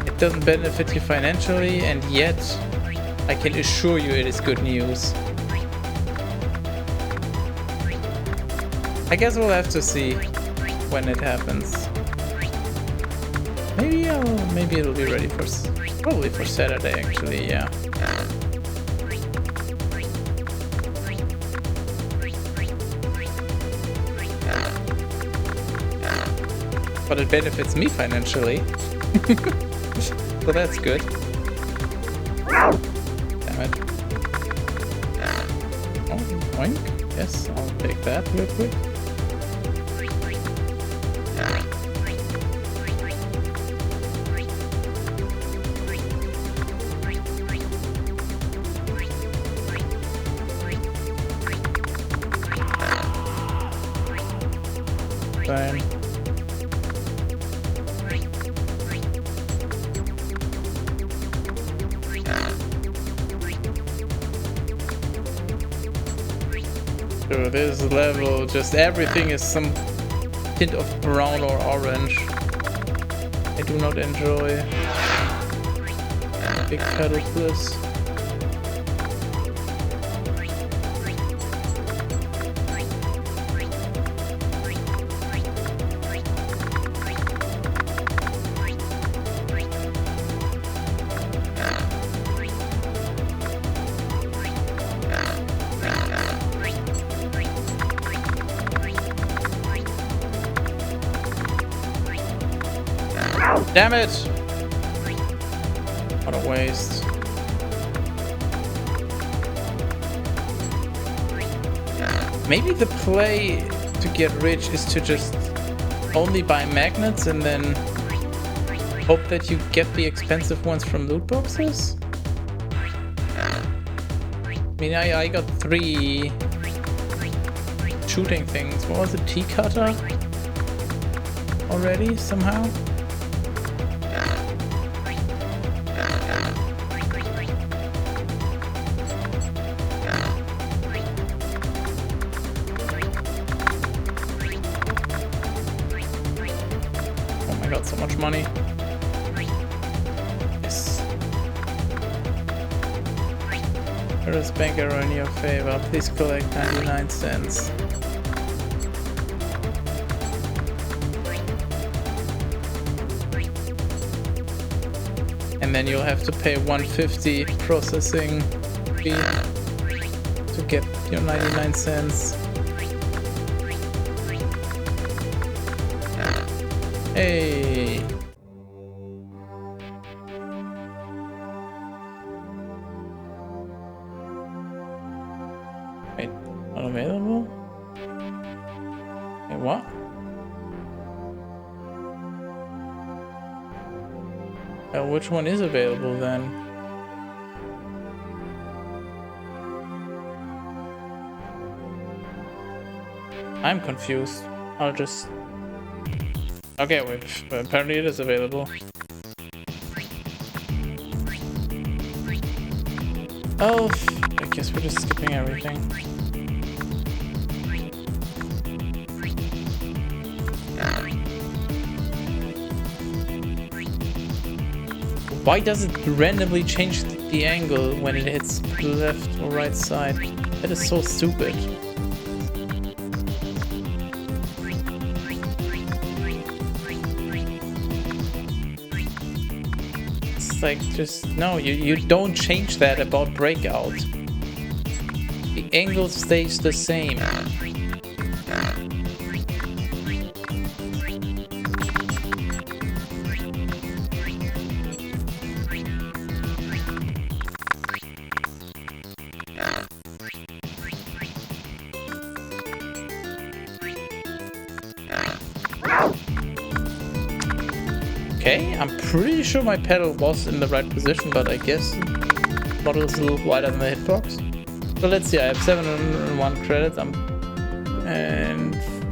It doesn't benefit you financially, and yet I can assure you it is good news. I guess we'll have to see when it happens. Maybe it'll be ready for probably for Saturday actually, yeah. But it benefits me financially. So that's good. Damn it. Oh, oink. Yes, I'll take that real quick. Fine. So this level, just everything is some hint of brown or orange. I do not enjoy big pedal flips. Damn it! What a waste. Maybe the play to get rich is to just only buy magnets and then hope that you get the expensive ones from loot boxes? I mean, I got 3 shooting things. What was it? T-cutter? Already, somehow? So much money. Yes. There is bank error in your favor. Please collect 99 cents. And then you'll have to pay 150 processing fee to get your 99 cents. Hey. Wait, unavailable? Hey, what? Which one is available then? I'm confused. I'll just... Okay, wait, apparently it is available. Oh, I guess we're just skipping everything. Why does it randomly change the angle when it hits the left or right side? That is so stupid. Like, just no, you don't change that about breakout. The angle stays the same. Okay, I'm pretty sure my pedal was in the right position, but I guess the model is a little wider than the hitbox. So let's see, I have 701 credits and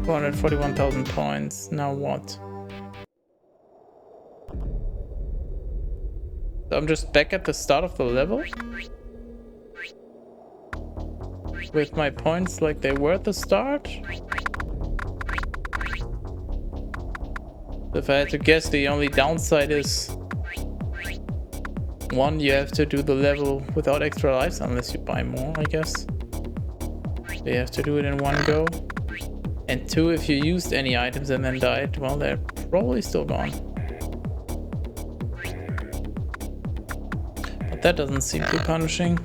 441,000 points. Now what? So I'm just back at the start of the level? With my points like they were at the start? If I had to guess, the only downside is 1, you have to do the level without extra lives unless you buy more, I guess. So you have to do it in one go. And 2, if you used any items and then died, well, they're probably still gone. But that doesn't seem too punishing.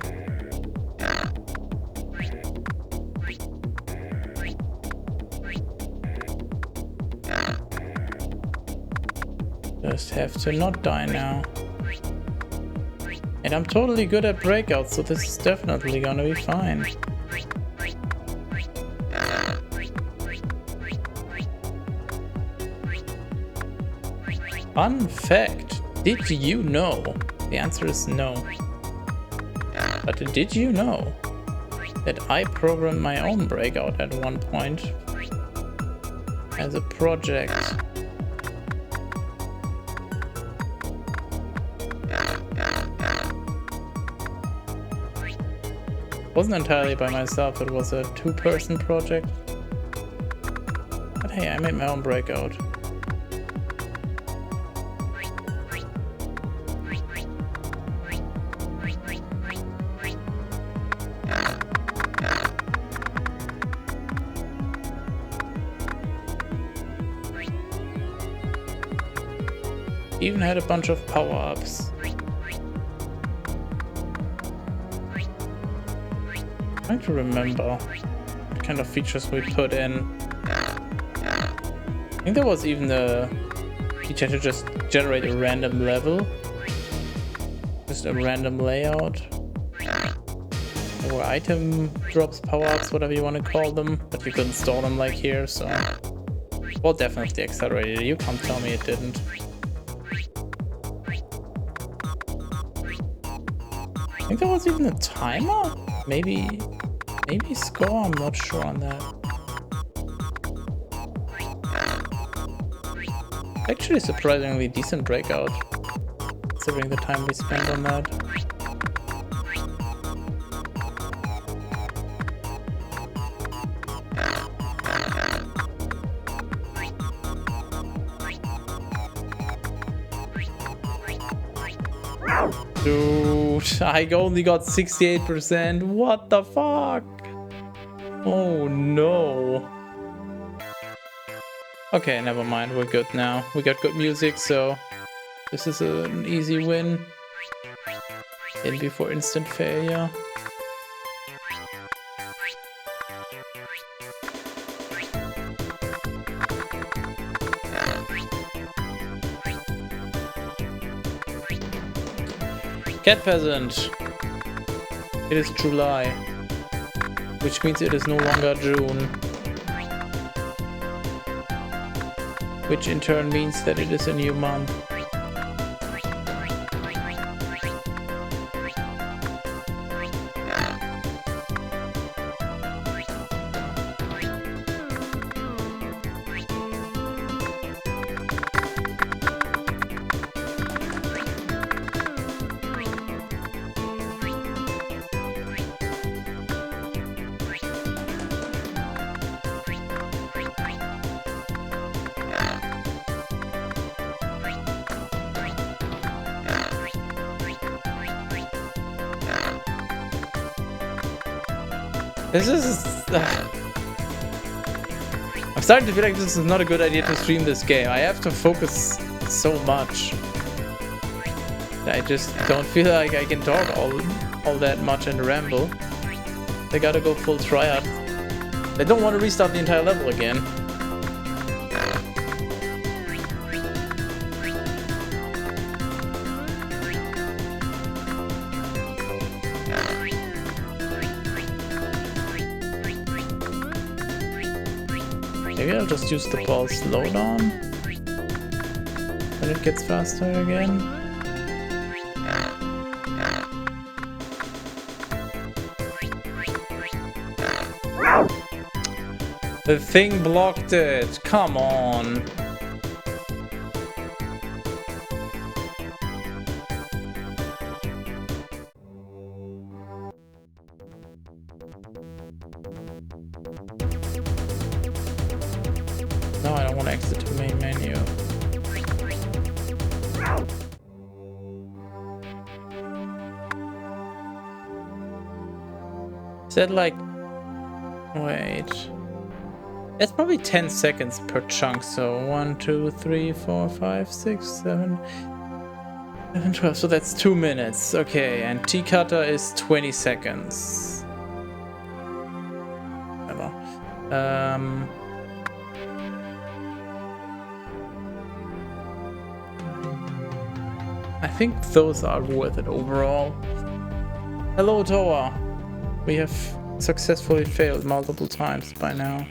Just have to not die now. And I'm totally good at breakouts, so this is definitely gonna be fine. Fun fact, did you know? The answer is no. But did you know that I programmed my own breakout at one point as a project? Wasn't entirely by myself, it was a two-person project. But hey, I made my own breakout. Even had a bunch of power-ups. Trying to remember what kind of features we put in. I think there was even the feature to just generate a random level. Just a random layout. Or item drops, power-ups, whatever you want to call them. But you couldn't store them like here, so... Well, definitely accelerated. You can't tell me it didn't. I think there was even a timer? Maybe score, I'm not sure on that. Actually surprisingly decent breakout, considering the time we spent on that. Dude, I only got 68%. What the fuck? Oh no. Okay, never mind. We're good now. We got good music, so this is an easy win. In before instant failure. Cat peasant. It is July, which means it is no longer June, which in turn means that it is a new month. This is... I'm starting to feel like this is not a good idea to stream this game. I have to focus so much. I just don't feel like I can talk all that much and ramble. They gotta go full tryhard. They don't want to restart the entire level again. Maybe I'll just use the ball slowdown. Then it gets faster again. The thing blocked it. Come on. No, I don't want to exit to main menu. Is that like... Wait... It's probably 10 seconds per chunk, so 1, 2, 3, 4, 5, 6, 7... 11, 12, so that's 2 minutes. Okay, and tea cutter is 20 seconds. Whatever. I think those are worth it overall. Hello, Toa. We have successfully failed multiple times by now.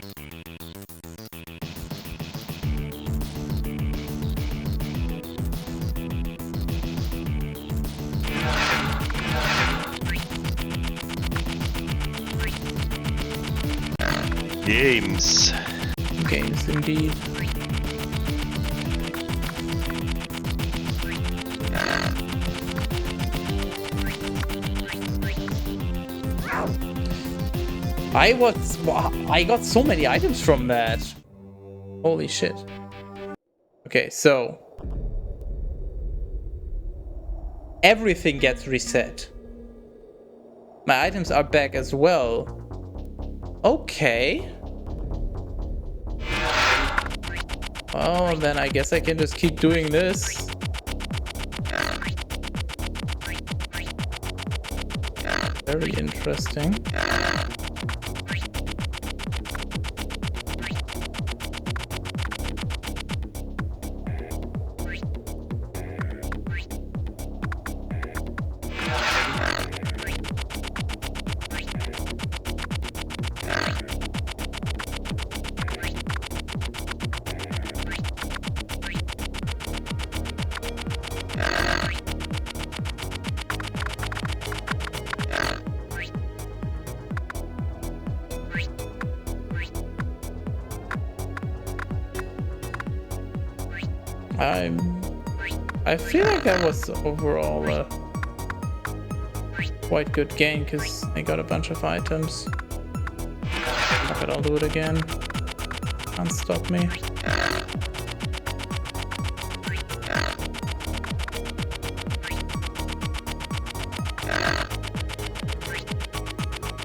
Games. Games indeed. I got so many items from that. Holy shit. Okay, so everything gets reset. My items are back as well. Okay. Well, then I guess I can just keep doing this. Very interesting. I feel like that was overall a quite good game because I got a bunch of items. Fuck it, I'll do it again. Can't stop me.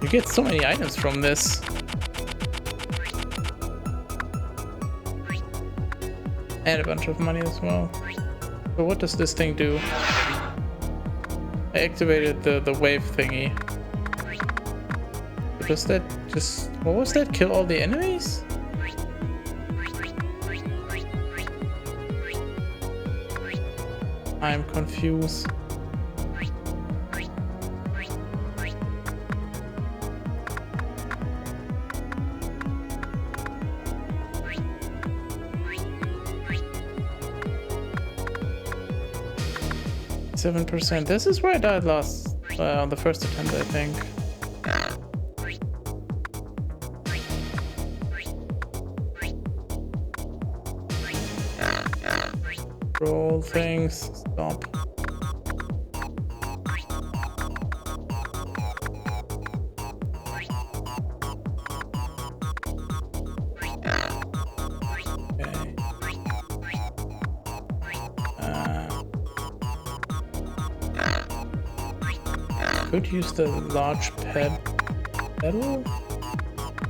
You get so many items from this. And a bunch of money as well. So what does this thing do? I activated the wave thingy. Does that just... what was that? Kill all the enemies? I'm confused. %. This is where I died last on the first attempt, I think. Roll things. Stop. Could use the large pedal.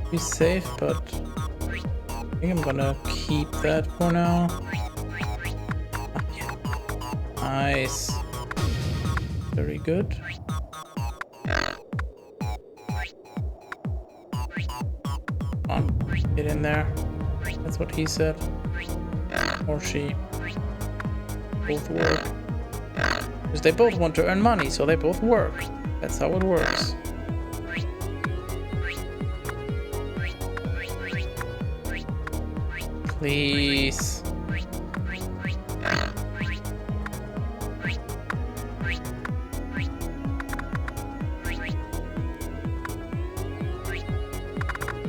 Be safe, but I think I'm gonna keep that for now. Nice. Very good. Come on, get in there. That's what he said. Or she. Both work. Because they both want to earn money, so they both work. That's how it works. Please.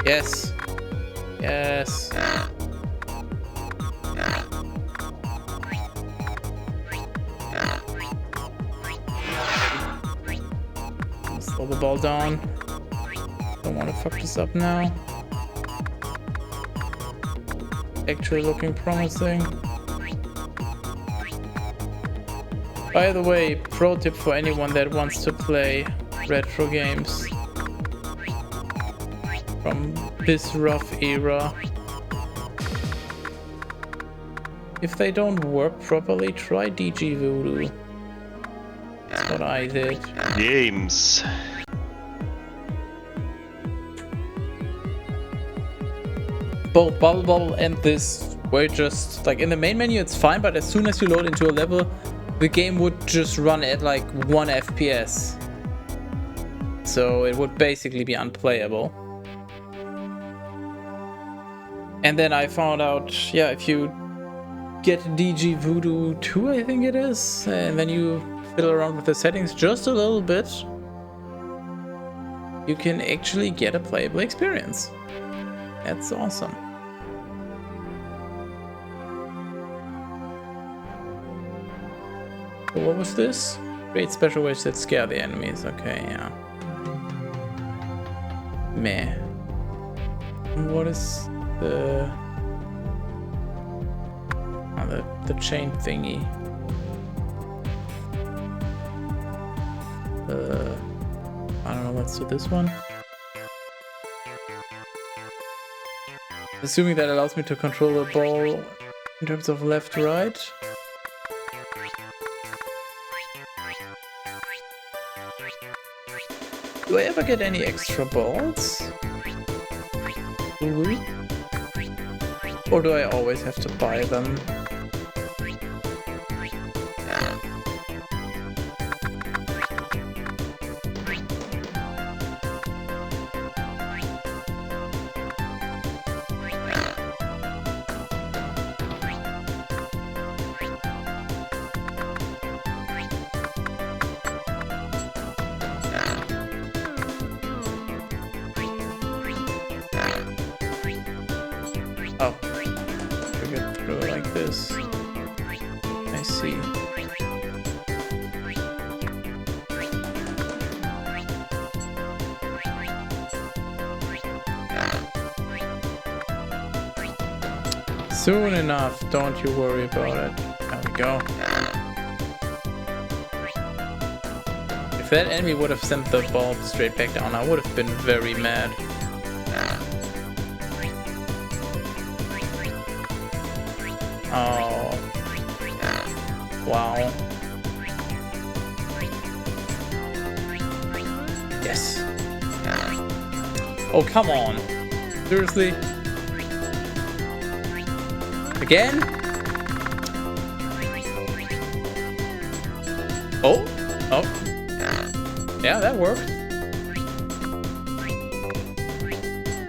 Yes. Yes. Slow the ball down. Don't want to fuck this up now. Actually looking promising. By the way, pro tip for anyone that wants to play retro games from this rough era. If they don't work properly, try DG Voodoo. That's what I did. Games. Both Bubble Bobble and this were just like in the main menu it's fine, but as soon as you load into a level, the game would just run at like 1 FPS. So it would basically be unplayable. And then I found out, yeah, if you get DG Voodoo 2, I think it is, and then you fiddle around with the settings just a little bit, you can actually get a playable experience. That's awesome. So what was this? Create special ways that scare the enemies. Okay, yeah. Meh. What is the... Oh, the chain thingy. I don't know, let's do this one. Assuming that allows me to control the ball in terms of left, right. Do I ever get any extra balls? Ooh. Or do I always have to buy them? Oh, we get through it like this. I see. Soon enough, don't you worry about it. There we go. If that enemy would have sent the ball straight back down, I would have been very mad. Oh. Wow. Yes. Oh, come on. Seriously? Again? Oh? Oh. Yeah, that worked.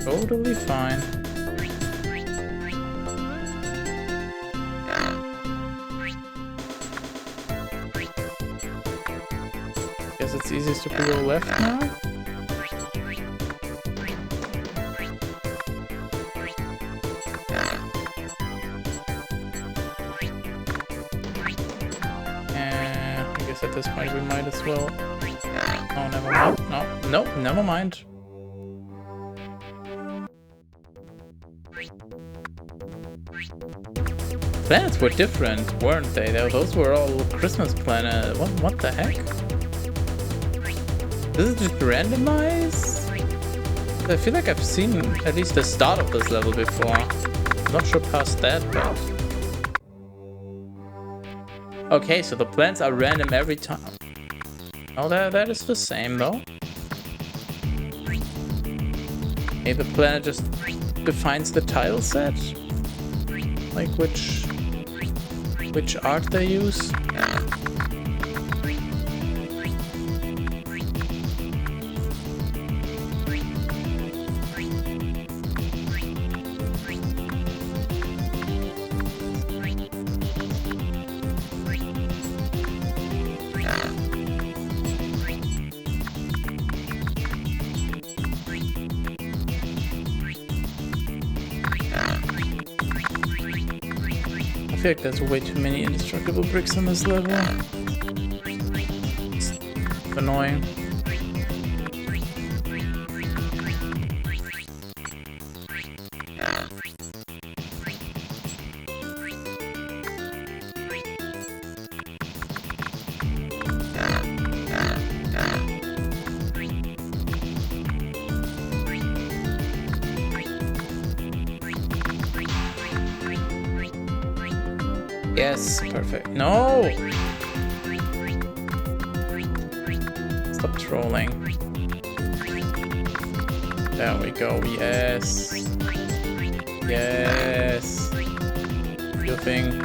Totally fine. Guess it's easiest to go left now. I guess at this point we might as well. Oh, never mind. No, nope, never mind. Planets were different, weren't they? Those were all Christmas planets. What the heck? This is just randomized? I feel like I've seen at least the start of this level before. I'm not sure past that, but... Okay, so the planets are random every time. Oh, that is the same though. Maybe the planet just defines the tile set? Like which art they use? I feel like there's way too many indestructible bricks on this level. It's annoying. Yes, perfect. No! Stop trolling. There we go. Yes. Yes. Your thing.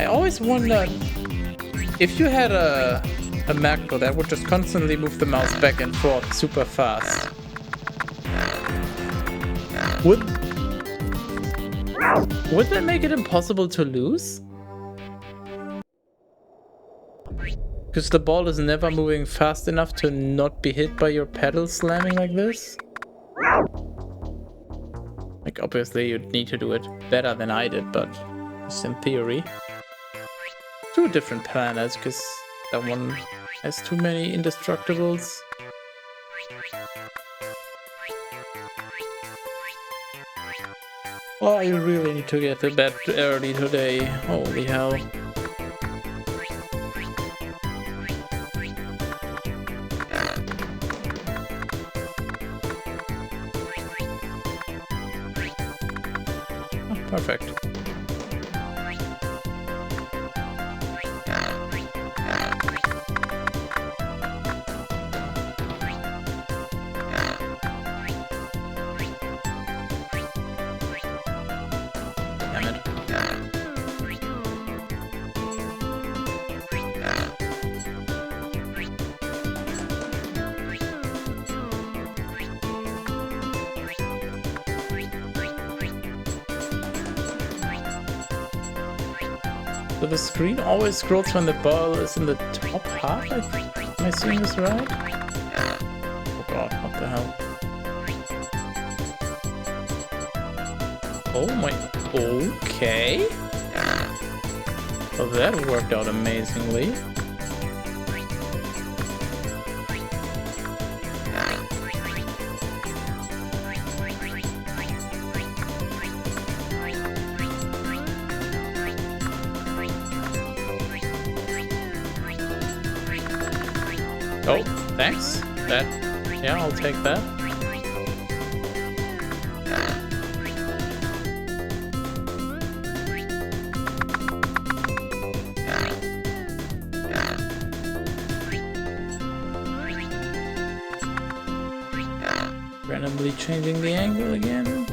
I always wondered if you had a macro that would just constantly move the mouse back and forth super fast. Would that make it impossible to lose? Because the ball is never moving fast enough to not be hit by your pedal slamming like this? Like, obviously you'd need to do it better than I did, but just in theory. Two different planets, because that one has too many indestructibles. Oh, I really need to get to bed early today. Holy hell. Oh, perfect. So the screen always scrolls when the ball is in the top half? Am I seeing this right? Oh god, what the hell? Oh my... Okay. Well, that worked out amazingly. Oh, thanks. That, yeah, I'll take that. Randomly changing the angle again.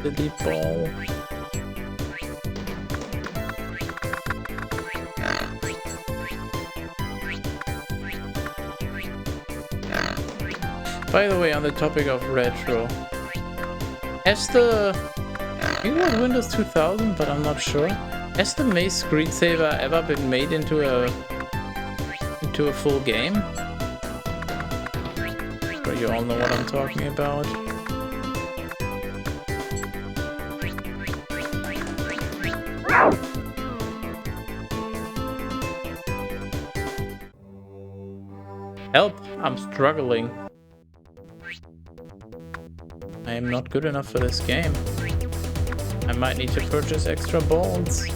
Delete ball. By the way, on the topic of retro, has the... I think it was Windows 2000, but I'm not sure. Has the Maze screensaver ever been made into a full game? Sure you all know what I'm talking about. Help! I'm struggling. I am not good enough for this game. I might need to purchase extra balls.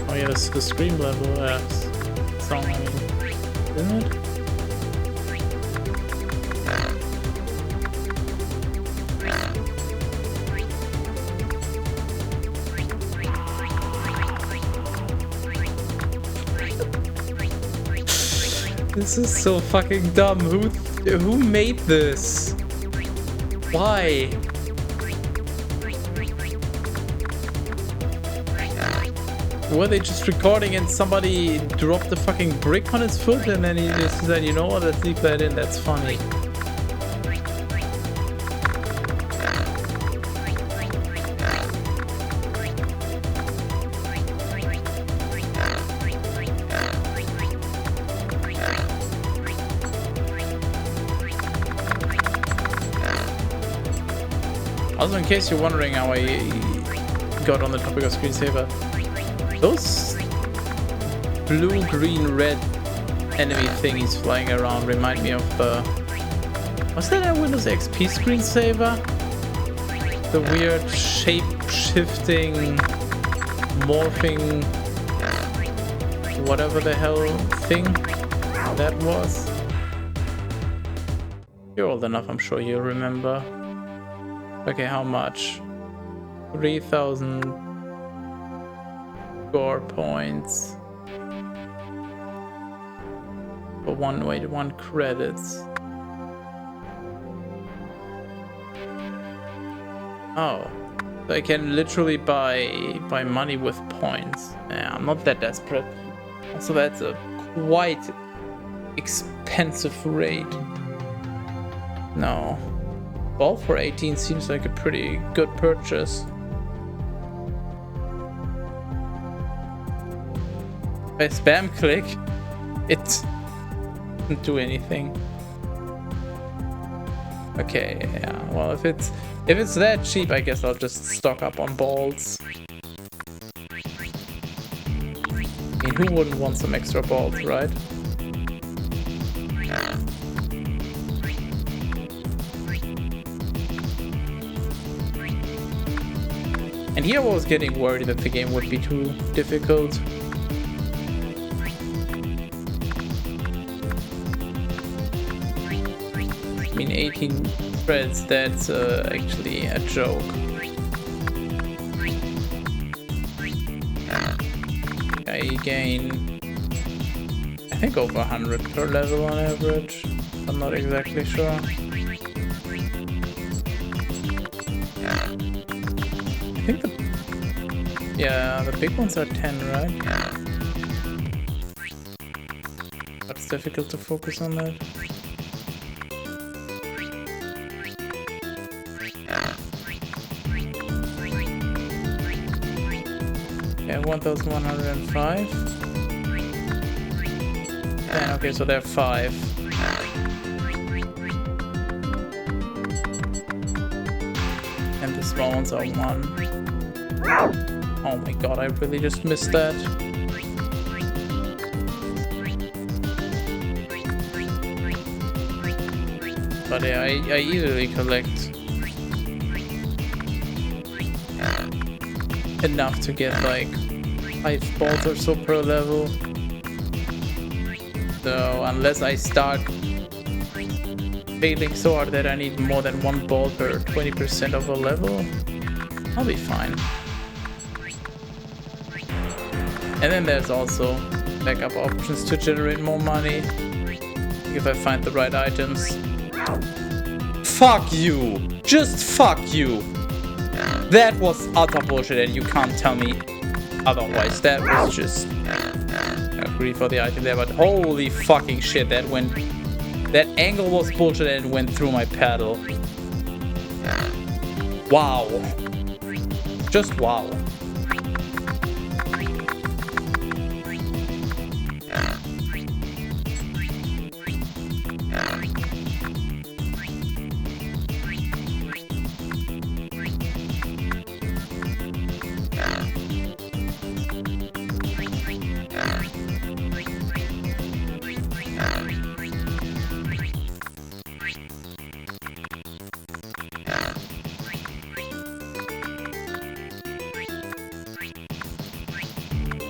Oh yeah, this is the Scream level song, I mean, isn't it? This is so fucking dumb. Who made this? Why? Were they just recording and somebody dropped the fucking brick on his foot and then he just said, you know what, let's leave that in, that's funny. Also, in case you're wondering how I got on the topic of screensaver, those blue, green, red enemy thingies flying around remind me of the... Was that a Windows XP screensaver? The weird shape-shifting, morphing, whatever the hell thing that was. You're old enough, I'm sure you'll remember. Okay, how much? 3,000 score points. For 181 credits. Oh, so I can literally buy money with points. Yeah, I'm not that desperate. So that's a quite expensive rate. No. Ball for 18 seems like a pretty good purchase. If I spam click, it doesn't do anything. Okay, yeah, well if it's that cheap, I guess I'll just stock up on balls. I mean, who wouldn't want some extra balls, right? And here I was getting worried that the game would be too difficult. I mean, 18 threads, that's actually a joke. I gain, I think, over 100 per level on average. I'm not exactly sure. I think the big ones are 10, right? But it's difficult to focus on that. Yeah, 1,105. Yeah, okay, so there are 5. And the small ones are 1. Oh my god, I really just missed that. But yeah, I easily collect enough to get like 5 balls or so per level. So unless I start failing so hard that I need more than 1 ball per 20% of a level, I'll be fine. And then there's also backup options to generate more money if I find the right items. Fuck you! Just fuck you! That was utter bullshit and you can't tell me otherwise. That was just... I agree for the item there, but holy fucking shit, that angle was bullshit and it went through my paddle. Wow. Just wow.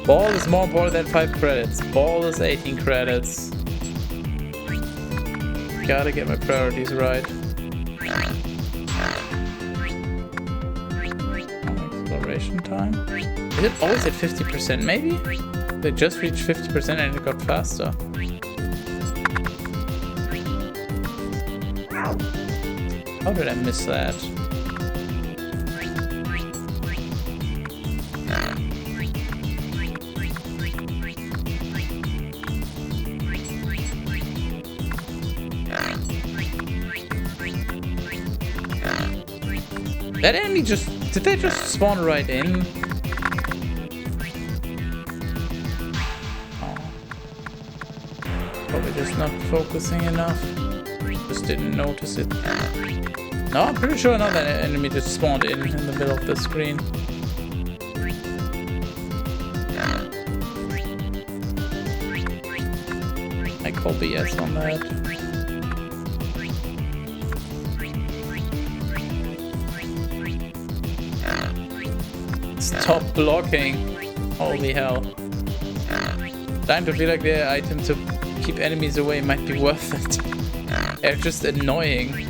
Ball is more important than 5 credits. Ball is 18 credits. Gotta get my priorities right. Exploration time. Is it always at 50%? Maybe? They just reached 50% and it got faster. How did I miss that? That enemy just... Did they just spawn right in? Oh. Probably just not focusing enough. Just didn't notice it. No, I'm pretty sure another enemy just spawned in the middle of the screen. call BS on that. Stop blocking. Holy hell. Time to feel like the item to keep enemies away might be worth it. They're just annoying.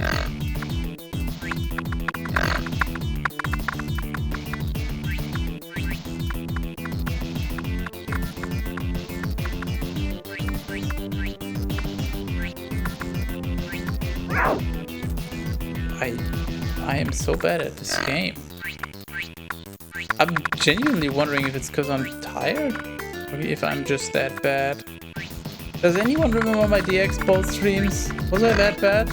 I am so bad at this game. I'm genuinely wondering if it's because I'm tired, or if I'm just that bad. Does anyone remember my DX Bolt streams? Was I that bad?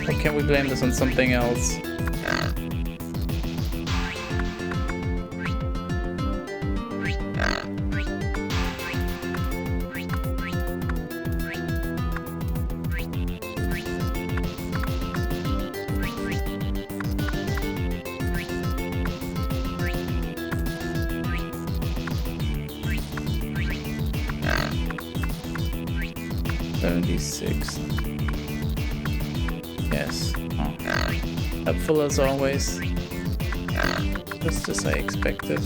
Or can we blame this on something else? Yes. Oh. Helpful as always. Just as I expected.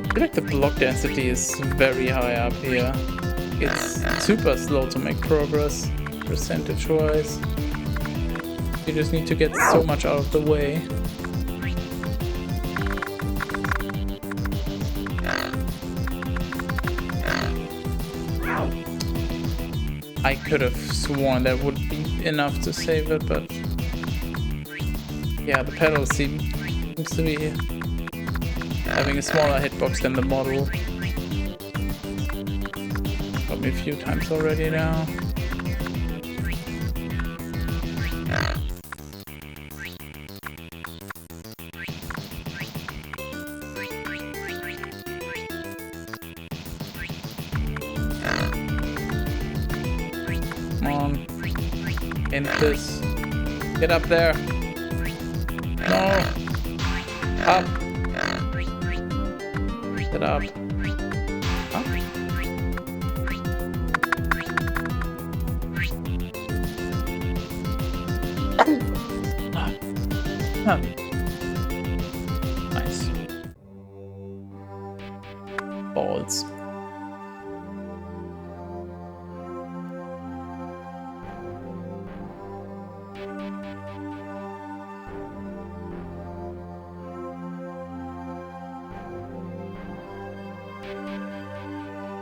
I feel like the block density is very high up here. It's super slow to make progress, percentage-wise. You just need to get so much out of the way. I could have sworn that would be enough to save it, but yeah, the pedal seems to be having a smaller hitbox than the model. Got me a few times already now. Come on. In this. Get up there. No. Up. Get up. Up. Nice. Balls.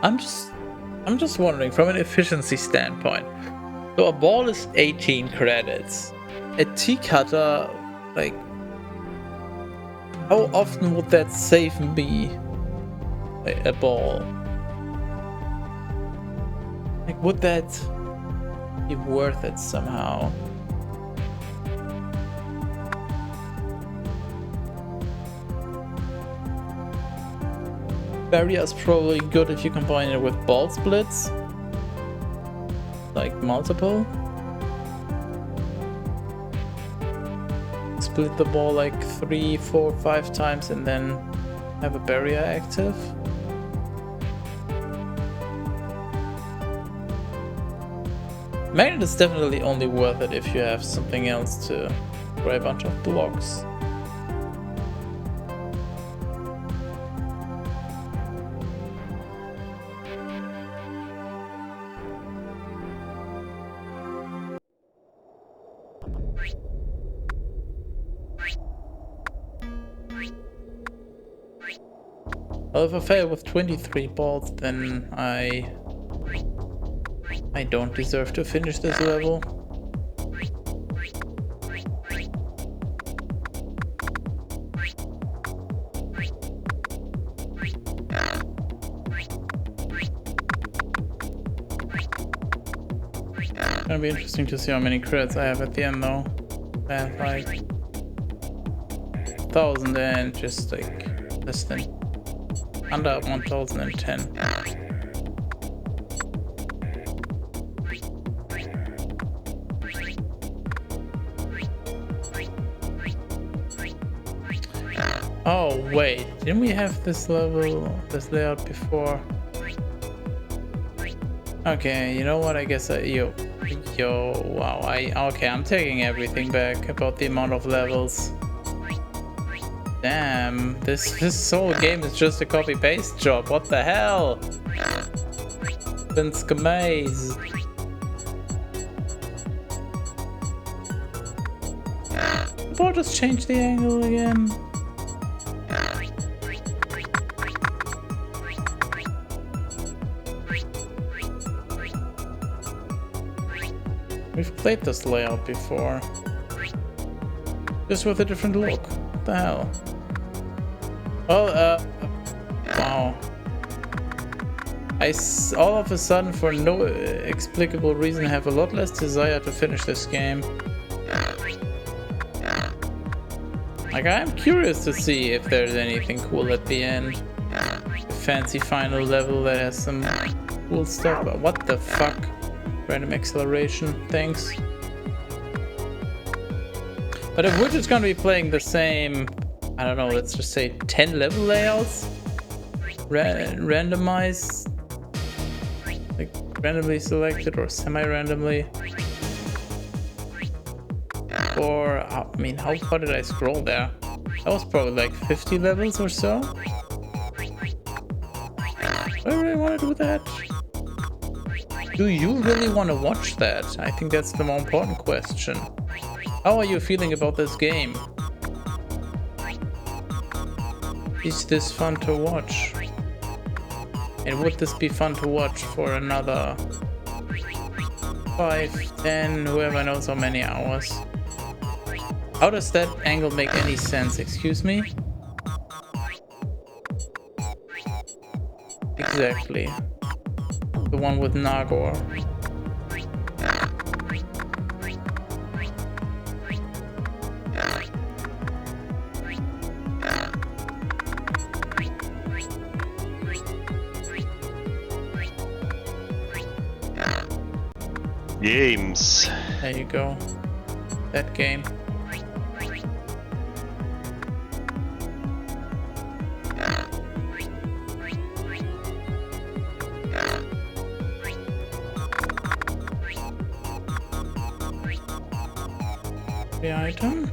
I'm just wondering from an efficiency standpoint. So a ball is 18 credits. A T-cutter, like, how often would that save me a ball? Like, would that be worth it somehow? Barrier is probably good if you combine it with ball splits, like multiple. Split the ball like 3, 4, 5 times and then have a barrier active. Magnet is definitely only worth it if you have something else to grab a bunch of blocks. Well, if I fail with 23 balls, then I don't deserve to finish this level. It's gonna be interesting to see how many credits I have at the end though. I have like 1,000 and just like less than under 1010. Oh wait, didn't we have this level, this layout before? Okay, you know what? I guess yo, wow. Okay, I'm taking everything back about the amount of levels. Damn, this whole game is just a copy-paste job. What the hell? Vince Maze. I'll just change the angle again. We've played this layout before. Just with a different look. What the hell? Well, wow. All of a sudden, for no explicable reason, have a lot less desire to finish this game. Like, I'm curious to see if there's anything cool at the end. A fancy final level that has some cool stuff, but what the fuck? Random acceleration, thanks. But if we're just gonna be playing the same, I don't know, let's just say 10 level layouts, randomized, like randomly selected or semi-randomly, or I mean, how far did I scroll there? That was probably like 50 levels or so. Do I really want to do that? Do you really want to watch that? I think that's the more important question. How are you feeling about this game? Is this fun to watch? And would this be fun to watch for another 5, 10, whoever knows how many hours? How does that angle make any sense? Excuse me? Exactly. The one with Nargor. Games. There you go. That game. The item.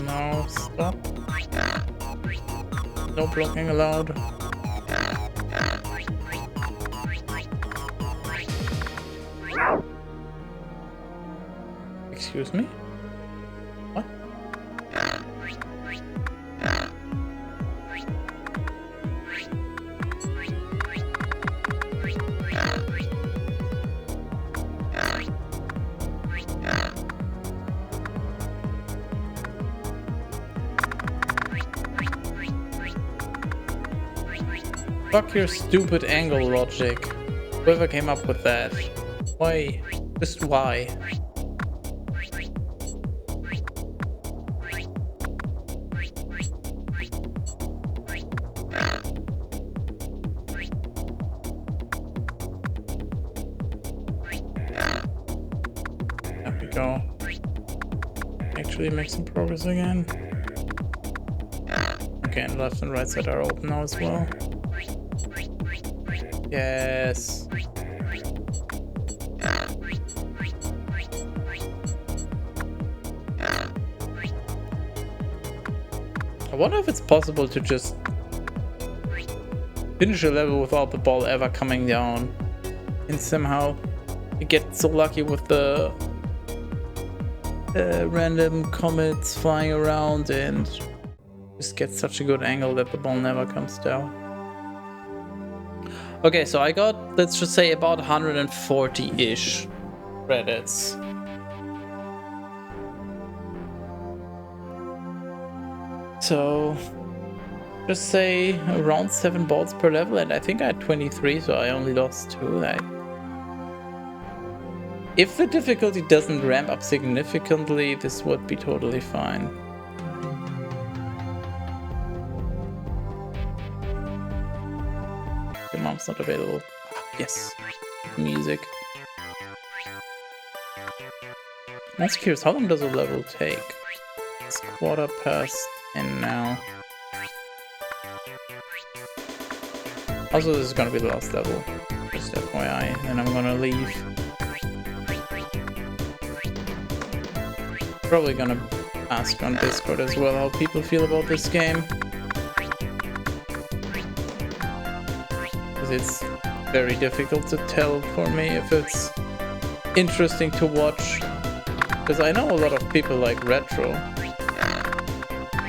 No, stop. No blocking allowed. Excuse me? What? Fuck your stupid angle logic. Whoever came up with that. Why? Just why? There we go. Actually make some progress again. Okay, and left and right side are open now as well. Yes. I wonder if it's possible to just finish a level without the ball ever coming down. And somehow you get so lucky with the random comets flying around and just get such a good angle that the ball never comes down. Okay, so I got, let's just say, about 140-ish credits. So just say around 7 balls per level, and I think I had 23, so I only lost 2. Like, if the difficulty doesn't ramp up significantly, this would be totally fine. Your mom's not available. Yes. Music. I'm just curious, how long does a level take? It's 10:15 now. Also, this is gonna be the last level. Just FYI, and I'm gonna leave. Probably gonna ask on Discord as well how people feel about this game. Because it's very difficult to tell for me if it's interesting to watch. Because I know a lot of people like retro.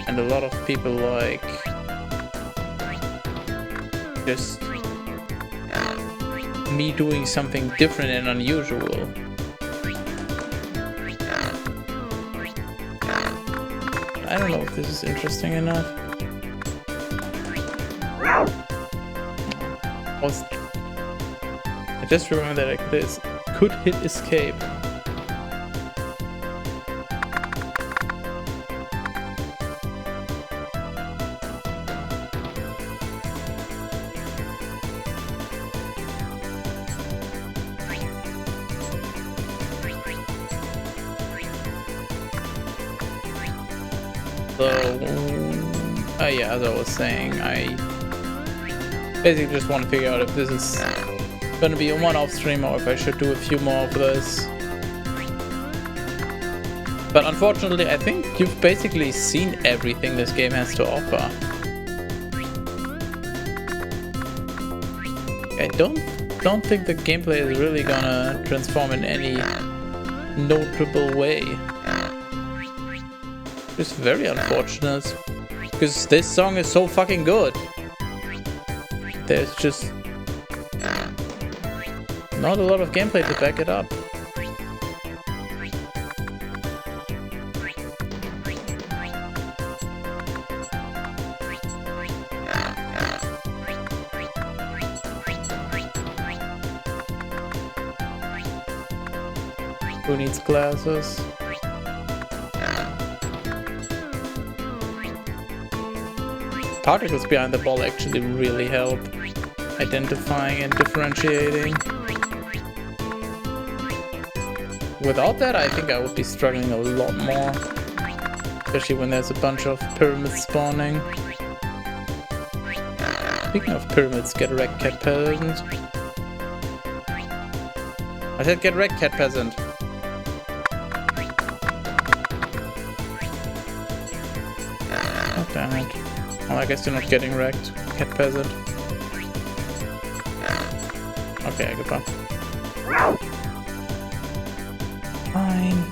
And a lot of people like just me doing something different and unusual. I don't know if this is interesting enough. I just remember that I could hit escape. So, yeah, as I was saying, I basically just want to figure out if this is going to be a one-off stream or if I should do a few more of this. But unfortunately, I think you've basically seen everything this game has to offer. I don't think the gameplay is really gonna transform in any notable way. It's very unfortunate, because this song is so fucking good. There's just not a lot of gameplay to back it up. Who needs glasses? Particles behind the ball actually really help identifying and differentiating. Without that, I think I would be struggling a lot more. Especially when there's a bunch of pyramids spawning. Speaking of pyramids, get wrecked, cat peasant. I said get wrecked, cat peasant. Oh, damn it. Well, I guess you're not getting wrecked, cat peasant. Okay, goodbye. Fine.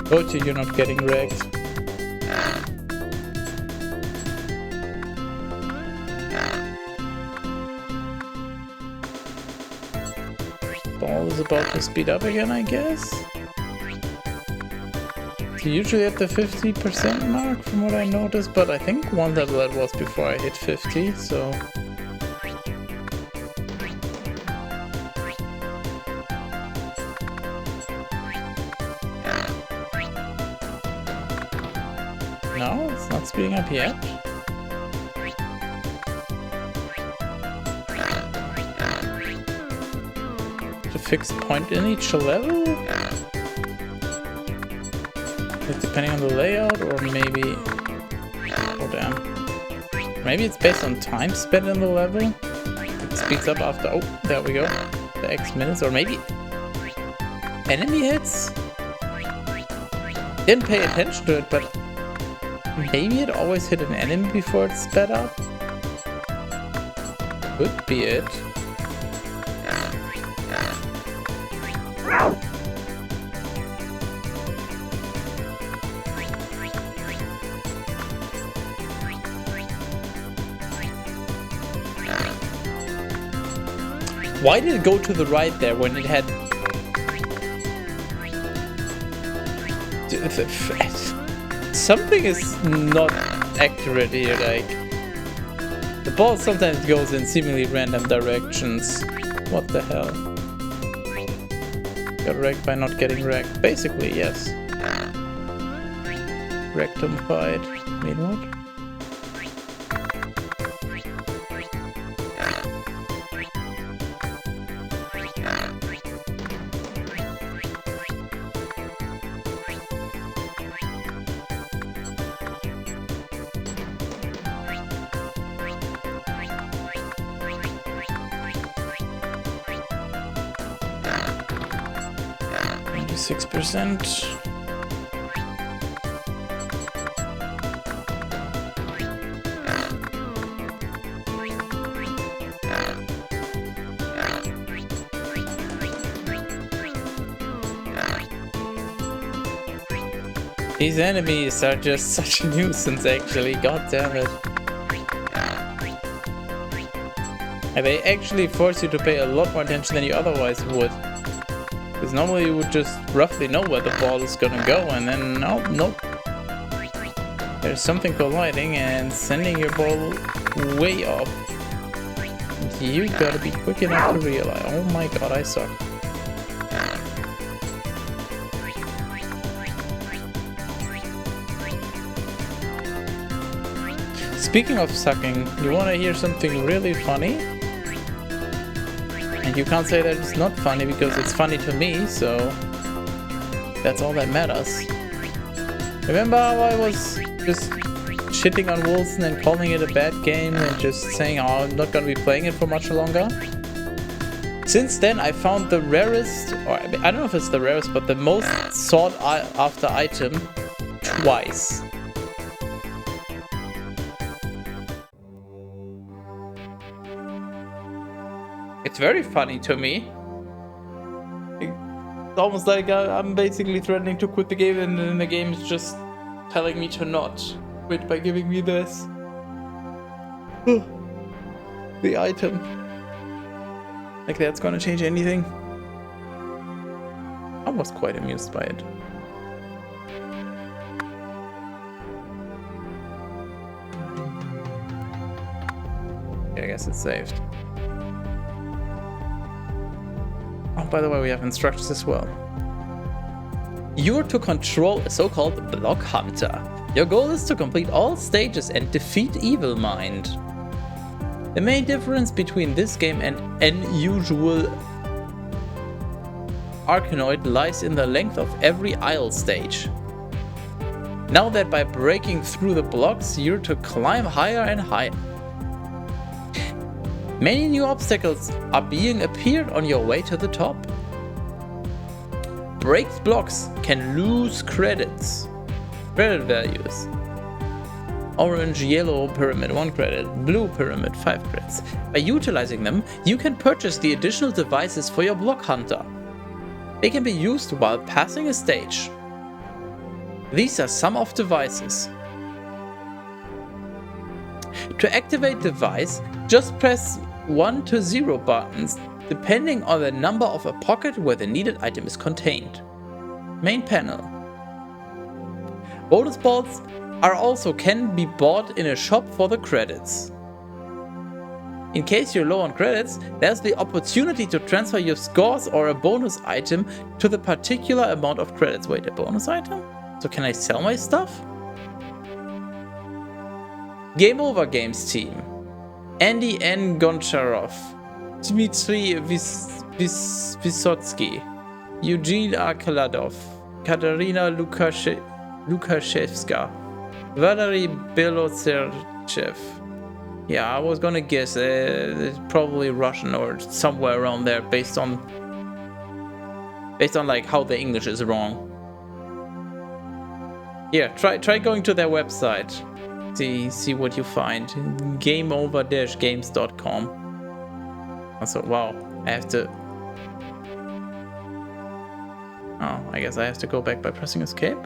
Told you you're not getting wrecked. Ball is about to speed up again, I guess. It's usually at the 50% mark from what I noticed, but I think one level that was before I hit 50, so... No, it's not speeding up yet. To fix point in each level? Like depending on the layout, or maybe... Oh damn. Maybe it's based on time spent in the level? It speeds up after... Oh, there we go. The X minutes, or maybe... Enemy hits? Didn't pay attention to it, but... Maybe it always hit an enemy before it sped up? Could be it. Why did it go to the right there when it had... Something is not accurate here, like... The ball sometimes goes in seemingly random directions. What the hell? Got wrecked by not getting wrecked. Basically, yes. Rectum fight. Mean what? %. These enemies are just such a nuisance, actually. God damn it. And they actually force you to pay a lot more attention than you otherwise would. Because normally you would just roughly know where the ball is gonna go, and then nope. There's something colliding and sending your ball way off. You gotta be quick enough to realize. Oh my god, I suck. Speaking of sucking, you wanna hear something really funny? And you can't say that it's not funny because it's funny to me, so that's all that matters. Remember how I was just shitting on Wilson and calling it a bad game and just saying, oh, I'm not gonna be playing it for much longer? Since then, I found the rarest, or I don't know if it's the rarest, but the most sought after item twice. It's very funny to me. It's almost like I'm basically threatening to quit the game, and then the game is just telling me to not quit by giving me this. The item. Like that's gonna change anything. I was quite amused by it. Okay, I guess it's saved. Oh, by the way, we have instructions as well. You're to control a so-called block hunter. Your goal is to complete all stages and defeat Evil Mind. The main difference between this game and unusual Arkanoid lies in the length of every isle stage. Now that by breaking through the blocks, you're to climb higher and higher. Many new obstacles are being appeared on your way to the top. Break blocks can lose credits. Credit values. Orange, yellow pyramid 1 credit, blue pyramid 5 credits. By utilizing them, you can purchase the additional devices for your block hunter. They can be used while passing a stage. These are some of the devices. To activate the device, just press 1 to 0 buttons depending on the number of a pocket where the needed item is contained. Main panel. Bonus balls can be bought in a shop for the credits. In case you're low on credits, there's the opportunity to transfer your scores or a bonus item to the particular amount of credits. Wait, a bonus item? So can I sell my stuff? Game Over Games team. Andy N. Goncharov, Dmitry Vysotsky, Eugene R. Kaladov, Katarina Lukashevska, Valery Beloserchev. Yeah, I was gonna guess it's probably Russian or somewhere around there based on like how the English is wrong. Yeah, try going to their website. See what you find. gameover-games.com. Also, wow, I have to... Oh, I guess I have to go back by pressing escape?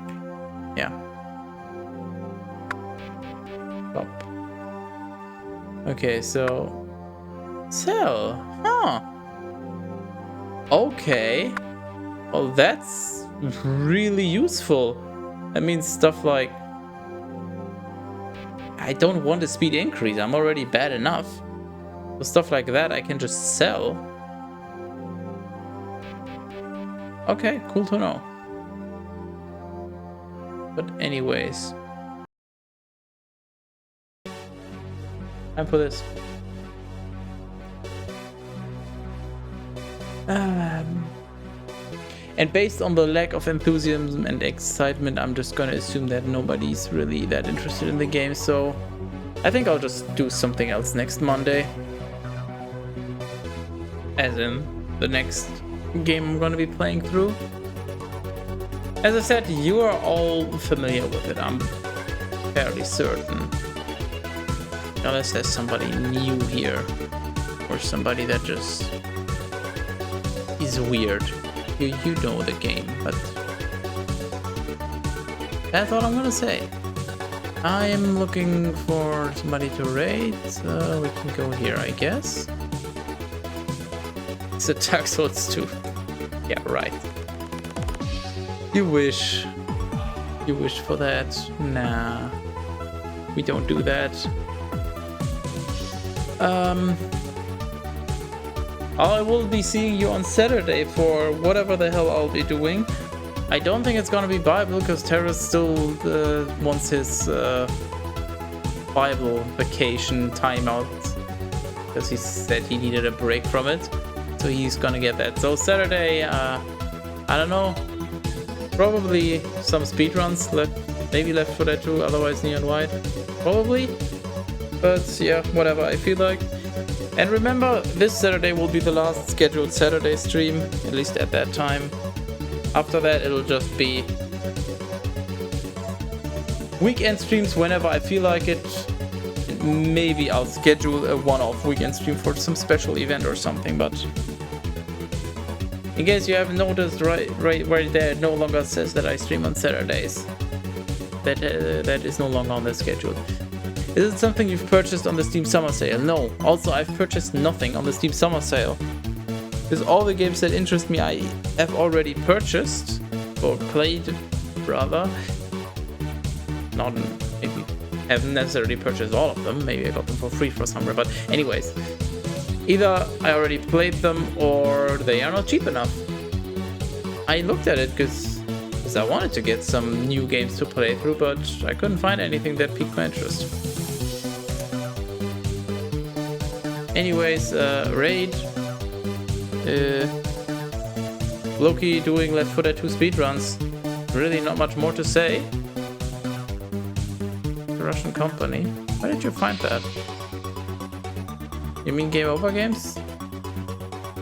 Yeah. Stop. Okay, so... Sell. Huh. Okay. Well, that's really useful. That means stuff like... I don't want a speed increase. I'm already bad enough. So stuff like that I can just sell. Okay, cool to know. But anyways. Time for this. And based on the lack of enthusiasm and excitement, I'm just gonna assume that nobody's really that interested in the game, so I think I'll just do something else next Monday. As in, the next game I'm gonna be playing through. As I said, you are all familiar with it, I'm fairly certain. Unless there's somebody new here, or somebody that just is weird. You know the game, but that's all I'm gonna say. I am looking for somebody to raid, so we can go here, I guess. It's a Dark Souls 2. Yeah, right. You wish for that. Nah, we don't do that. I will be seeing you on Saturday for whatever the hell I'll be doing. I don't think it's gonna be Bible, because Terrace still wants his Bible vacation timeout, because he said he needed a break from it. So he's gonna get that. So Saturday, I don't know, probably some speedruns, maybe Left 4 Dead 2, otherwise Neon White, probably. But yeah, whatever I feel like. And remember, this Saturday will be the last scheduled Saturday stream, at least at that time. After that, it'll just be weekend streams whenever I feel like it. Maybe I'll schedule a one-off weekend stream for some special event or something, but in case you haven't noticed, right there, it no longer says that I stream on Saturdays. That is no longer on the schedule. Is it something you've purchased on the Steam Summer Sale? No. Also, I've purchased nothing on the Steam Summer Sale. Because all the games that interest me I have already purchased. Or played, rather. Not maybe haven't necessarily purchased all of them. Maybe I got them for free for somewhere. But anyways. Either I already played them or they are not cheap enough. I looked at it because I wanted to get some new games to play through, but I couldn't find anything that piqued my interest. Anyways, raid. Loki doing Left 4 Dead 2 speedruns. Really not much more to say. The Russian company. Where did you find that? You mean Game Over Games?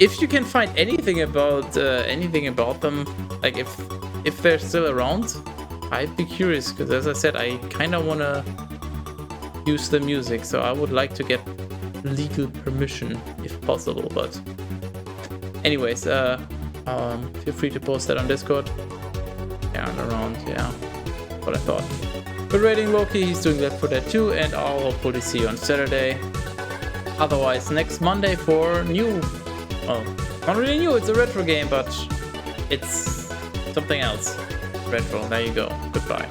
If you can find anything about them, like if they're still around, I'd be curious, because as I said, I kind of want to use the music, so I would like to get legal permission if possible. But anyways, feel free to post that on Discord. Yeah, and around, yeah, what I thought. But rating Loki, he's doing Left 4 Dead 2, and I'll hopefully see you on Saturday. Otherwise, next Monday for new, well, not really new, it's a retro game, but it's something else. Retro, there you go. Goodbye.